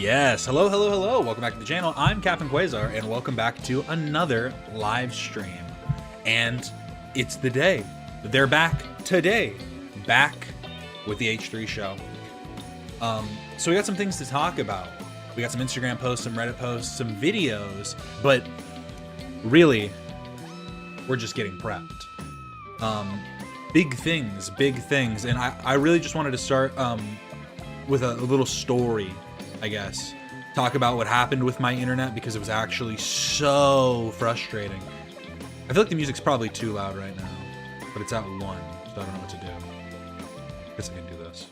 Yes, hello, hello, hello. Welcome back to the channel. I'm Captain Quasar, and welcome back to another live stream. And it's the day. They're back today. Back with the H3 show. So we got some things to talk about. We got some Instagram posts, some Reddit posts, some videos, but really, we're just getting prepped. Big things. And I really just wanted to start with a little story, I guess. Talk about what happened with my internet because it was actually so frustrating. I feel like the music's probably too loud right now, but it's at 1, so I don't know what to do. I guess I can do this.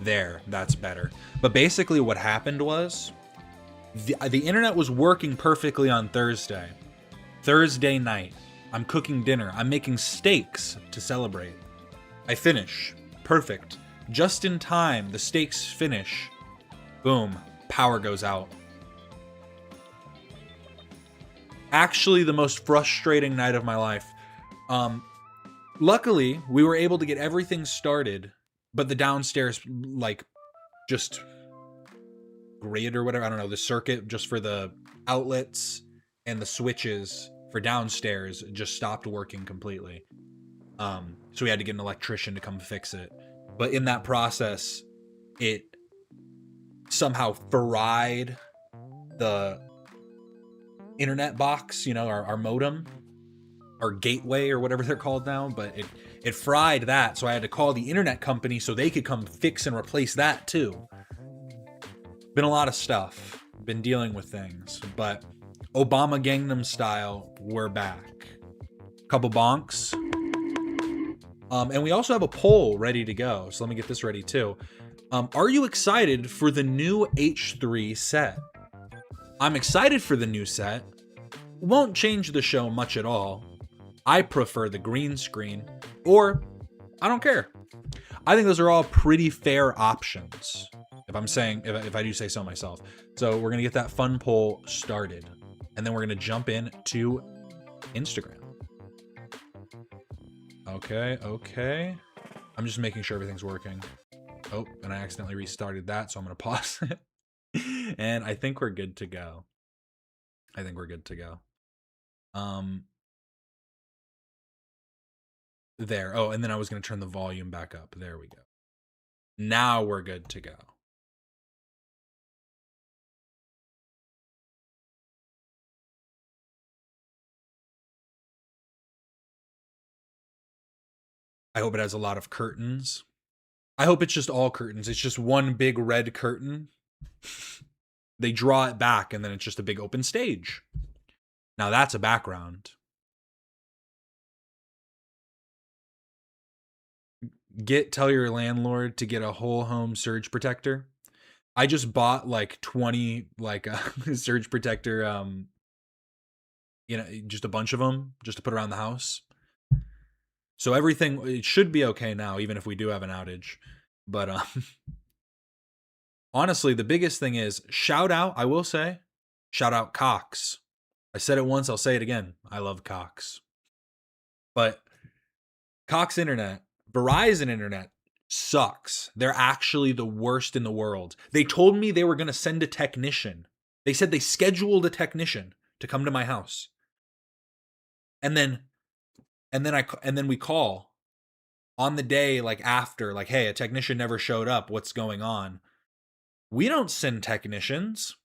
There, that's better. But basically what happened was the internet was working perfectly on Thursday. Thursday night, I'm cooking dinner. I'm making steaks to celebrate. I finish. Perfect. Just in time, the steaks finish. Boom, power goes out. Actually, the most frustrating night of my life. Luckily, we were able to get everything started, but the downstairs, like, just grid or whatever, I don't know, the circuit just for the outlets and the switches for downstairs just stopped working completely. So we had to get an electrician to come fix it. But in that process, it somehow fried the internet box, you know, our modem, our gateway or whatever they're called now, but it fried that, so I had to call the internet company so they could come fix and replace that too. Been a lot of stuff. Been dealing with things, but Obama Gangnam Style, we're back. Couple bonks. And we also have a poll ready to go, so let me get this ready too. Are you excited for the new H3 set? I'm excited for the new set. Won't change the show much at all. I prefer the green screen, or I don't care. I think those are all pretty fair options, if I do say so myself. So we're gonna get that fun poll started, and then we're gonna jump in to Instagram. Okay. I'm just making sure everything's working. Oh, and I accidentally restarted that, so I'm gonna pause it. And I think we're good to go. There. Oh, and then I was gonna turn the volume back up. There we go. Now we're good to go. I hope it has a lot of curtains. I hope it's just all curtains. It's just one big red curtain. They draw it back and then it's just a big open stage. Now that's a background. Tell your landlord to get a whole home surge protector. I just bought like 20 like surge protector, you know, just a bunch of them just to put around the house. So everything, it should be okay now, even if we do have an outage. But honestly, the biggest thing is shout out Cox. I said it once, I'll say it again. I love Cox. But Cox Internet, Verizon Internet sucks. They're actually the worst in the world. They told me they were going to send a technician. They said they scheduled a technician to come to my house. And then we call on the day, like after, like, hey, a technician never showed up. What's going on? We don't send technicians.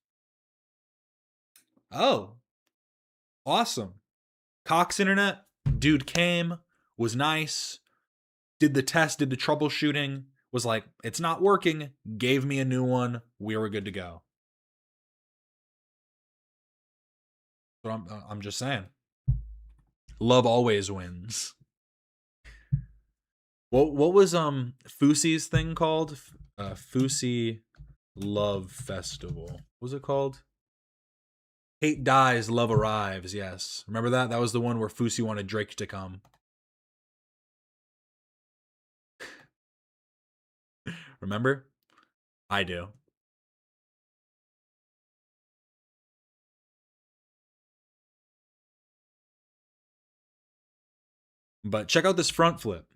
Oh, awesome. Cox Internet, dude came, was nice, did the test, did the troubleshooting, was like, it's not working, gave me a new one. We were good to go. So I'm just saying. Love always wins. What was Fousey's thing called? Fousey Love Festival. What was it called? Hate dies, love arrives. Yes, remember that? That was the one where Fousey wanted Drake to come. Remember? I do. But check out this front flip.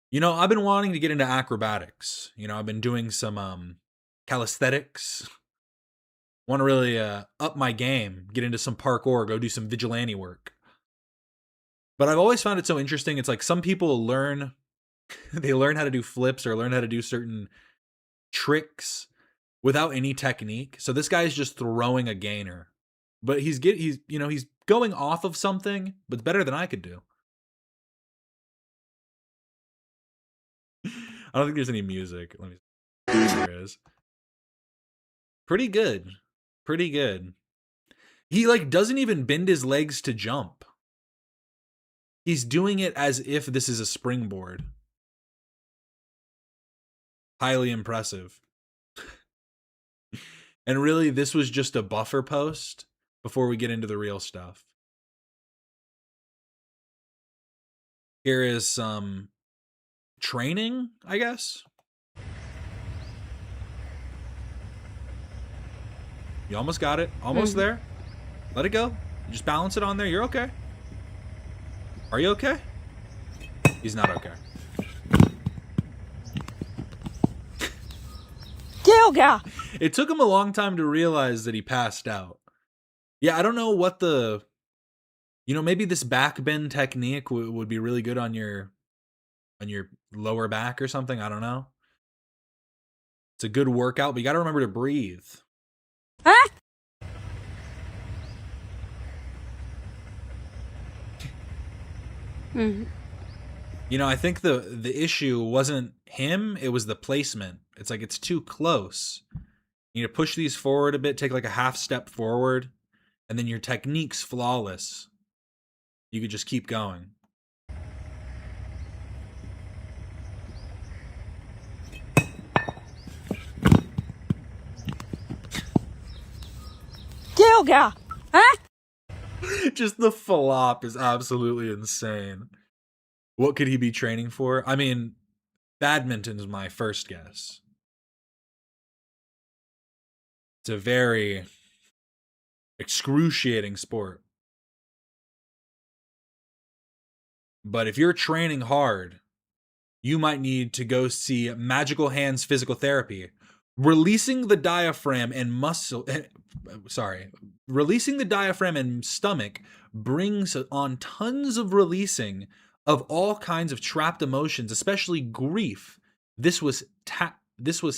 You know, I've been wanting to get into acrobatics. You know, I've been doing some calisthenics. Want to really up my game, get into some parkour, go do some vigilante work. But I've always found it so interesting. It's like some people learn how to do flips or learn how to do certain tricks without any technique. So this guy's just throwing a gainer. But he's going off of something, but it's better than I could do. I don't think there's any music. Let me see. There is. Pretty good. Pretty good. He like doesn't even bend his legs to jump. He's doing it as if this is a springboard. Highly impressive. And really, this was just a buffer post before we get into the real stuff. Here is some training, I guess. You almost got it. Almost there. Let it go. Just balance it on there. You're okay. Are you okay? He's not okay. It took him a long time to realize that he passed out. Yeah, I don't know what maybe this back bend technique would be really good on your lower back or something. I don't know. It's a good workout, but you got to remember to breathe. Huh? I think the issue wasn't him, it was the placement. It's like it's too close. You need to push these forward a bit, take like a half step forward, and then your technique's flawless. You could just keep going. Huh? Just the flop is absolutely insane. What could he be training for? I mean, badminton's my first guess. It's a very excruciating sport. But if you're training hard, you might need to go see Magical Hands Physical Therapy. Releasing the diaphragm and stomach brings on tons of releasing of all kinds of trapped emotions, especially grief. This was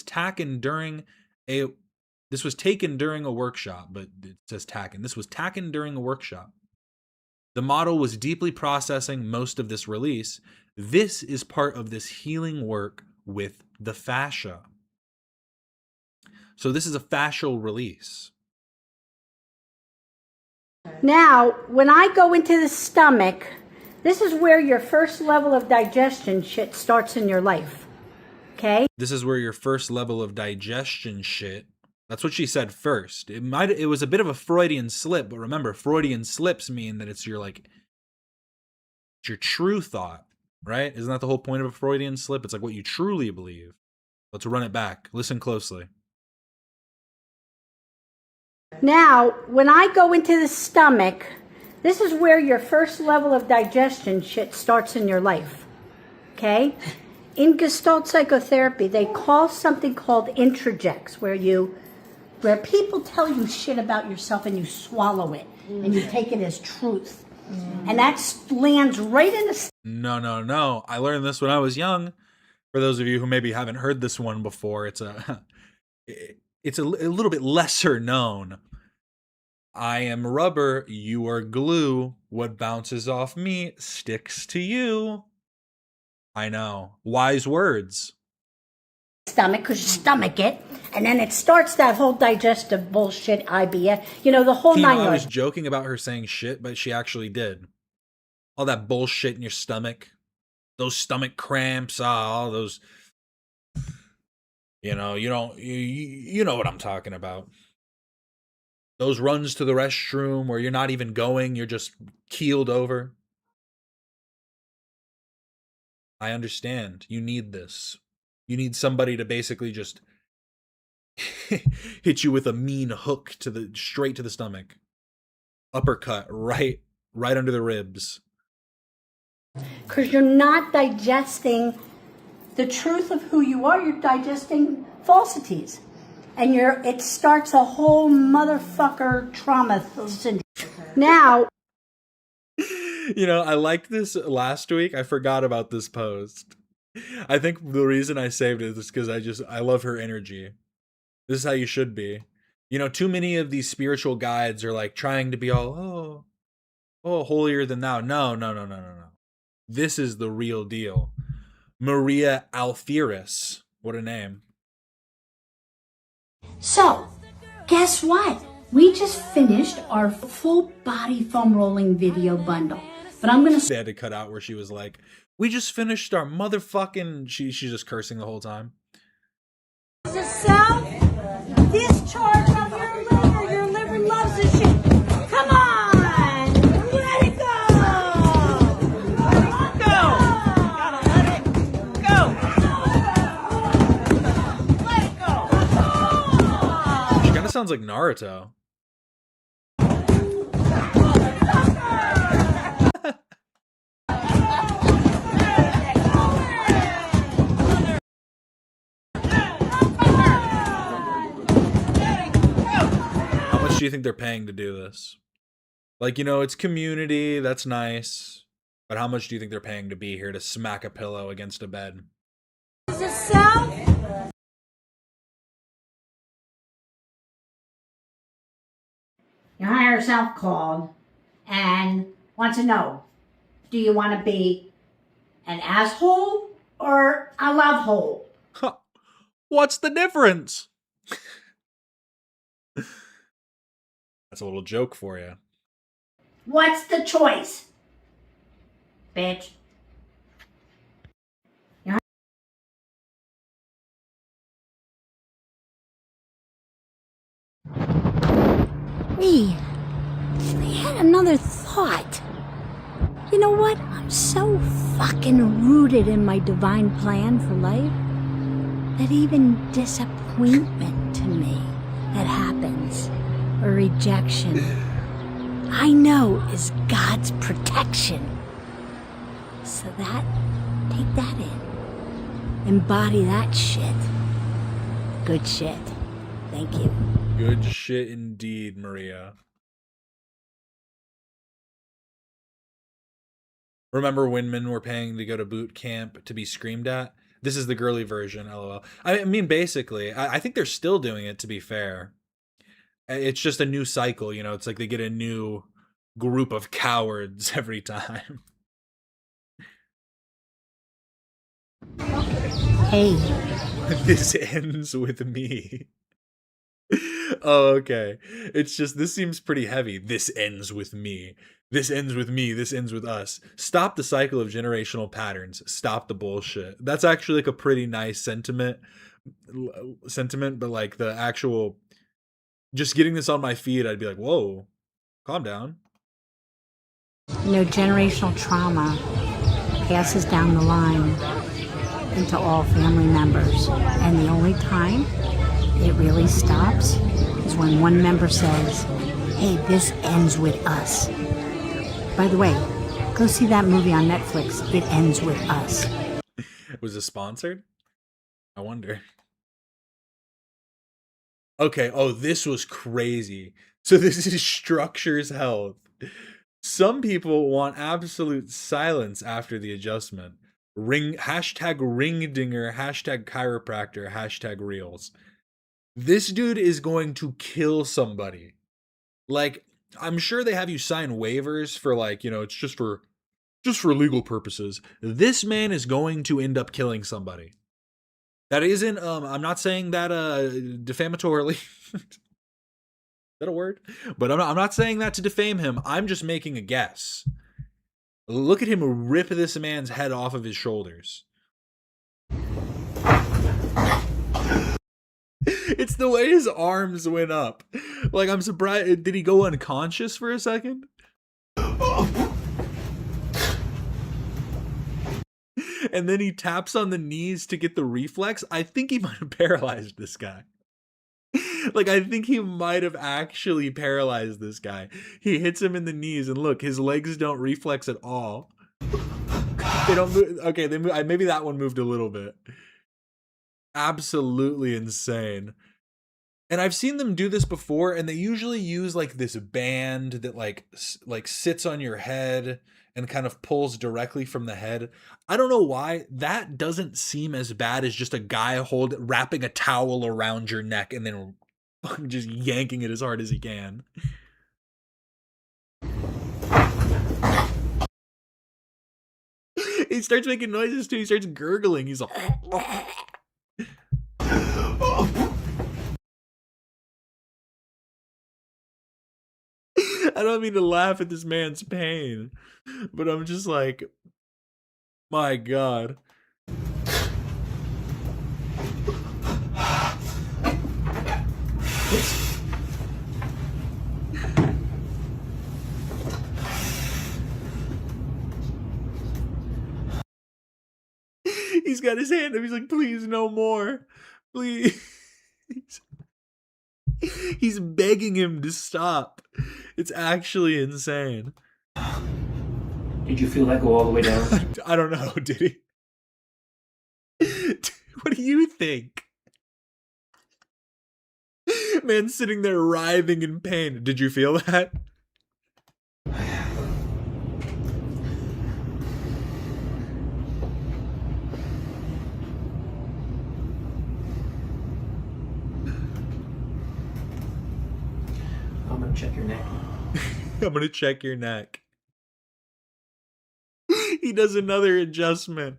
taken during a workshop, but it says taken. This was taken during a workshop. The model was deeply processing most of this release. This is part of this healing work with the fascia. So this is a fascial release. Now, when I go into the stomach, this is where your first level of digestion shit starts in your life. Okay? This is where your first level of digestion shit. That's what she said first. It was a bit of a Freudian slip, but remember, Freudian slips mean that it's your true thought, right? Isn't that the whole point of a Freudian slip? It's like what you truly believe. Let's run it back. Listen closely. Now, when I go into the stomach, this is where your first level of digestion shit starts in your life. Okay? In Gestalt psychotherapy, they call something called introjects, where people tell you shit about yourself and you swallow it and you take it as truth. And that lands right in the... No. I learned this when I was young. For those of you who maybe haven't heard this one before, it's a little bit lesser known. I am rubber, you are glue. What bounces off me sticks to you. I know. Wise words. Stomach, because you stomach it, and then it starts that whole digestive bullshit, IBS, the whole 9 yards. I was joking about her saying shit, but she actually did. All that bullshit in your stomach, those stomach cramps, all those, you know what I'm talking about. Those runs to the restroom where you're not even going, you're just keeled over. I understand. You need this. You need somebody to basically just hit you with a mean hook straight to the stomach. Uppercut right under the ribs. Because you're not digesting the truth of who you are. You're digesting falsities. and it starts a whole motherfucker trauma syndrome. Now, you know, I liked this last week. I forgot about this post. I think the reason I saved it is because I love her energy. This is how you should be. You know, too many of these spiritual guides are like trying to be all, holier than thou. No. This is the real deal. Maria Alfieri. What a name. so, guess what? We just finished our full body foam rolling video bundle. But I'm going to... They had to cut out where she was like, we just finished our motherfucking... She's just cursing the whole time. The self-discharge of your liver. Your liver loves this shit. Come on! Let it go! Let it go! Gotta let it go! Let it go! She kind of sounds like Naruto. Do you think they're paying to do this? Like, you know, it's community, that's nice, but how much do you think they're paying to be here to smack a pillow against a bed? Is it self? Your higher self called and wants to know, do you want to be an asshole or a love hole? Huh. What's the difference? That's a little joke for you. What's the choice, bitch? Me, I had another thought. You know what? I'm so fucking rooted in my divine plan for life that even disappointment to me that happens, or rejection, I know is God's protection. So take that in. Embody that shit. Good shit. Thank you. Good shit indeed, Maria. Remember when men were paying to go to boot camp to be screamed at? This is the girly version, lol. I mean, basically, I think they're still doing it, to be fair. It's just a new cycle, you know? It's like they get a new group of cowards every time. Hey. This ends with me. Oh, okay. It's just, this seems pretty heavy. This ends with me. This ends with me. This ends with us. Stop the cycle of generational patterns. Stop the bullshit. That's actually like a pretty nice sentiment, but like the actual, just getting this on my feed, I'd be like, whoa, calm down. You know, generational trauma passes down the line into all family members. And the only time it really stops is when one member says, hey, this ends with us. By the way, go see that movie on Netflix, It Ends With Us. Was it sponsored? I wonder. Okay, oh, this was crazy. So this is Structures Health. Some people want absolute silence after the adjustment. Hashtag ringdinger, hashtag chiropractor, hashtag reels. This dude is going to kill somebody. Like, I'm sure they have you sign waivers for, like, you know, it's just for legal purposes. This man is going to end up killing somebody. That isn't, I'm not saying that defamatorily. Is that a word? But I'm not saying that to defame him. I'm just making a guess. Look at him rip this man's head off of his shoulders. It's the way his arms went up. Like, I'm surprised. Did he go unconscious for a second? And then he taps on the knees to get the reflex. I think he might have paralyzed this guy. Like, I think he might have actually paralyzed this guy. He hits him in the knees, and look, his legs don't reflex at all. They don't move. Okay, they move. Maybe that one moved a little bit. Absolutely insane. And I've seen them do this before, and they usually use like this band that like sits on your head and kind of pulls directly from the head. I don't know why that doesn't seem as bad as just a guy wrapping a towel around your neck and then just yanking it as hard as he can. He starts making noises too. He starts gurgling. He's like, I don't mean to laugh at this man's pain, but I'm just like, my God. He's got his hand up. He's like, please, no more. Please. He's begging him to stop. It's actually insane. Did you feel that go all the way down? I don't know, did he? What do you think? Man sitting there writhing in pain. Did you feel that? I'm gonna check your neck. I'm gonna check your neck. He does another adjustment.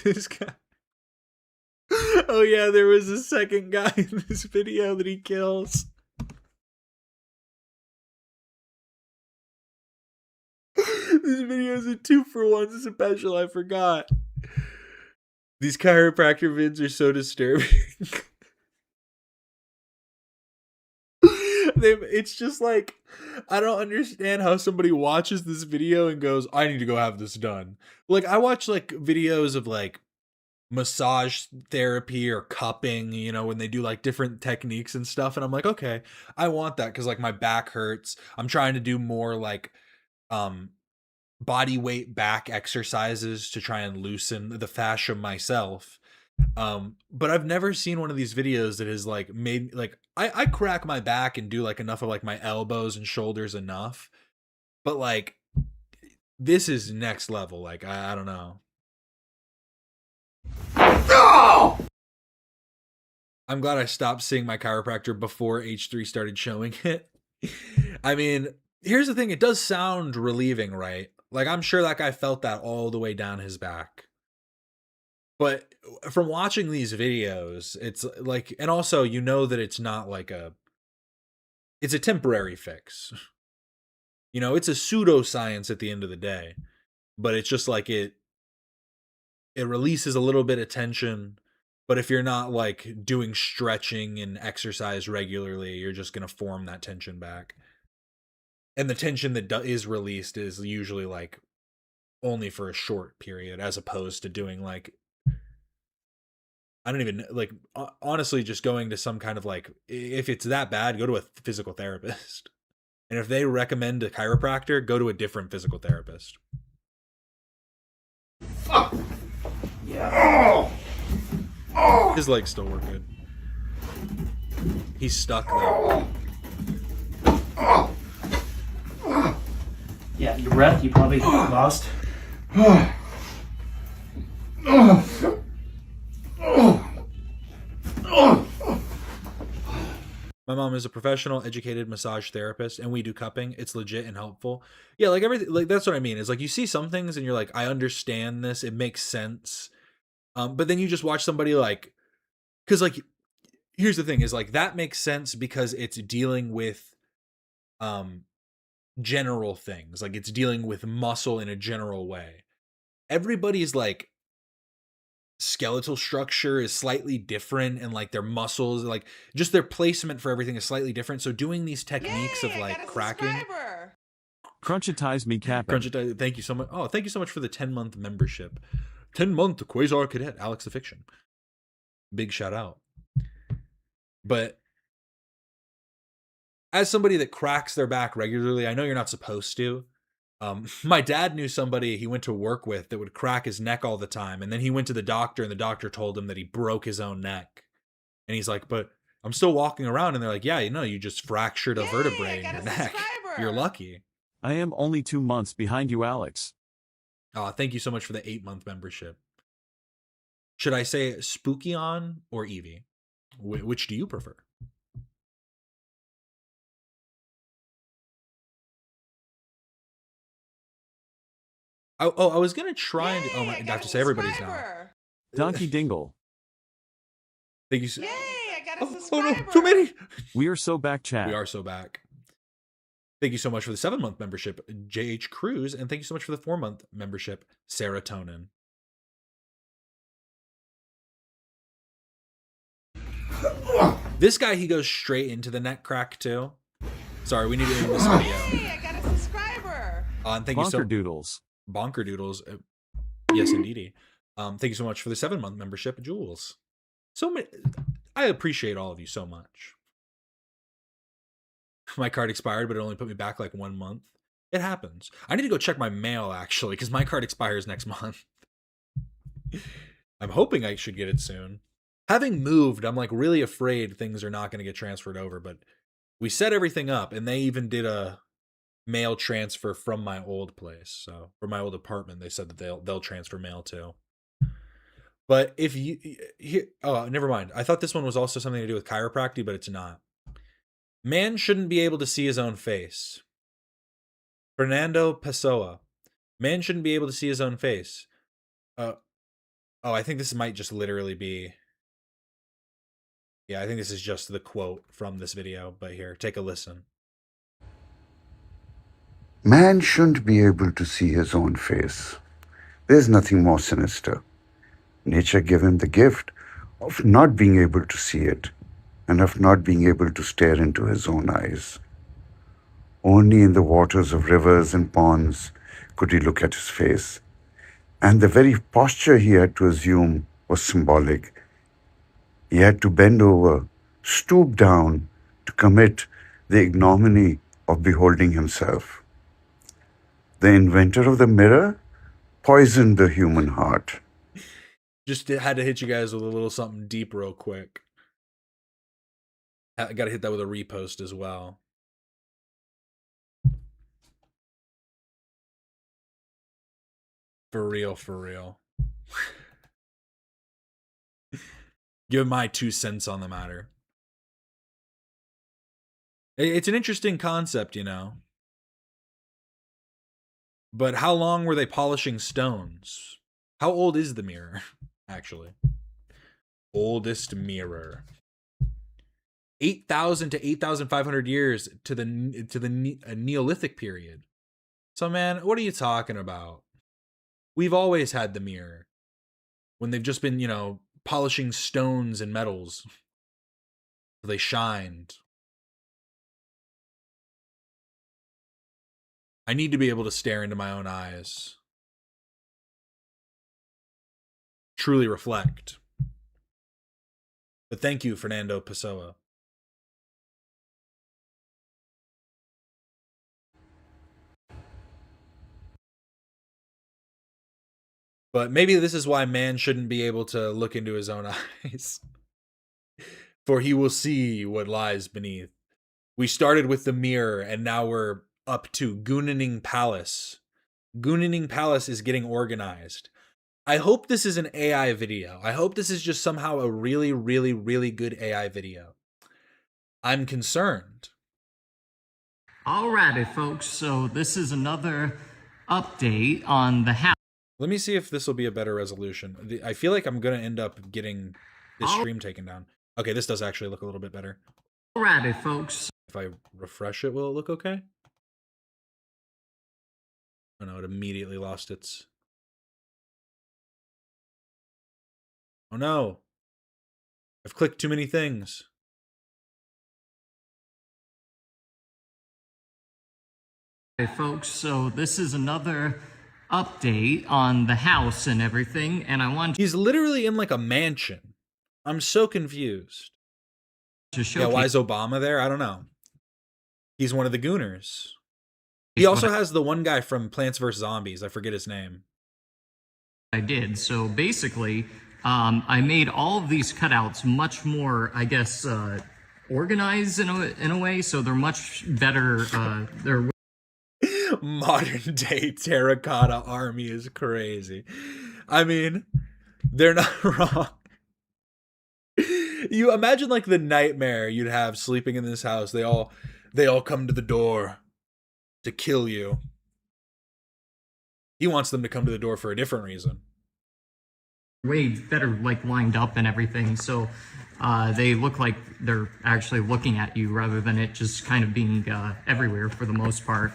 This guy. Oh yeah, there was a second guy in this video that he kills. This video is a 2-for-1 special, I forgot. These chiropractor vids are so disturbing. It's just like, I don't understand how somebody watches this video and goes, I need to go have this done. Like, I watch like videos of like massage therapy or cupping, you know, when they do like different techniques and stuff, and I'm like, okay, I want that because like my back hurts. I'm trying to do more like body weight back exercises to try and loosen the fascia myself. But I've never seen one of these videos that has like made like I crack my back and do like enough of like my elbows and shoulders enough, but like this is next level. Like I don't know. No! I'm glad I stopped seeing my chiropractor before H3 started showing it. I mean, here's the thing, it does sound relieving, right? Like I'm sure that guy felt that all the way down his back. But from watching these videos, it's like, and also you know that it's not like it's a temporary fix. You know, it's a pseudoscience at the end of the day, but it's just like it releases a little bit of tension. But if you're not like doing stretching and exercise regularly, you're just going to form that tension back. And the tension that is released is usually like only for a short period, as opposed to doing like, I don't even like, honestly, just going to some kind of like, if it's that bad, go to a physical therapist. And if they recommend a chiropractor, go to a different physical therapist. Fuck. Yeah. Oh. His legs still work good. He's stuck though. Yeah, your breath, you probably lost. My mom is a professional, educated massage therapist, and we do cupping. It's legit and helpful. Yeah, like everything, like that's what I mean. Is like you see some things and you're like, I understand this. It makes sense. But then you just watch somebody like, because like, here's the thing: is like that makes sense because it's dealing with, general things. Like it's dealing with muscle in a general way. Everybody's like skeletal structure is slightly different, and like their muscles, like just their placement for everything is slightly different. So doing these techniques of like cracking. Crunchitize me, Captain. Crunchitize, thank you so much. Oh, thank you so much for the 10-month membership. 10-month Quasar Cadet, Alex the Fiction. Big shout out. But as somebody that cracks their back regularly, I know you're not supposed to. My dad knew somebody he went to work with that would crack his neck all the time. And then he went to the doctor and the doctor told him that he broke his own neck. And he's like, but I'm still walking around. And they're like, yeah, you just fractured a vertebrae in your neck. You're lucky. I am only 2 months behind you, Alex. Thank you so much for the 8-month membership. Should I say Spooky On or Evie? Which do you prefer? I was gonna try and I have to say everybody's now. Donkey Dingle. Thank you so. Yay! I got a subscriber. Oh no, too many. We are so back, chat. We are so back. Thank you so much for the 7-month membership, JH Cruz, and thank you so much for the 4-month membership, Serotonin. This guy, he goes straight into the neck crack too. Sorry, we need to end this video. Hey, I got a subscriber. And thank you so much. Doodles. Bonker Doodles. Yes, indeedy. Thank you so much for the 7-month membership, Jules. So many. I appreciate all of you so much. My card expired, but it only put me back like 1 month. It happens. I need to go check my mail, actually, because my card expires next month. I'm hoping I should get it soon. Having moved, I'm like really afraid things are not going to get transferred over, but we set everything up, and they even did a mail transfer from my old place. So from my old apartment, they said that they'll transfer mail too. But if you never mind. I thought this one was also something to do with chiropractic, but it's not. Man shouldn't be able to see his own face. Fernando Pessoa. Man shouldn't be able to see his own face. I think this might just literally be. Yeah, I think this is just the quote from this video, but here, take a listen. Man shouldn't be able to see his own face. There's nothing more sinister. Nature gave him the gift of not being able to see it and of not being able to stare into his own eyes. Only in the waters of rivers and ponds could he look at his face, and the very posture he had to assume was symbolic. He had to bend over, stoop down to commit the ignominy of beholding himself. The inventor of the mirror poisoned the human heart. Just had to hit you guys with a little something deep real quick. I got to hit that with a repost as well. For real, for real. Give my 2 cents on the matter. It's an interesting concept, But how long were they polishing stones? How old is the mirror, actually? Oldest mirror. 8,000 to 8,500 years to the Neolithic period. So, man, what are you talking about? We've always had the mirror. When they've just been, polishing stones and metals. They shined. I need to be able to stare into my own eyes. Truly reflect. But thank you, Fernando Pessoa. But maybe this is why man shouldn't be able to look into his own eyes. For he will see what lies beneath. We started with the mirror, and now we're up to Gooning Palace. Gooning Palace is getting organized. I hope this is an AI video. I hope this is just somehow a really, really, really good AI video. I'm concerned. Alrighty, folks. So this is another update on the house. Let me see if this will be a better resolution. I feel like I'm going to end up getting this stream taken down. Okay, this does actually look a little bit better. Alrighty, folks. If I refresh it, will it look okay? Oh no, it immediately lost its... Oh no! I've clicked too many things. Hey folks, so this is another update on the house and everything, and I want... He's literally in like a mansion. I'm so confused. To Yeah, showcase why is Obama there? I don't know. He's one of the Gooners. He also has the one guy from Plants vs. Zombies. I forget his name. I did. So basically, I made all of these cutouts much more, I guess, organized in a way. So they're much better. They're Modern day terracotta army is crazy. I mean, they're not wrong. You imagine like the nightmare you'd have sleeping in this house. They all come to the door to kill you. He wants them to come to the door for a different reason. way better like lined up and everything. So they look like they're actually looking at you rather than it just kind of being everywhere for the most part.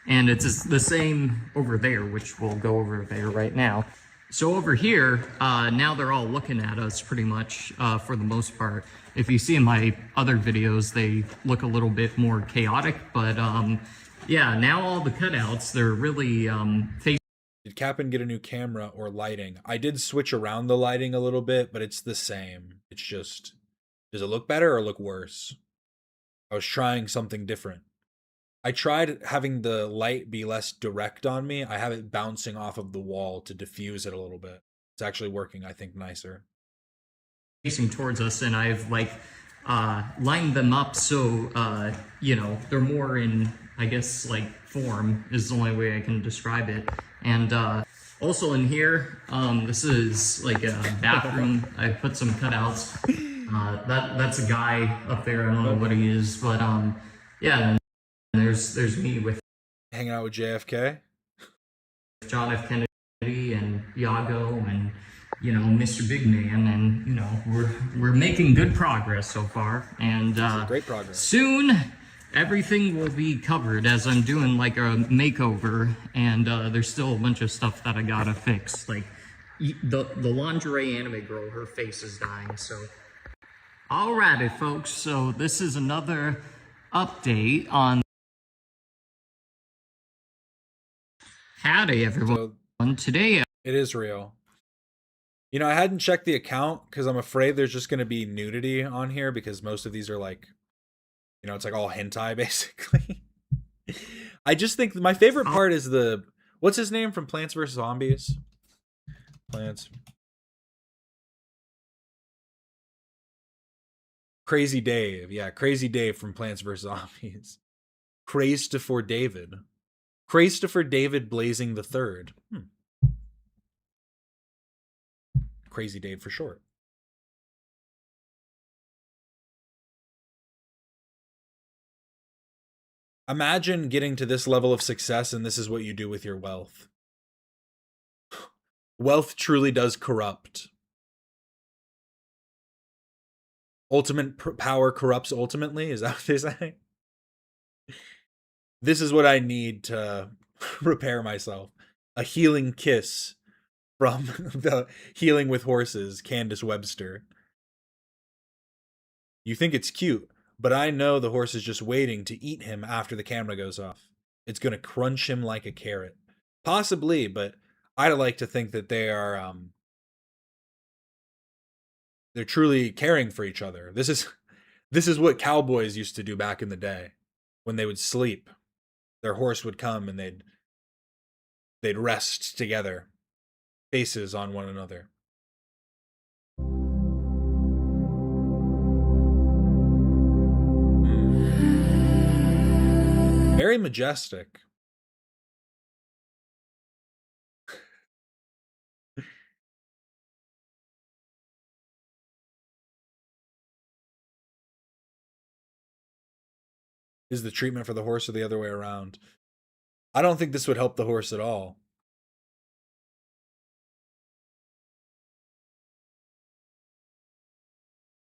And it's the same over there, which we'll go over there right now. So over here, now they're all looking at us pretty much for the most part. If you see in my other videos, they look a little bit more chaotic, but yeah, now all the cutouts, they're really facing. Did Cap'n get a new camera or lighting? I did switch around the lighting a little bit, but it's the same. It's just, does it look better or look worse? I was trying something different. I tried having the light be less direct on me. I have it bouncing off of the wall to diffuse it a little bit. It's actually working, I think, nicer. Facing towards us, and I've like lined them up so you know, they're more in, I guess, like form is the only way I can describe it. And also in here, this is like a bathroom. I put some cutouts. That's a guy up there. I don't know what he is, but yeah. And there's me with Hanging out with JFK. John F. Kennedy and Iago and, you know, Mr. Big Man, and you know, we're making good progress so far, and Great progress. soon everything will be covered as I'm doing like a makeover, and there's still a bunch of stuff that I gotta fix, like the lingerie anime girl, her face is dying. So alrighty folks, so this is another update on howdy everyone. So Today it is real. You know, I hadn't checked the account because I'm afraid there's just going to be nudity on here because most of these are like, you know, it's like all hentai basically. I just think my favorite part is the, what's his name from Plants vs. Zombies? Plants. Crazy Dave. Yeah, Crazy Dave from Plants vs. Zombies. Christopher David. Christopher David Blazing the Third. Crazy Dave for short. Imagine getting to this level of success and this is what you do with your wealth. Wealth truly does corrupt. Ultimate power corrupts ultimately? Is that what they say? This is what I need to repair myself. A healing kiss from the Healing with Horses, Candace Webster. You think it's cute, but I know the horse is just waiting to eat him after the camera goes off. It's going to crunch him like a carrot. Possibly, but I like to think that they are they're truly caring for each other. This is what cowboys used to do back in the day when they would sleep. Their horse would come and they'd rest together, faces on one another. Very majestic. Is the treatment for the horse or the other way around? I don't think this would help the horse at all.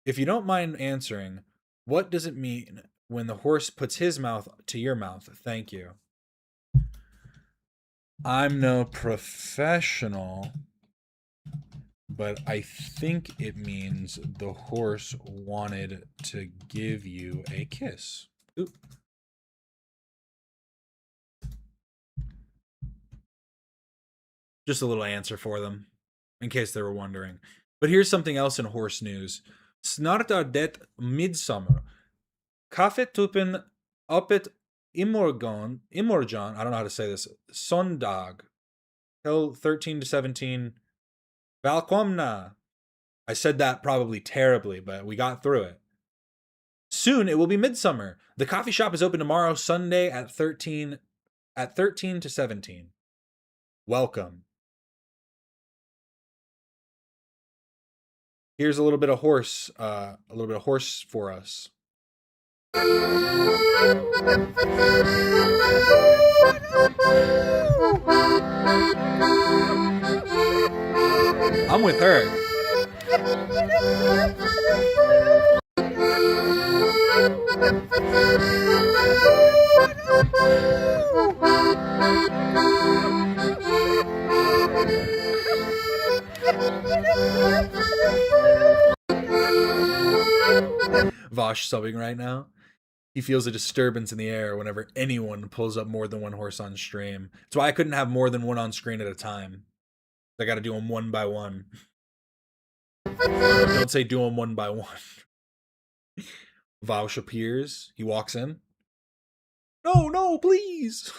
If you don't mind answering, what does it mean when the horse puts his mouth to your mouth? Thank you. I'm no professional, but I think it means the horse wanted to give you a kiss. Ooh. Just a little answer for them, in case they were wondering. But here's something else in horse news. Snart det midsummer. Kaffetuppen öppet imorgon, I don't know how to say this, sondag, till 13 to 17. Välkomna. I said that probably terribly, but we got through it. Soon it will be midsummer. The coffee shop is open tomorrow, Sunday at 13 to 17. Welcome. Here's a little bit of horse for us. I'm with her. Vosh subbing right now. He feels a disturbance in the air whenever anyone pulls up more than one horse on stream. That's why I couldn't have more than one on screen at a time. I gotta do them one by one. Don't say do them one by one. Vosh appears. He walks in. No, please.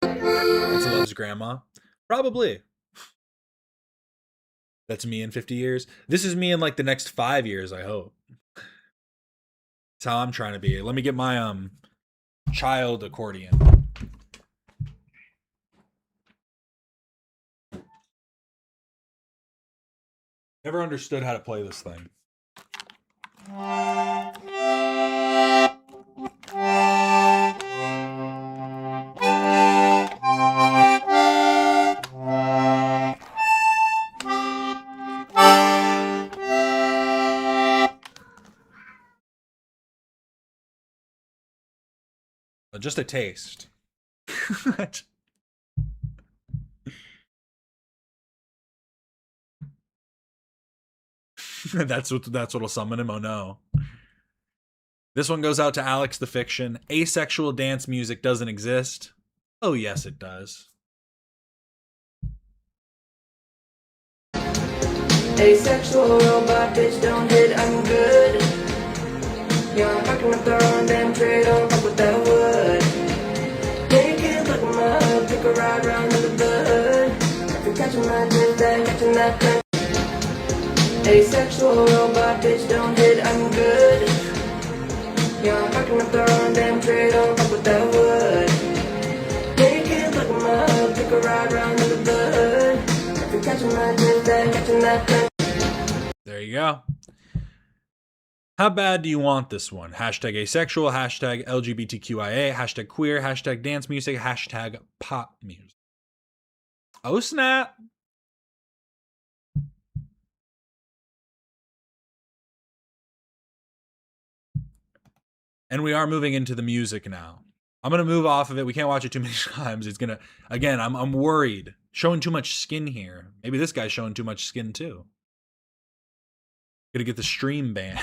That's Love's grandma. Probably. That's me in 50 years. This is me in like the next 5 years, I hope. That's how I'm trying to be. Let me get my child accordion. Never understood how to play this thing. Just a taste. That's what'll summon him. Oh no. This one goes out to Alex the Fiction. Asexual dance music doesn't exist. Oh yes, it does. Asexual robot bitch, don't hit, I'm good. Yeah, I'm fucking up their own damn trade, don't fuck with that wood. Naked, look at my hood, pick a ride round to the bud. If you're catching my drift, then catching that thing. Asexual robot bitch, don't hit, I'm good. Yeah, I'm fucking up their own damn trade, don't fuck with that wood. Naked, look at my hood, pick a ride round to the bud. If you're catching my drift, then catching that thing. There you go. How bad do you want this one? Hashtag asexual, hashtag LGBTQIA, hashtag queer, hashtag dance music, hashtag pop music. Oh snap. And we are moving into the music now. I'm going to move off of it. We can't watch it too many times. It's going to, again, I'm worried. Showing too much skin here. Maybe this guy's showing too much skin too. Gonna get the stream banned.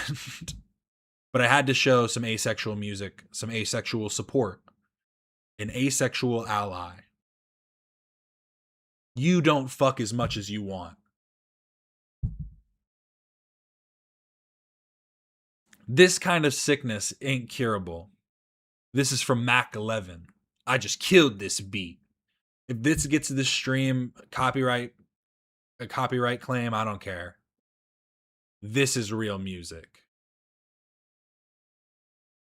But I had to show some asexual music, some asexual support. An asexual ally. You don't fuck as much as you want. This kind of sickness ain't curable. This is from Mac 11. I just killed this beat. If this gets to the stream, a copyright claim, I don't care. This is real music.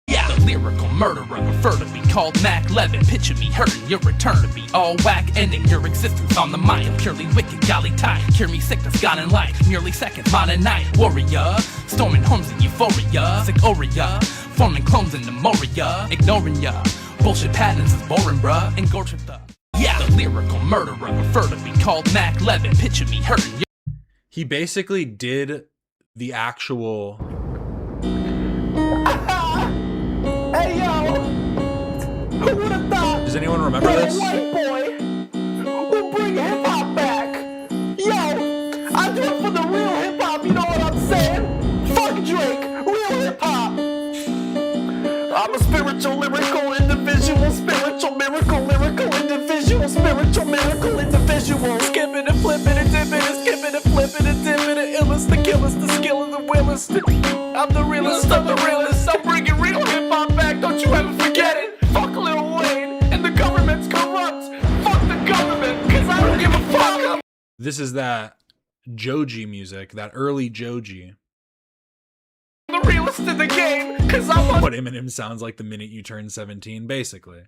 Yeah, the lyrical murderer, prefer to be called Mac Levin. Picture me hurting your return to be all whack, ending your existence on the mind. Purely wicked, golly tight. Cure me sickness, gone in light. Merely seconds, mine and night. Warrior, storming homes in euphoria. Sick Oria, forming clones in the Moria. Ignoring ya, bullshit patterns is boring, bruh. Engorged with the. Yeah, the lyrical murderer, prefer to be called Mac Levin. Picture me hurting your. He basically did the actual. Hey yo, who would have thought? Does anyone remember this? White boy will bring hip hop back. Yo, I do it for the real hip hop. You know what I'm saying? Fuck Drake, real hip hop. ripping and skipping and flipping and dipping and illest, the killest, the skill of the willest. I'm the realest of the realest. I'm bringing real hip hop back, don't you ever forget it. Fuck Lil Wayne, and the government's corrupt. Fuck the government, cause I don't give a fuck. This is that Joji music, that early Joji. I'm the realest in the game, cause I'm What Eminem sounds like the minute you turn 17, basically.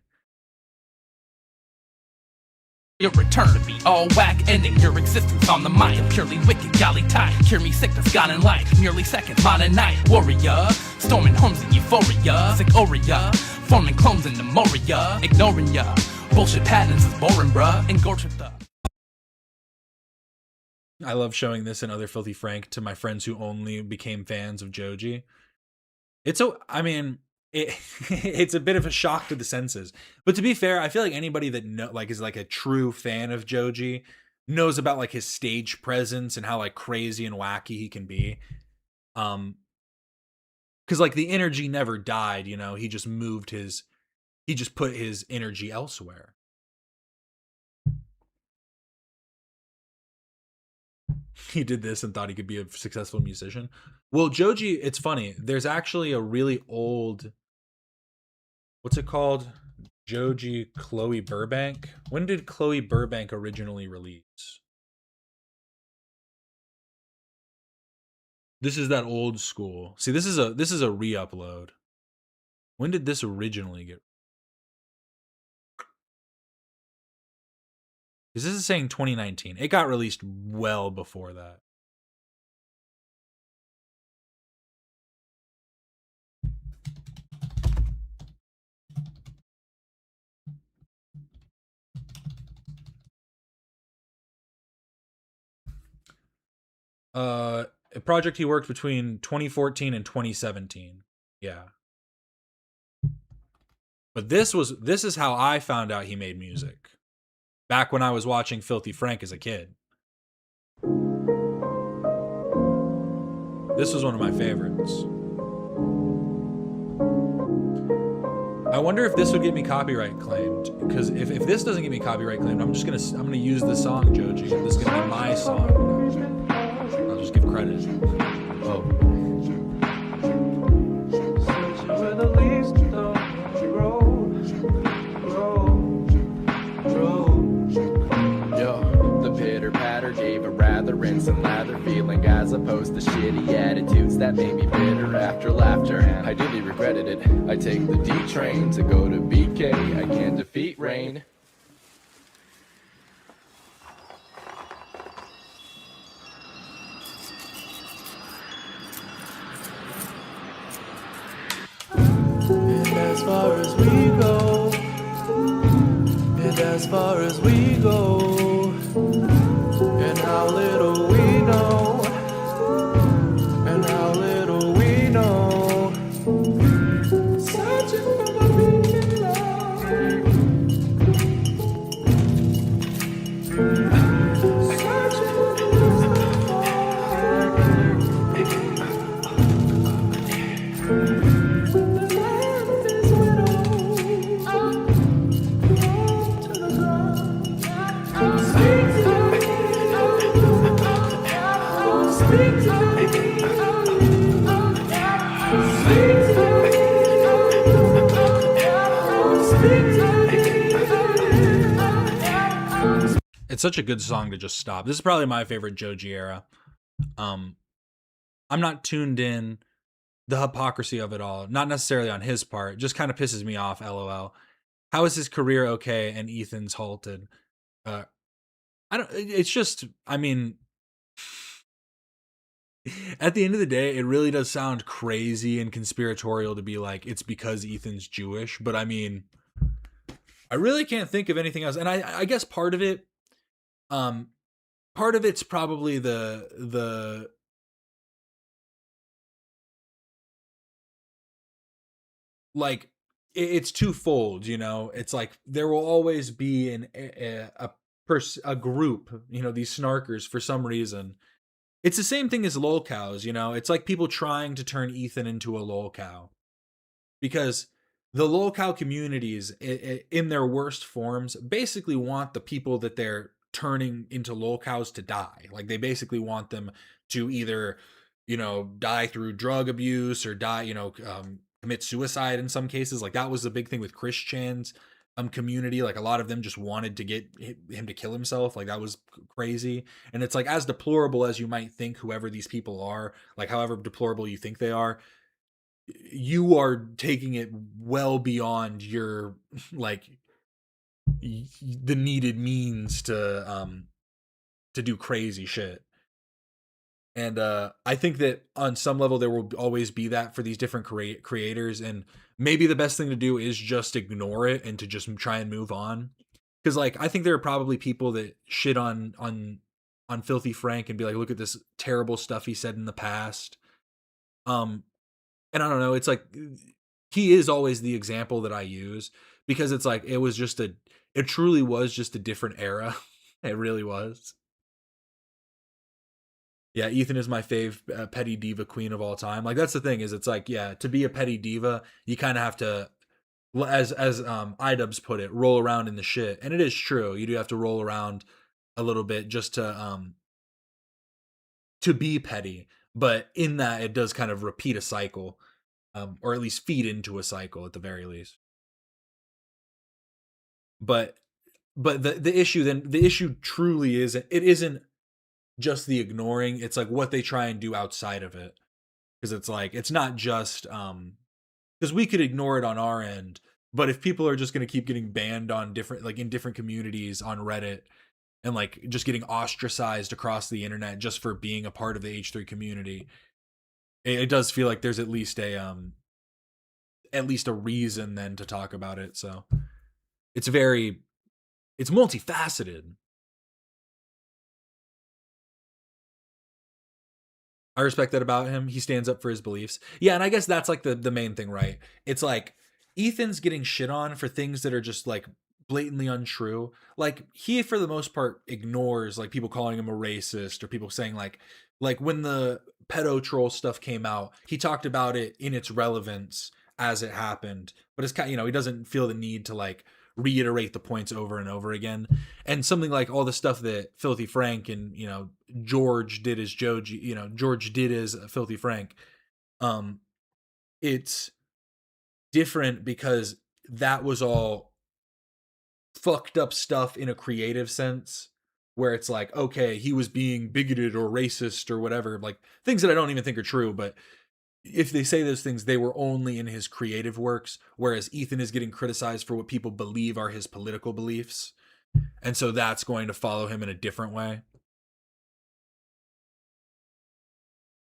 Your return to be all whack, ending your existence on the mind. Purely wicked, golly tie. Cure me sickness, gone in light. Merely seconds, modern night. Warrior, storming homes in euphoria. Sick Oria, forming clones in the Moria. Ignoring ya. Bullshit patterns is boring, bruh. Engorged with the. I love showing this and other Filthy Frank to my friends who only became fans of Joji. It's it's a bit of a shock to the senses. But to be fair, I feel like anybody that is like a true fan of Joji knows about like his stage presence and how like crazy and wacky he can be. Cuz like the energy never died, you know, he just put his energy elsewhere. He did this and thought he could be a successful musician. Well, Joji, it's funny. There's actually a really old, what's it called? Joji Chloe Burbank. When did Chloe Burbank originally release? This is that old school. See, this is a re-upload. When did this originally get? This is saying 2019. It got released well before that. A project he worked between 2014 and 2017. Yeah. But this is how I found out he made music. Back when I was watching Filthy Frank as a kid. This was one of my favorites. I wonder if this would get me copyright claimed. Because if this doesn't get me copyright claimed, I'm gonna use this song, Joji. This is gonna be my song. I'll just give credit. Oh. Gave a rather rinse and lather feeling as opposed to shitty attitudes that made me bitter after laughter. I dearly regretted it. I take the D train to go to BK. I can't defeat rain. And as far as we go, and as far as we go, and how little we know, and how little we know, searching for the meaning love, searching for the It's such a good song to just stop. This is probably my favorite Joji era. I'm not tuned in. The hypocrisy of it all, not necessarily on his part, just kind of pisses me off. LOL. How is his career okay and Ethan's halted? I don't. It's just. I mean, at the end of the day, it really does sound crazy and conspiratorial to be like it's because Ethan's Jewish. But I mean, I really can't think of anything else. And I guess part of it's probably the like it's twofold, you know. It's like there will always be a group, you know, these snarkers for some reason. It's the same thing as lolcows, you know. It's like people trying to turn Ethan into a lolcow, because the lolcow communities in their worst forms basically want the people that they're turning into lolcows to die. Like they basically want them to either, die through drug abuse or die, commit suicide in some cases. Like that was the big thing with Chris Chan's community. Like a lot of them just wanted to get him to kill himself. Like that was crazy. And it's like, as deplorable as you might think whoever these people are, like however deplorable you think they are, you are taking it well beyond your like the needed means to do crazy shit. And I think that on some level there will always be that for these different creators, and maybe the best thing to do is just ignore it and to just try and move on. Because like I think there are probably people that shit on Filthy Frank and be like, look at this terrible stuff he said in the past. And I don't know, it's like he is always the example that I use, because it's like it truly was just a different era. It really was. Yeah, Ethan is my fave petty diva queen of all time. Like that's the thing, is it's like, yeah, to be a petty diva, you kind of have to, as iDubbbz put it, roll around in the shit. And it is true. You do have to roll around a little bit just to be petty. But in that, it does kind of repeat a cycle, or at least feed into a cycle at the very least. But the issue truly isn't just the ignoring. It's like what they try and do outside of it, because it's like it's not just because we could ignore it on our end, but if people are just going to keep getting banned on different, like in different communities on Reddit, and like just getting ostracized across the internet just for being a part of the H3 community, it does feel like there's at least a reason then to talk about it. So it's multifaceted. I respect that about him. He stands up for his beliefs. Yeah, and I guess that's like the main thing, right? It's like Ethan's getting shit on for things that are just like blatantly untrue. Like he, for the most part, ignores like people calling him a racist or people saying like when the pedo troll stuff came out, he talked about it in its relevance as it happened. But it's kind of, he doesn't feel the need to like reiterate the points over and over again. And something like all the stuff that Filthy Frank and George did as George did as Filthy Frank, it's different because that was all fucked up stuff in a creative sense, where it's like, okay, he was being bigoted or racist or whatever, like things that I don't even think are true, but if they say those things, they were only in his creative works, whereas Ethan is getting criticized for what people believe are his political beliefs. And so that's going to follow him in a different way.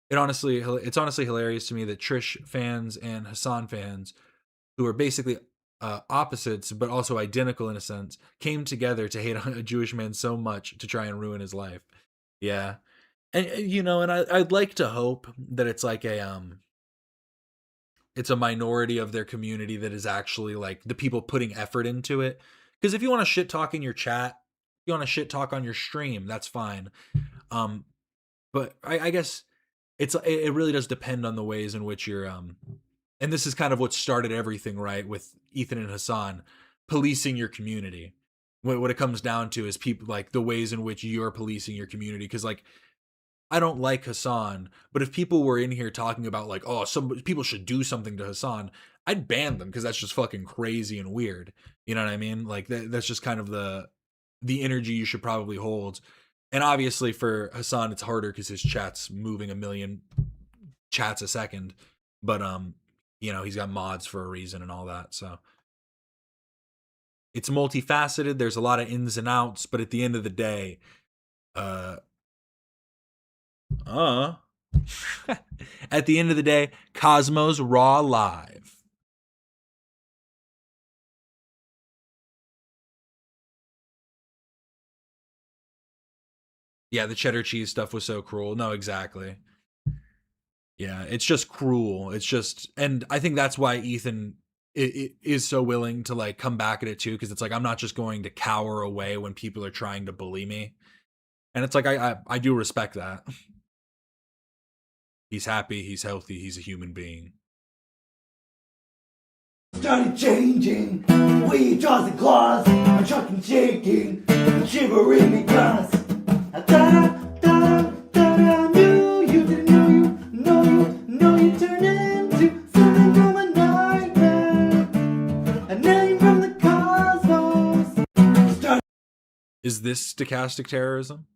It's honestly hilarious to me that Trish fans and Hassan fans, who are basically opposites but also identical in a sense, came together to hate on a Jewish man so much to try and ruin his life. Yeah. And and I'd like to hope that it's like it's a minority of their community that is actually like the people putting effort into it. Because if you want to shit talk in your chat, you want to shit talk on your stream, that's fine. But I guess it really does depend on the ways in which you're and this is kind of what started everything, right, with Ethan and Hassan, policing your community. What it comes down to is people like the ways in which you're policing your community. Because like, I don't like Hassan, but if people were in here talking about like, oh, some people should do something to Hassan, I'd ban them because that's just fucking crazy and weird. You know what I mean? Like that's just kind of the energy you should probably hold. And obviously for Hassan, it's harder because his chat's moving 1 million chats a second. But he's got mods for a reason and all that. So it's multifaceted. There's a lot of ins and outs, but at the end of the day, at the end of the day, Cosmos Raw live. Yeah, the cheddar cheese stuff was so cruel. No, exactly. Yeah, it's just cruel. It's just, and I think that's why Ethan is so willing to like come back at it too, because it's like, I'm not just going to cower away when people are trying to bully me. And it's like, I do respect that. He's happy, he's healthy, he's a human being. Started changing, we jaws and claws, I'm chucking, shaking, shivering because I knew you didn't know you turned into something from a nightmare, a name from the cosmos. Is this stochastic terrorism?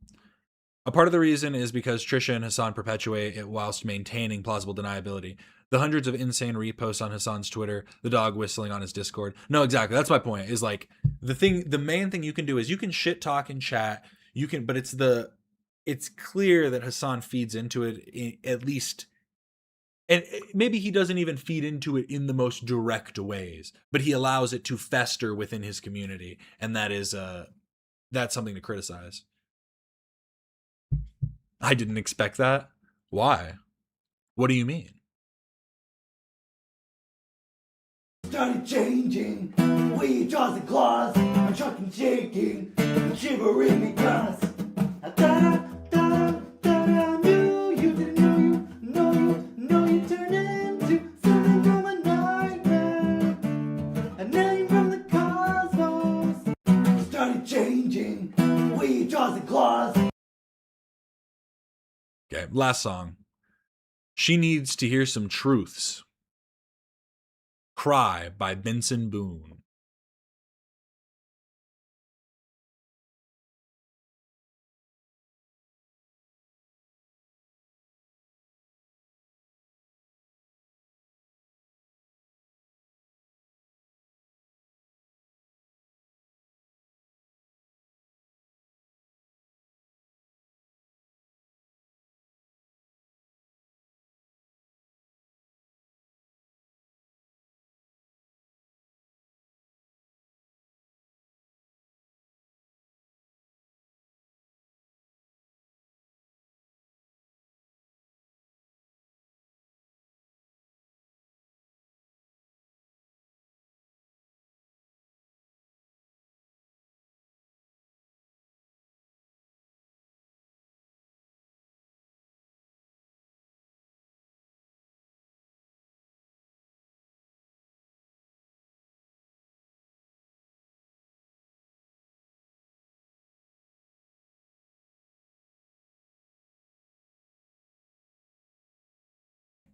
A part of the reason is because Trisha and Hassan perpetuate it whilst maintaining plausible deniability. The hundreds of insane reposts on Hassan's Twitter, the dog whistling on his Discord. No, exactly. That's my point. Is like the main thing you can do is you can shit talk and chat. You can, but it's clear that Hassan feeds into it at least, and maybe he doesn't even feed into it in the most direct ways, but he allows it to fester within his community, and that's something to criticize. I didn't expect that. Why? What do you mean? Started changing, we jaws and claws, I'm chucking, shaking, shivering because I knew you didn't know you turned into something from a nightmare, a name from the cosmos. Started changing, we jaws and claws. Okay, last song. She Needs to Hear Some Truths. Cry by Benson Boone.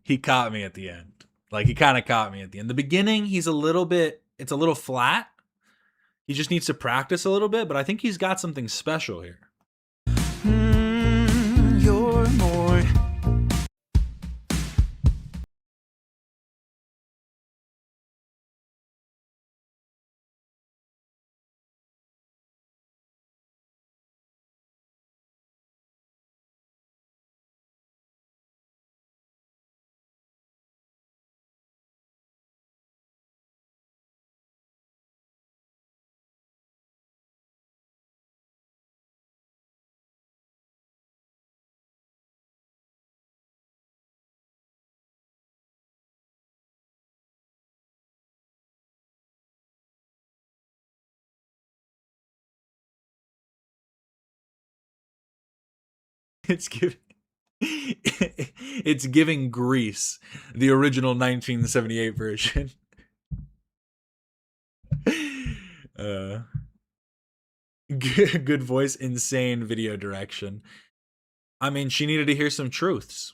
He caught me at the end. Like, he kind of caught me at the end. The beginning, it's a little flat. He just needs to practice a little bit, but I think he's got something special here. You're more. It's giving Grease, the original 1978 version. Good voice, insane video direction. I mean, she needed to hear some truths.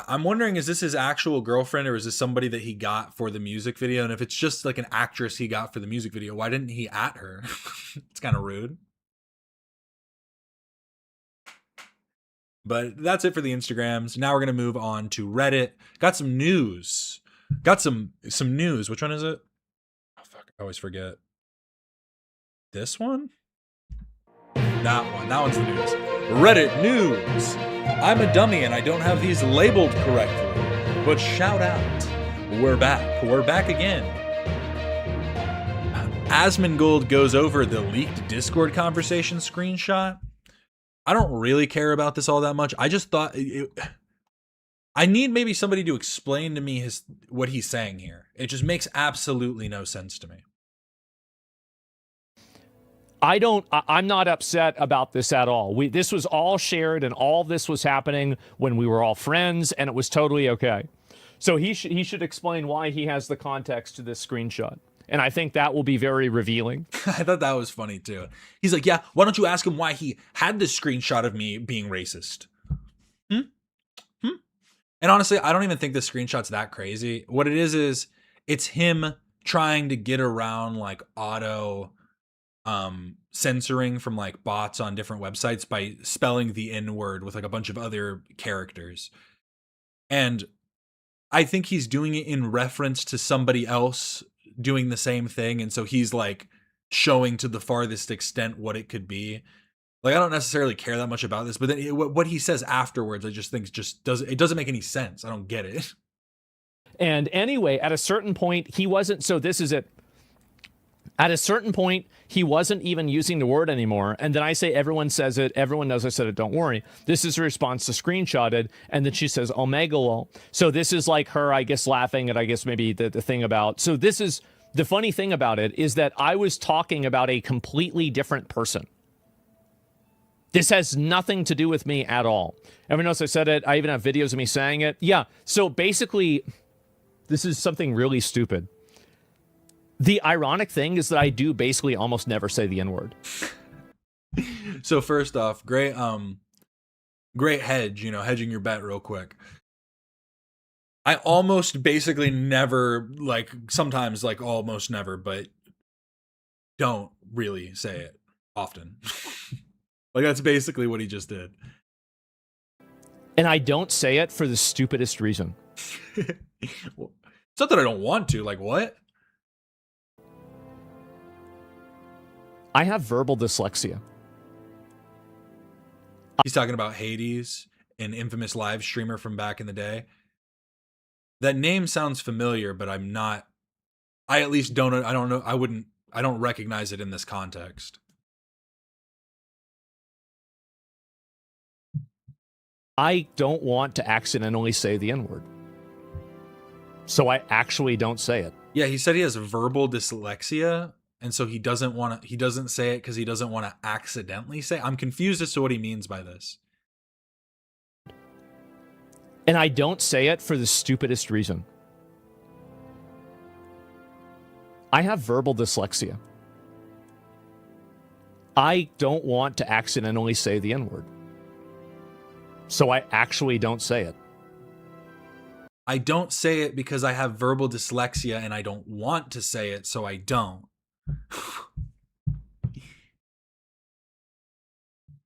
I'm wondering, is this his actual girlfriend or is this somebody that he got for the music video? And if it's just like an actress he got for the music video, why didn't he at her? It's kind of rude. But that's it for the Instagrams. Now we're going to move on to Reddit. Got some news. Got some news. Which one is it? Oh, fuck. I always forget. This one? That one. That one's the news. Reddit news. I'm a dummy and I don't have these labeled correctly. But shout out. We're back. We're back again. Asmongold goes over the leaked Discord conversation screenshot. I don't really care about this all that much. I just thought I need maybe somebody to explain to me what he's saying here. It just makes absolutely no sense to me. I'm not upset about this at all. This was all shared and all this was happening when we were all friends and it was totally okay. So he should explain why he has the context to this screenshot. And I think that will be very revealing. I thought that was funny too. He's like, yeah, why don't you ask him why he had this screenshot of me being racist? And honestly, I don't even think this screenshot's that crazy. What it is it's him trying to get around like auto censoring from like bots on different websites by spelling the N-word with like a bunch of other characters. And I think he's doing it in reference to somebody else doing the same thing. And so he's like showing to the farthest extent what it could be. Like, I don't necessarily care that much about this, but then what he says afterwards, I just think it doesn't make any sense. I don't get it. And anyway, at a certain point, he wasn't, so this is it. At a certain point, he wasn't even using the word anymore. And then I say, everyone says it. Everyone knows I said it. Don't worry. This is a response to screenshotted. And then she says, Omega lol. So this is like her, I guess, laughing at, I guess, maybe the thing about. So this is the funny thing about it is that I was talking about a completely different person. This has nothing to do with me at all. Everyone knows I said it. I even have videos of me saying it. Yeah. So basically, this is something really stupid. The ironic thing is that I do basically almost never say the N-word. So first off, great hedge, hedging your bet real quick. I almost basically never, like sometimes like almost never, but don't really say it often. Like that's basically what he just did. And I don't say it for the stupidest reason. Well, it's not that I don't want to, like what? I have verbal dyslexia. He's talking about Hades, an infamous live streamer from back in the day. That name sounds familiar, but I don't recognize it in this context. I don't want to accidentally say the N-word. So I actually don't say it. Yeah, he said he has verbal dyslexia, and so he doesn't say it because he doesn't want to accidentally say it. I'm confused as to what he means by this. And I don't say it for the stupidest reason. I have verbal dyslexia. I don't want to accidentally say the N-word. So I actually don't say it. I don't say it because I have verbal dyslexia and I don't want to say it, so I don't.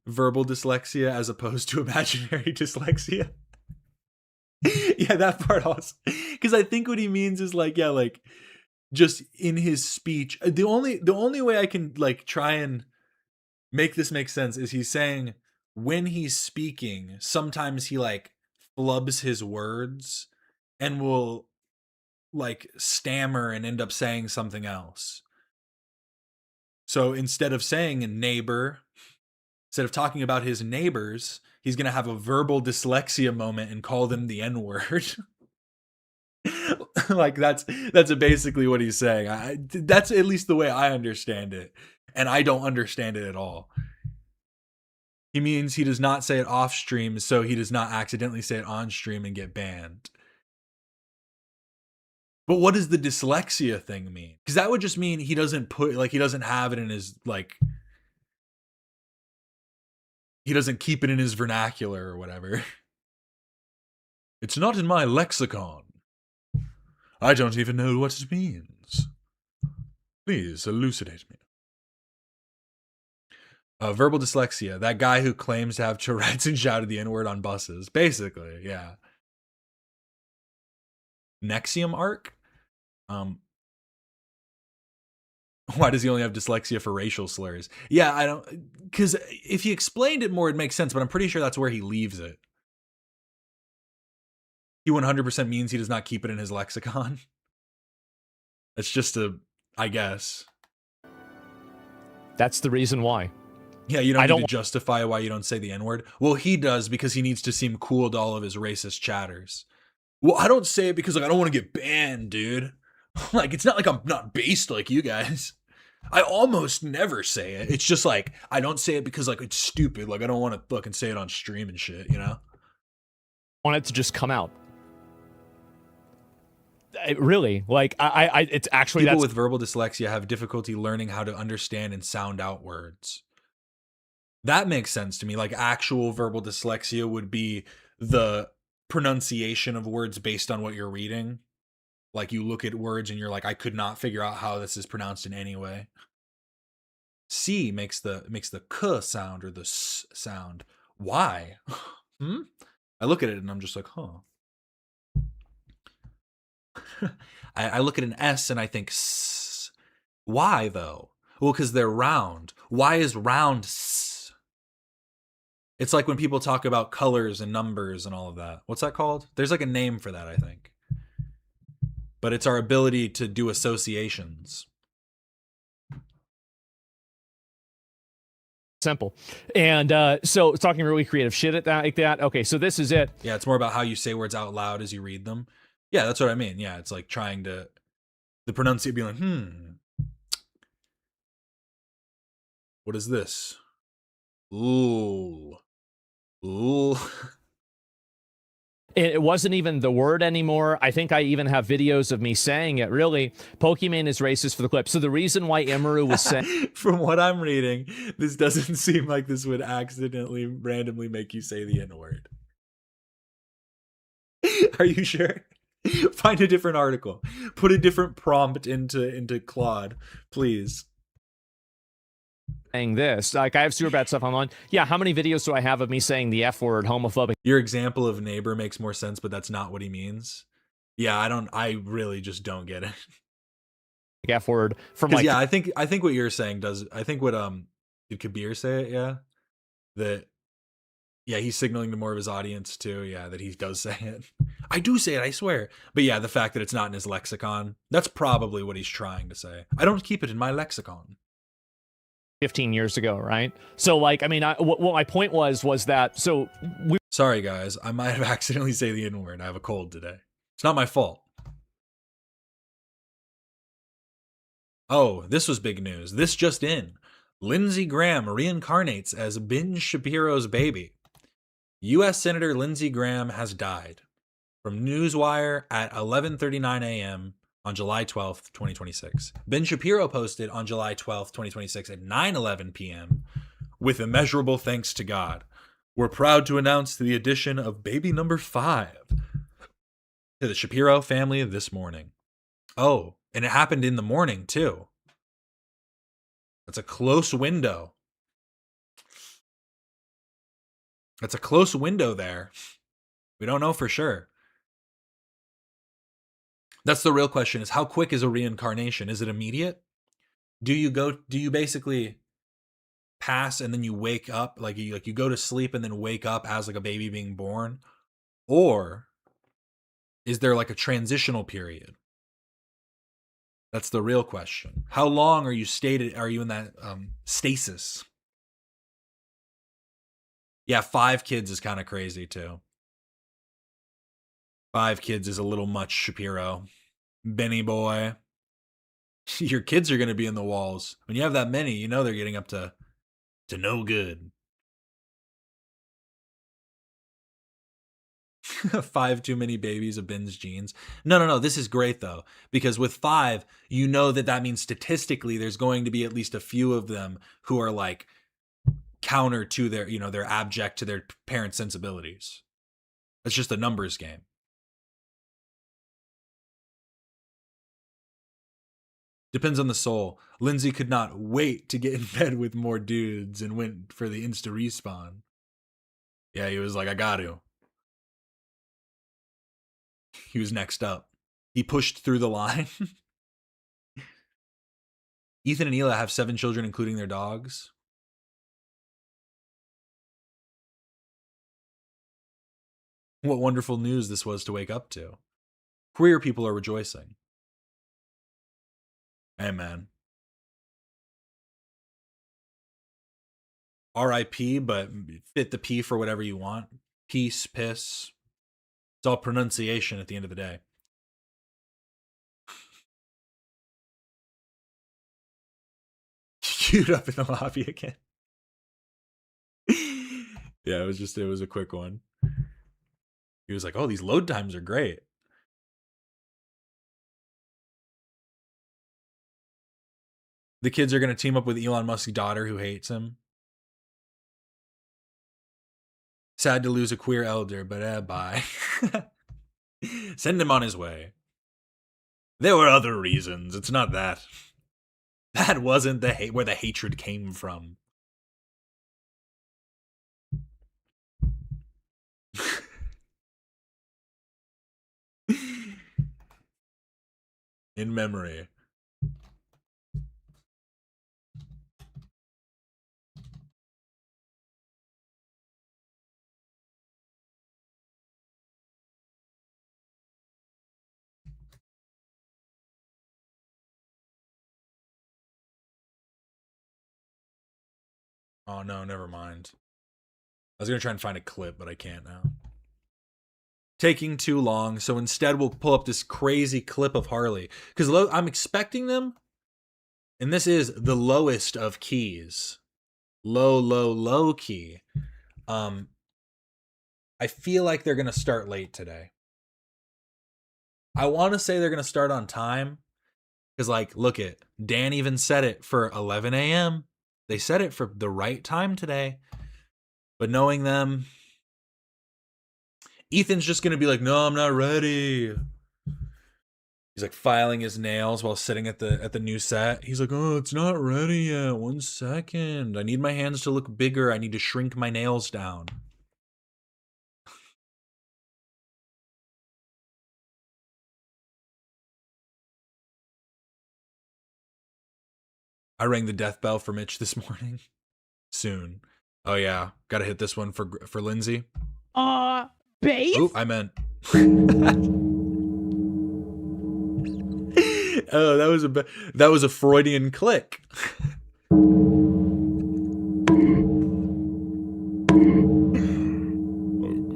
Verbal dyslexia as opposed to imaginary dyslexia. Yeah, that part also. Because I think what he means is like, yeah, like just in his speech. The only way I can like try and make this make sense is he's saying when he's speaking, sometimes he like flubs his words and will like stammer and end up saying something else. So instead of saying a neighbor, instead of talking about his neighbors, he's going to have a verbal dyslexia moment and call them the N-word. Like that's basically what he's saying. That's at least the way I understand it. And I don't understand it at all. He means he does not say it off stream, so he does not accidentally say it on stream and get banned. But what does the dyslexia thing mean? Because that would just mean he doesn't have it in his, like, he doesn't keep it in his vernacular or whatever. It's not in my lexicon. I don't even know what it means. Please elucidate me. Verbal dyslexia. That guy who claims to have Tourette's and shouted the N-word on buses. Basically, yeah. Nexium arc? Why does he only have dyslexia for racial slurs? Yeah, I don't... Because if he explained it more, it makes sense, but I'm pretty sure that's where he leaves it. He 100% means he does not keep it in his lexicon. That's just I guess. That's the reason why. Yeah, you don't need to justify why you don't say the N-word. Well, he does because he needs to seem cool to all of his racist chatters. Well, I don't say it because like I don't want to get banned, dude. Like it's not like I'm not based like you guys. I almost never say it. It's just like I don't say it because like it's stupid. Like I don't want to fucking say it on stream and shit, you know? I want it to just come out. Really, like it's actually People that's with verbal dyslexia have difficulty learning how to understand and sound out words. That makes sense to me. Like actual verbal dyslexia would be the pronunciation of words based on what you're reading. Like you look at words and you're like, I could not figure out how this is pronounced in any way. C makes the k sound or the s sound. Why? I look at it and I'm just like, huh. I look at an S and I think S. Why though? Well, because they're round. Why is round S? It's like when people talk about colors and numbers and all of that. What's that called? There's like a name for that, I think. But it's our ability to do associations. simple. And so talking really creative shit at that, like that. Okay, so this is it. Yeah, it's more about how you say words out loud as you read them. Yeah, that's what I mean. Yeah, it's like trying to the pronunciation being like, what is this? Ooh. Ooh. It wasn't even the word anymore. I think I even have videos of me saying it. Really, Pokemon is racist for the clip. So the reason why Emeru was saying... From what I'm reading, this doesn't seem like this would accidentally, randomly make you say the N-word. Are you sure? Find a different article. Put a different prompt into Claude, please. Saying this, like I have super bad stuff online. Yeah, how many videos do I have of me saying the F word, homophobic? Your example of neighbor makes more sense, but that's not what he means. Yeah, I really just don't get it. F word from like, yeah, I think what you're saying does. I think what did Kabir say it? Yeah, that. Yeah, he's signaling to more of his audience too. Yeah, that he does say it. I do say it, I swear. But yeah, the fact that it's not in his lexicon, that's probably what he's trying to say. I don't keep it in my lexicon. 15 years ago, right? So like, I mean, what my point was that, so we... Sorry guys, I might have accidentally say the N-word. I have a cold today. It's not my fault. Oh, this was big news. This just in. Lindsey Graham reincarnates as Ben Shapiro's baby. U.S. Senator Lindsey Graham has died. From Newswire at 11:39 a.m. on July 12th, 2026. Ben Shapiro posted on July 12th, 2026 at 9:11 p.m. with immeasurable thanks to God. We're proud to announce the addition of baby number 5 to the Shapiro family this morning. Oh, and it happened in the morning too. That's a close window. That's a close window there. We don't know for sure. That's the real question, is how quick is a reincarnation? Is it immediate? Do you basically pass and then you wake up, like you go to sleep and then wake up as like a baby being born? Or is there like a transitional period? That's the real question. How long are you in that stasis? Yeah, 5 kids is kind of crazy too. 5 kids is a little much, Shapiro. Benny boy. Your kids are going to be in the walls. When you have that many, you know they're getting up to no good. 5 too many babies of Ben's genes. No. This is great though, because with 5, you know that means statistically there's going to be at least a few of them who are like counter to their, they're abject to their parents' sensibilities. It's just a numbers game. Depends on the soul. Lindsay could not wait to get in bed with more dudes and went for the insta respawn. Yeah, he was like, I got to. He was next up. He pushed through the line. Ethan and Ela have 7 children, including their dogs. What wonderful news this was to wake up to. Queer people are rejoicing. Amen. R.I.P., but fit the P for whatever you want. Peace, piss. It's all pronunciation at the end of the day. Queued up in the lobby again. Yeah, it was a quick one. He was like, oh, these load times are great. The kids are going to team up with Elon Musk's daughter who hates him. Sad to lose a queer elder, but bye. Send him on his way. There were other reasons. It's not that. That wasn't the where the hatred came from. In memory. Oh no, never mind. I was gonna try and find a clip, but I can't now. Taking too long, so instead we'll pull up this crazy clip of Harley. Because I'm expecting them, and this is the lowest of keys. Low key. I feel like they're gonna start late today. I want to say they're gonna start on time. Because, like, look it. Dan even said it for 11 a.m. They said it for the right time today. But knowing them, Ethan's just going to be like, no, I'm not ready. He's like filing his nails while sitting at the new set. He's like, oh, it's not ready yet. 1 second. I need my hands to look bigger. I need to shrink my nails down. I rang the death bell for Mitch this morning. Soon. Oh yeah, gotta hit this one for Lindsay. Babe? Oh, I meant. Oh, that was a Freudian click. Oh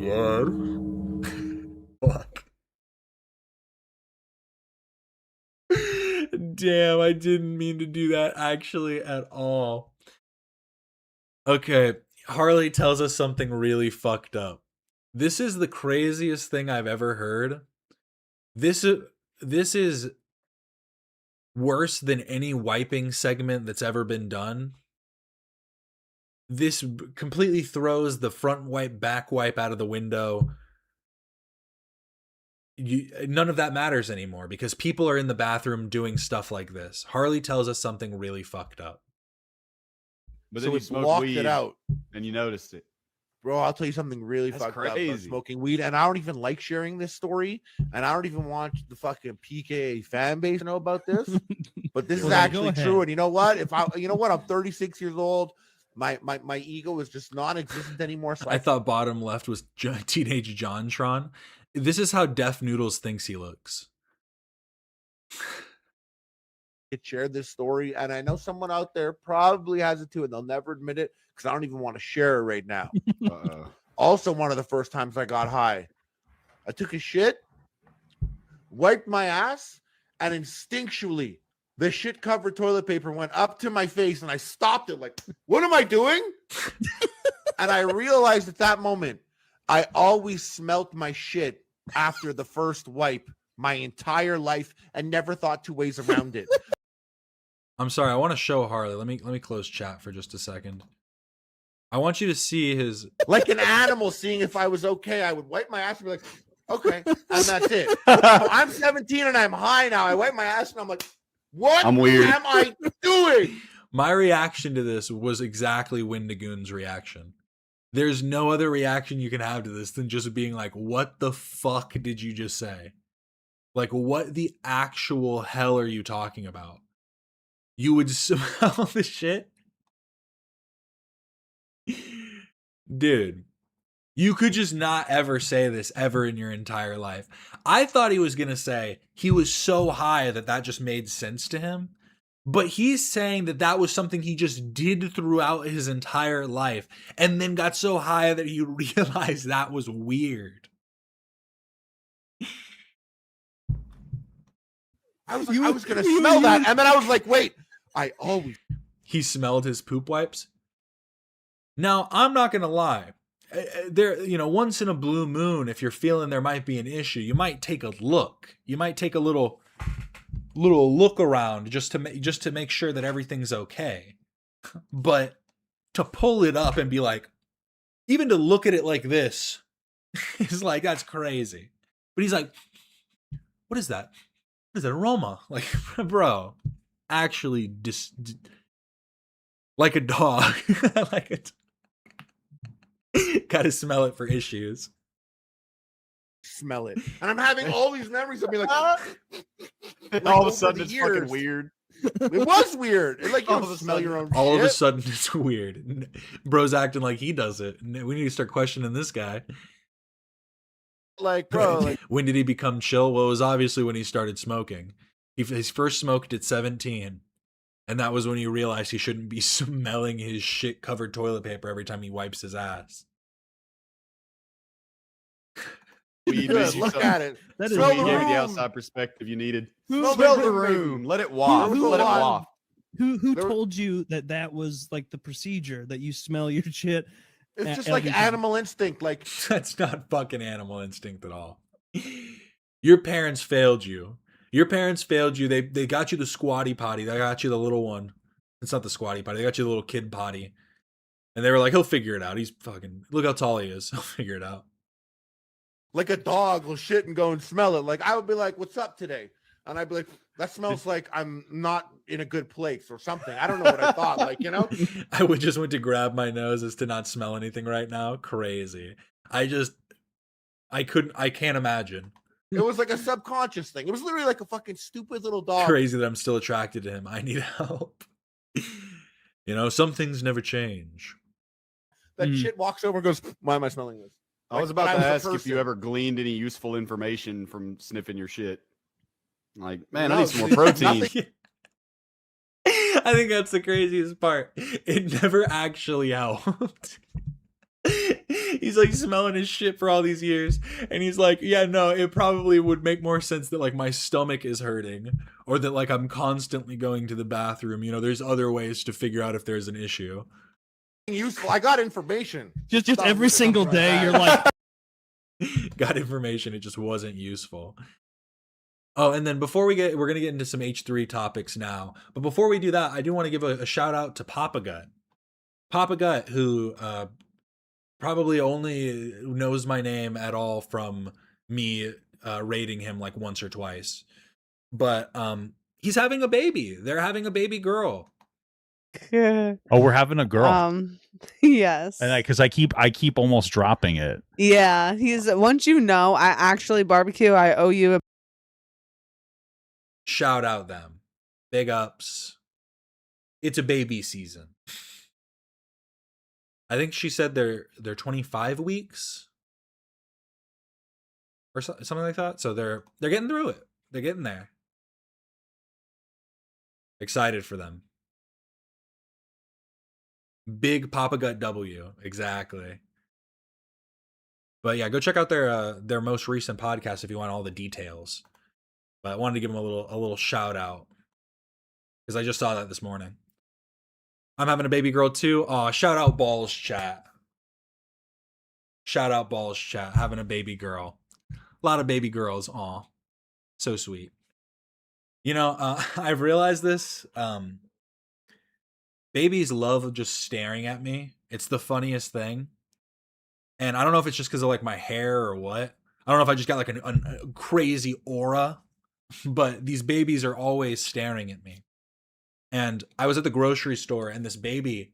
God. Fuck. Damn, I didn't mean to do that actually at all. Okay, Harley tells us something really fucked up. This is the craziest thing I've ever heard. This is worse than any wiping segment that's ever been done. This completely throws the front wipe, back wipe out of the window. None of that matters anymore because people are in the bathroom doing stuff like this. Harley tells us something really fucked up. But So then you it smoked blocked weed it out. and you noticed it. Bro, I'll tell you something really That's fucked up about crazy. smoking weed, and I don't even like sharing this story, and I don't even want the fucking PKA fan base to know about this. But this is Well, actually go true, ahead. and you know what? I'm 36 years old. My ego is just non-existent anymore. So I thought bottom left was teenage JonTron. This is how Def Noodles thinks he looks. shared this story, and I know someone out there probably has it too, and they'll never admit it because I don't even want to share it right now. Also, one of the first times I got high, I took a shit, wiped my ass, and instinctually the shit covered toilet paper went up to my face, and I stopped it like, what am I doing? And I realized at that moment I always smelt my shit after the first wipe my entire life and never thought two ways around it. I'm sorry, I want to show Harley. Let me close chat for just a second. I want you to see his like an animal seeing if I was okay. I would wipe my ass and be like, okay, and that's it. So I'm 17 and I'm high now. I wipe my ass and I'm like, what I'm weird. am I doing? My reaction to this was exactly Windigoon's reaction. There's no other reaction you can have to this than just being like, what the fuck did you just say? Like, what the actual hell are you talking about? You would smell the shit? Dude, you could just not ever say this ever in your entire life. I thought he was going to say he was so high that just made sense to him. But he's saying that was something he just did throughout his entire life and then got so high that he realized that was weird. I was going to smell that. And then I was like, wait, He smelled his poop wipes. Now, I'm not going to lie. There, once in a blue moon, if you're feeling there might be an issue, you might take a look. You might take a little little look around just to make sure that everything's okay. But to pull it up and be like, even to look at it like this is like, that's crazy. But he's like, what is that? What is that aroma? Like, bro, actually like a dog. Like it. Gotta smell it for issues. Smell it. And I'm having all these memories of me like, all of a sudden it's fucking weird. It was weird. It's like you All don't of a smell sudden- your own All of a shit. sudden it's weird. Bro's acting like he does it. We need to start questioning this guy. Like, bro, like, When did he become chill? Well, it was obviously when he started smoking. He first smoked at 17. And that was when he realized he shouldn't be smelling his shit covered toilet paper every time he wipes his ass. Weed Good, makes you look so- at it. That is Smell Weed the gave you the room. outside perspective you needed. Smell Smell the the room. room. Let it waft. Who- Let it who- waft. Who There were- told you that was like the procedure, that you smell your shit? It's just like every- animal instinct. Like, That's not fucking animal instinct at all. Your parents failed you. Your parents failed you. They got you the squatty potty. They got you the little one. It's not the squatty potty. They got you the little kid potty. And they were like, he'll figure it out. He's fucking, look how tall he is. He'll figure it out. like a dog will shit and go and smell it. Like, I would be like, what's up today? And I'd be like, that smells like I'm not in a good place or something. I don't know what I thought. Like, you know? I would just went to grab my nose as to not smell anything right now. Crazy. I can't imagine. It was like a subconscious thing. It was literally like a fucking stupid little dog. Crazy that I'm still attracted to him. I need help. You know, some things never change. That shit walks over and goes, why am I smelling this? I was Like, about when to was a ask if you person. ever gleaned any useful information from sniffing your shit. Like, man, I No, need some more dude, protein. nothing. I think that's the craziest part. It never actually helped. He's like smelling his shit for all these years, and he's like, yeah, no, it probably would make more sense that like my stomach is hurting, or that like I'm constantly going to the bathroom. You know, there's other ways to figure out if there's an issue. Useful. I got information. Just Stop every with single something day, like you're that. like, Got information, it just wasn't useful. Oh, and then we're going to get into some H3 topics now. But before we do that, I do want to give a shout out to Papa Gut. Papa Gut, who probably only knows my name at all from me rating him like once or twice. But he's having a baby. They're having a baby girl. Yeah. Oh, we're having a girl. Yes. And because I keep almost dropping it. Yeah. He's once you know, I actually barbecue. I owe you a. Shout out them. Big ups. It's a baby season. I think she said they're 25 weeks or something like that. So they're getting through it. They're getting there. Excited for them. Big Papa Gut W. Exactly. But yeah, go check out their most recent podcast if you want all the details. But I wanted to give them a little shout out because I just saw that this morning. I'm having a baby girl too. Aw, shout out Balls Chat. Shout out Balls Chat. Having a baby girl. A lot of baby girls. Aw. So sweet. You know, I've realized this. Babies love just staring at me. It's the funniest thing. And I don't know if it's just because of like my hair or what. I don't know if I just got like a crazy aura. But these babies are always staring at me. And I was at the grocery store and this baby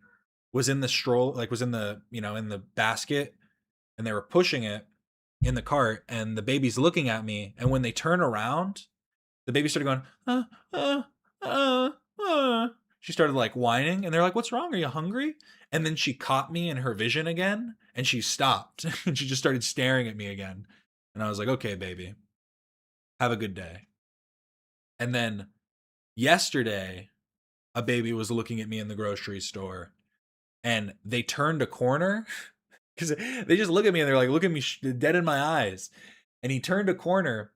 was in the stroll, like was in the, in the basket, and they were pushing it in the cart, and the baby's looking at me. And when they turn around, the baby started going, She started like whining, and they're like, what's wrong? Are you hungry? And then she caught me in her vision again, and she stopped and she just started staring at me again. And I was like, okay, baby, have a good day. And then yesterday, a baby was looking at me in the grocery store, and they turned a corner because they just look at me and they're like, look at me dead in my eyes. And he turned a corner.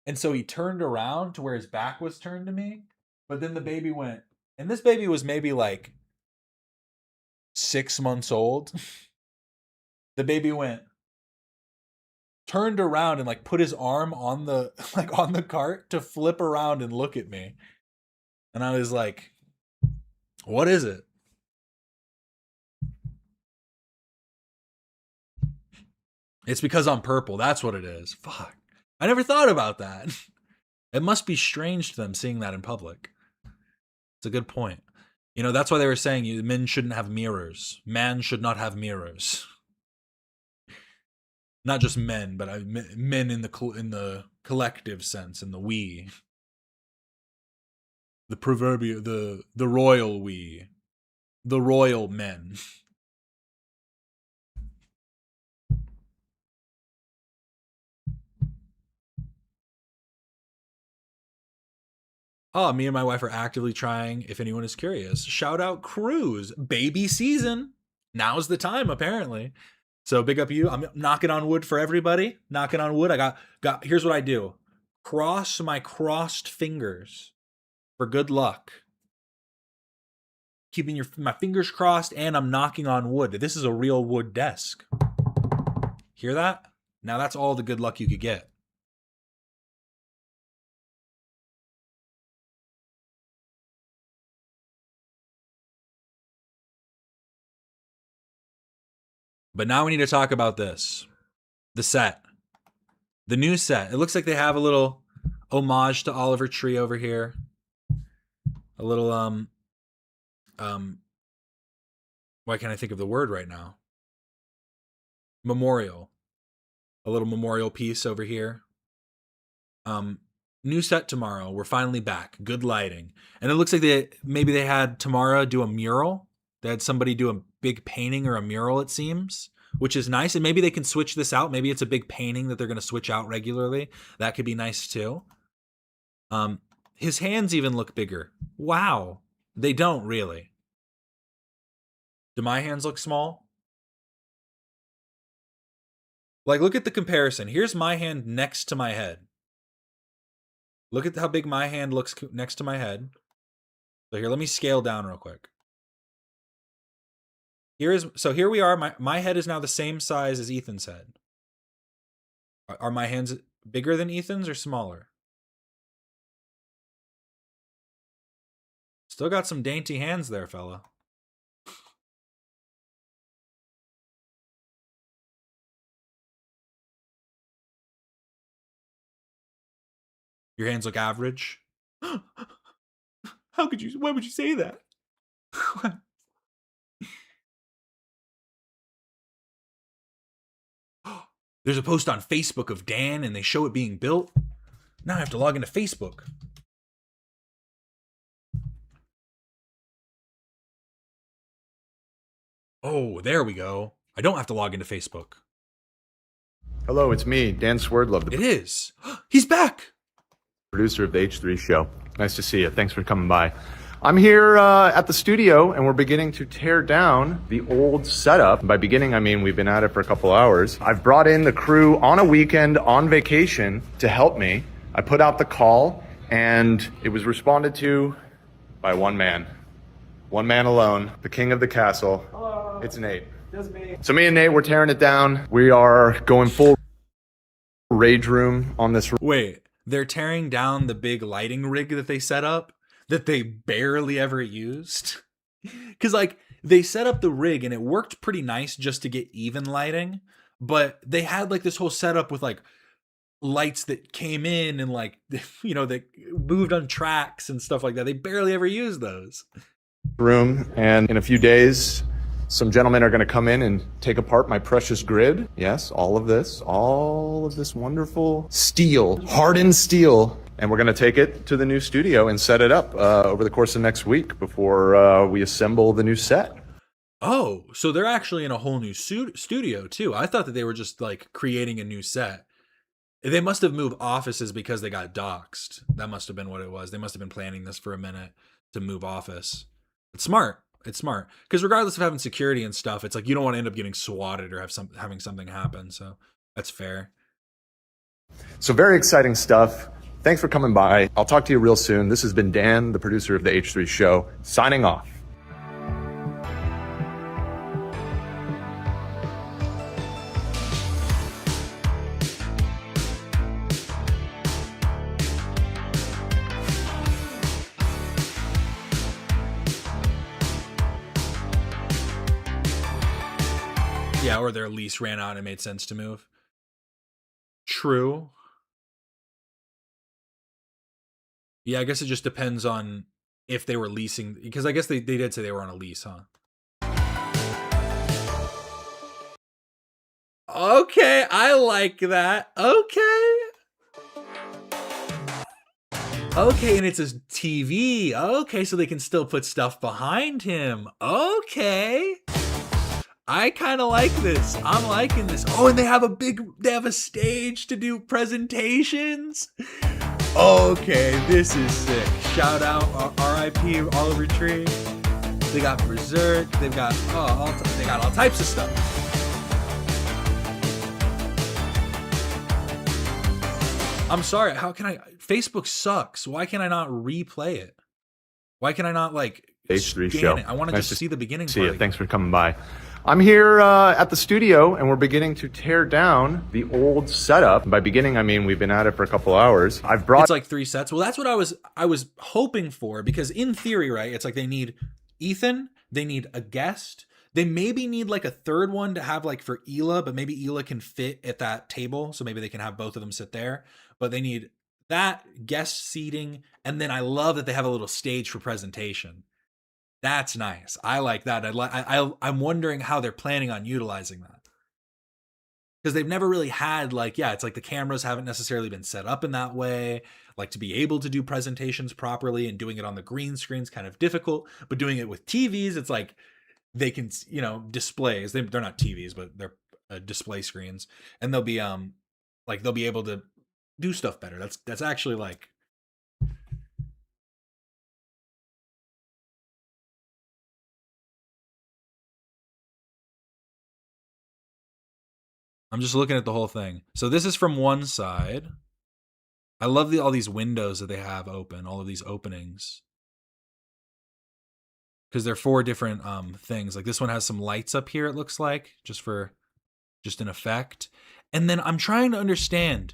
And so he turned around to where his back was turned to me. But then the baby went, and this baby was maybe like 6 months old. The baby went turned around and like put his arm on the like on the cart to flip around and look at me. And I was like, what is it? It's because I'm purple. That's what it is. Fuck. I never thought about that. It must be strange to them seeing that in public. It's a good point. You know, that's why they were saying men shouldn't have mirrors. Man should not have mirrors. Not just men, but men in the collective sense, in the we. The proverbial, the royal we. The royal men. Oh, me and my wife are actively trying, if anyone is curious. Shout out cruise. Baby season. Now's the time, apparently. So big up you. I'm knocking on wood for everybody. Knocking on wood. I got here's what I do. Cross my crossed fingers for good luck. Keeping my fingers crossed, and I'm knocking on wood. This is a real wood desk. Hear that? Now that's all the good luck you could get. But now we need to talk about this. The set. The new set. It looks like they have a little homage to Oliver Tree over here. A little, why can't I think of the word right now? Memorial. A little memorial piece over here. New set tomorrow. We're finally back. Good lighting. And it looks like maybe they had Tamara do a mural. They had somebody do a big painting or a mural, it seems, which is nice. And maybe they can switch this out. Maybe it's a big painting that they're going to switch out regularly. That could be nice too. His hands even look bigger. Wow. They don't really. Do my hands look small? Like, look at the comparison. Here's my hand next to my head. Look at how big my hand looks next to my head. So here, let me scale down real quick. Here we are. My head is now the same size as Ethan's head. Are my hands bigger than Ethan's or smaller? Still got some dainty hands there, fella. Your hands look average. How could you? Why would you say that? There's a post on Facebook of Dan and they show it being built. Now I have to log into Facebook. Oh, there we go. I don't have to log into Facebook. Hello, it's me, Dan Swerdlove. It is. He's back. Producer of the H3 show. Nice to see you. Thanks for coming by. I'm here at the studio, and we're beginning to tear down the old setup. By beginning, I mean we've been at it for a couple hours. I've brought in the crew on a weekend on vacation to help me. I put out the call, and it was responded to by one man. One man alone, the king of the castle. Hello. It's Nate. That's me. So me and Nate, we're tearing it down. We are going full rage room on this. Wait, they're tearing down the big lighting rig that they set up that they barely ever used? Because, like, they set up the rig and it worked pretty nice just to get even lighting, but they had, like, this whole setup with, like, lights that came in and, like, you know, that moved on tracks and stuff like that. They barely ever used those. Room, and in a few days some gentlemen are going to come in and take apart my precious grid. Yes, all of this wonderful steel, hardened steel, and we're going to take it to the new studio and set it up over the course of next week before we assemble the new set. Oh, so they're actually in a whole new studio too. I thought that they were just like creating a new set. They must have moved offices because they got doxxed. That must have been what it was. They must have been planning this for a minute to move office. It's smart. It's smart. Because regardless of having security and stuff, it's like you don't want to end up getting swatted or having something happen. So that's fair. So very exciting stuff. Thanks for coming by. I'll talk to you real soon. This has been Dan, the producer of the H3 show, signing off. Yeah, or their lease ran out and it made sense to move. True. Yeah, I guess it just depends on if they were leasing, because I guess they did say they were on a lease, huh? Okay, I like that. Okay. Okay, and it's a TV. Okay, so they can still put stuff behind him. Okay. I kind of like this. I'm liking this. Oh, and they have a stage to do presentations. Okay, this is sick. Shout out R.I.P. Oliver Tree. They got Berserk. They've got they got all types of stuff. I'm sorry. How can I? Facebook sucks. Why can I not replay it? Why can I not like H3 scan show. it? I want to Nice just see the beginning. See part you. again. Thanks for coming by. I'm here at the studio, and we're beginning to tear down the old setup. By beginning, I mean we've been at it for a couple hours. I've brought It's like 3 sets. Well, that's what I was hoping for, because in theory, right? It's like they need Ethan, they need a guest, they maybe need like a third one to have like for Hila, but maybe Hila can fit at that table, so maybe they can have both of them sit there. But they need that guest seating, and then I love that they have a little stage for presentation. That's nice. I like that. I'm wondering how they're planning on utilizing that, because they've never really had like, yeah, it's like the cameras haven't necessarily been set up in that way. Like to be able to do presentations properly and doing it on the green screen's kind of difficult, but doing it with TVs, it's like they can, displays. They're not TVs, but they're display screens, and they'll be they'll be able to do stuff better. That's actually like. I'm just looking at the whole thing. So this is from one side. I love all these windows that they have open, all of these openings. Because they're 4 different things. Like this one has some lights up here, it looks like, just an effect. And then I'm trying to understand,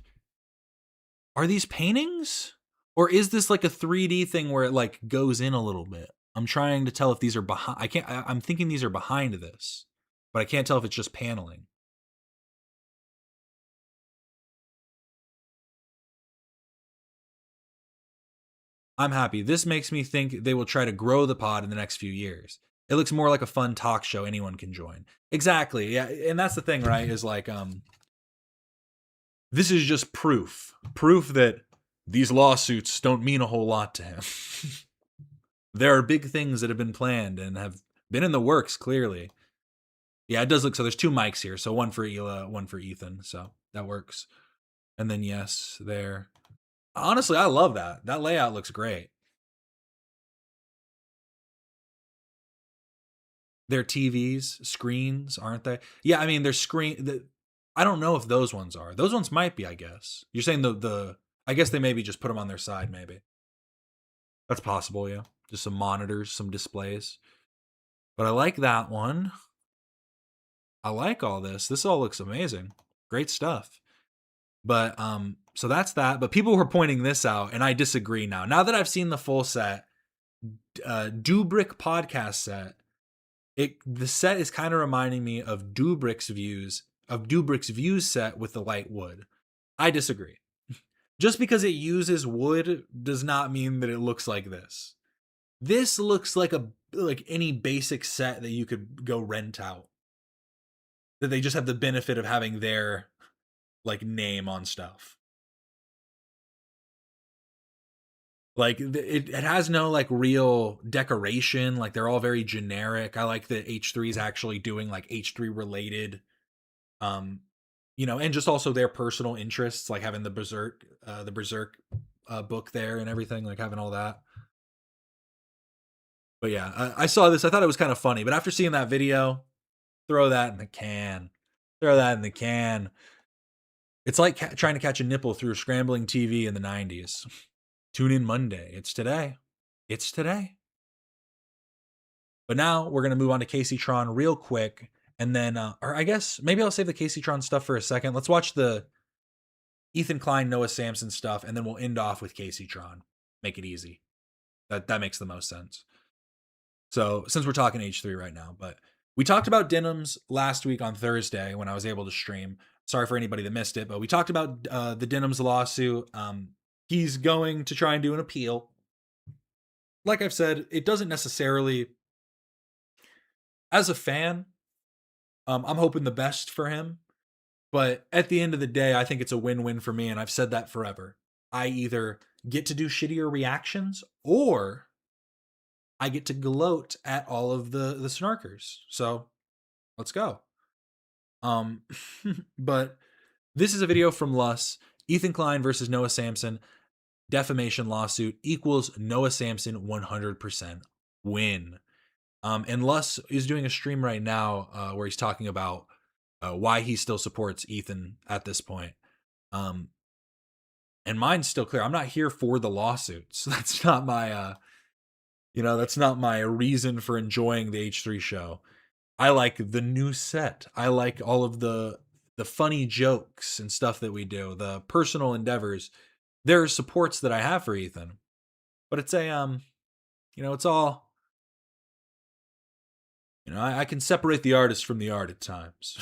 are these paintings? Or is this like a 3D thing where it like goes in a little bit? I'm trying to tell if these are behind. I'm thinking these are behind this, but I can't tell if it's just paneling. I'm happy. This makes me think they will try to grow the pod in the next few years. It looks more like a fun talk show anyone can join. Exactly. Yeah, and that's the thing, right? Is like this is just proof that these lawsuits don't mean a whole lot to him. There are big things that have been planned and have been in the works, clearly. Yeah, it does look so. There's 2 mics here, so one for Hila, one for Ethan, so that works. And then yes, there. Honestly, I love that. That layout looks great. They're TVs, screens, aren't they? Yeah, I mean, they're I don't know if those ones are. Those ones might be, I guess. You're saying I guess they maybe just put them on their side, maybe. That's possible, yeah. Just some monitors, some displays. But I like that one. I like all this. This all looks amazing. Great stuff. But so that's that. But people were pointing this out, and I disagree now. Now that I've seen the full set, Dubrick podcast set, the set is kind of reminding me of Dubrick's views set with the light wood. I disagree. Just because it uses wood does not mean that it looks like this. This looks like any basic set that you could go rent out. That they just have the benefit of having their like name on stuff. Like it has no like real decoration. Like they're all very generic. I like that H3 is actually doing like H3 related, and just also their personal interests, like having the Berserk book there and everything, like having all that. But yeah, I saw this. I thought it was kind of funny. But after seeing that video, throw that in the can. Throw that in the can. It's like trying to catch a nipple through Scrambling TV in the 90s. Tune in Monday. It's today. It's today. But now we're going to move on to Kaceytron real quick. And then, or I guess maybe I'll save the Kaceytron stuff for a second. Let's watch the Ethan Klein, Noah Samson stuff. And then we'll end off with Kaceytron. Make it easy. That makes the most sense. So since we're talking H3 right now, but We talked about Denims last week on Thursday when I was able to stream. Sorry for anybody that missed it, but we talked about the Denims lawsuit. He's going to try and do an appeal. Like I've said, it doesn't necessarily, as a fan, I'm hoping the best for him. But at the end of the day, I think it's a win-win for me, and I've said that forever. I either get to do shittier reactions, or I get to gloat at all of the snarkers. So let's go. But this is a video from Luss. Ethan Klein versus Noah Samsen. Defamation lawsuit equals Noah Samsen 100% win. And Luss is doing a stream right now where he's talking about why he still supports Ethan at this point. And mine's still clear. I'm not here for the lawsuits. That's not my that's not my reason for enjoying the H3 show. I like the new set. I like all of the funny jokes and stuff that we do, the personal endeavors. There are supports that I have for Ethan. But it's a it's all, I can separate the artist from the art at times.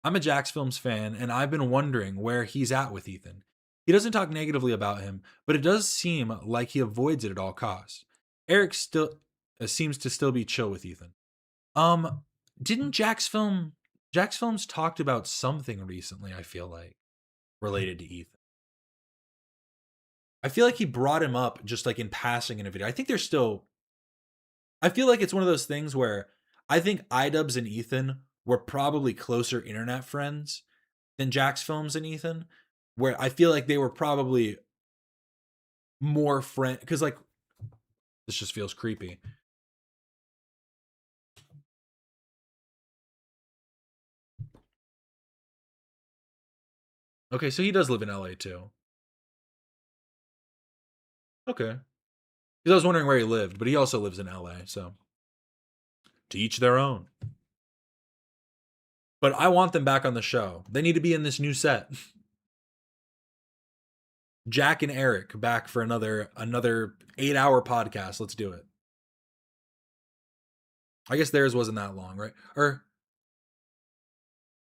I'm a Jax Films fan, and I've been wondering where he's at with Ethan. He doesn't talk negatively about him, but it does seem like he avoids it at all costs. Eric still seems to still be chill with Ethan. Didn't Jax Films talked about something recently, I feel like, related to Ethan. I feel like he brought him up just like in passing in a video. I think they're still, I feel like it's one of those things where I think iDubbbz and Ethan were probably closer internet friends than Jax Films and Ethan, where I feel like they were probably more friend, because like, this just feels creepy. Okay, so he does live in LA too. Okay. Because I was wondering where he lived, but he also lives in LA, so to each their own. But I want them back on the show. They need to be in this new set. Jack and Eric back for another 8-hour podcast. Let's do it. I guess theirs wasn't that long, right? Or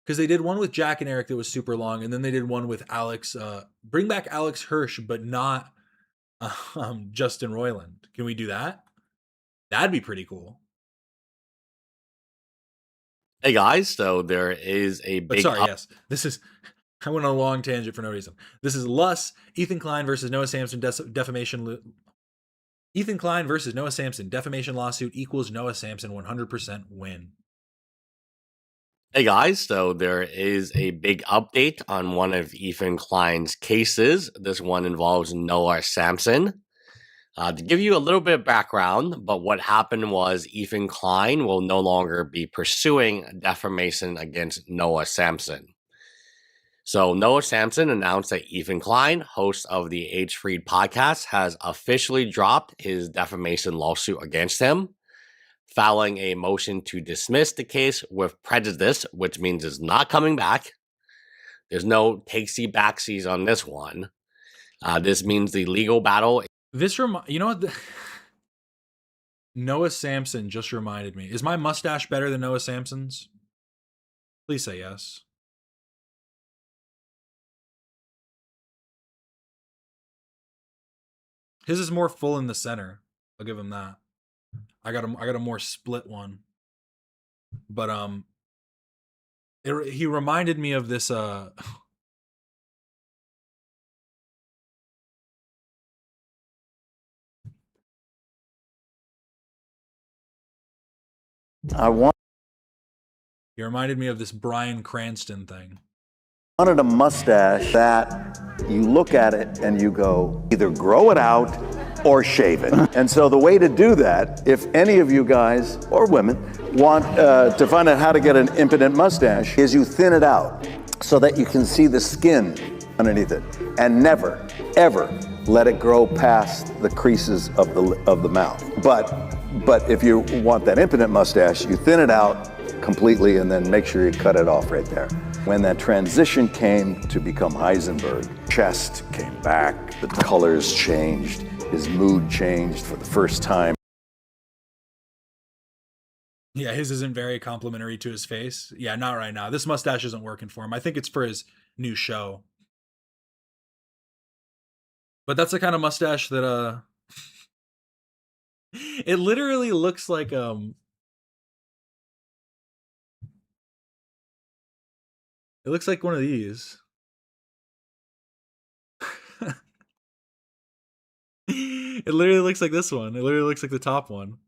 because they did one with Jack and Eric that was super long, and then they did one with Alex. Bring back Alex Hirsch, but not Justin Roiland. Can we do that? That'd be pretty cool. Hey guys, so there is a big. But sorry, yes, this is. I went on a long tangent for no reason. This is Luss, Ethan Klein versus Noah Samsen defamation. Ethan Klein versus Noah Samsen defamation lawsuit equals Noah Samsen 100% win. Hey guys, so there is a big update on one of Ethan Klein's cases. This one involves Noah Samsen. To give you a little bit of background, but what happened was Ethan Klein will no longer be pursuing defamation against Noah Samsen. So Noah Samsen announced that Ethan Klein, host of the H3 podcast, has officially dropped his defamation lawsuit against him, filing a motion to dismiss the case with prejudice, which means it's not coming back. There's no takesy-backsies on this one. This means the legal battle. You know what? Noah Samsen just reminded me. Is my mustache better than Noah Samsen's? Please say yes. His is more full in the center. I'll give him that. I got a more split one. But he reminded me of this He reminded me of this Bryan Cranston thing. Wanted a mustache that you look at it and you go, either grow it out or shave it. And so the way to do that, if any of you guys or women want to find out how to get an impotent mustache, is you thin it out so that you can see the skin underneath it, and never, ever let it grow past the creases of the mouth. But if you want that impotent mustache, you thin it out completely and then make sure you cut it off right there. When that transition came to become Heisenberg, chest came back, the colors changed, his mood changed for the first time. Yeah, his isn't very complimentary to his face. Yeah, not right now. This mustache isn't working for him. I think it's for his new show. But that's the kind of mustache that it literally looks like it looks like one of these. It literally looks like this one. It literally looks like the top one.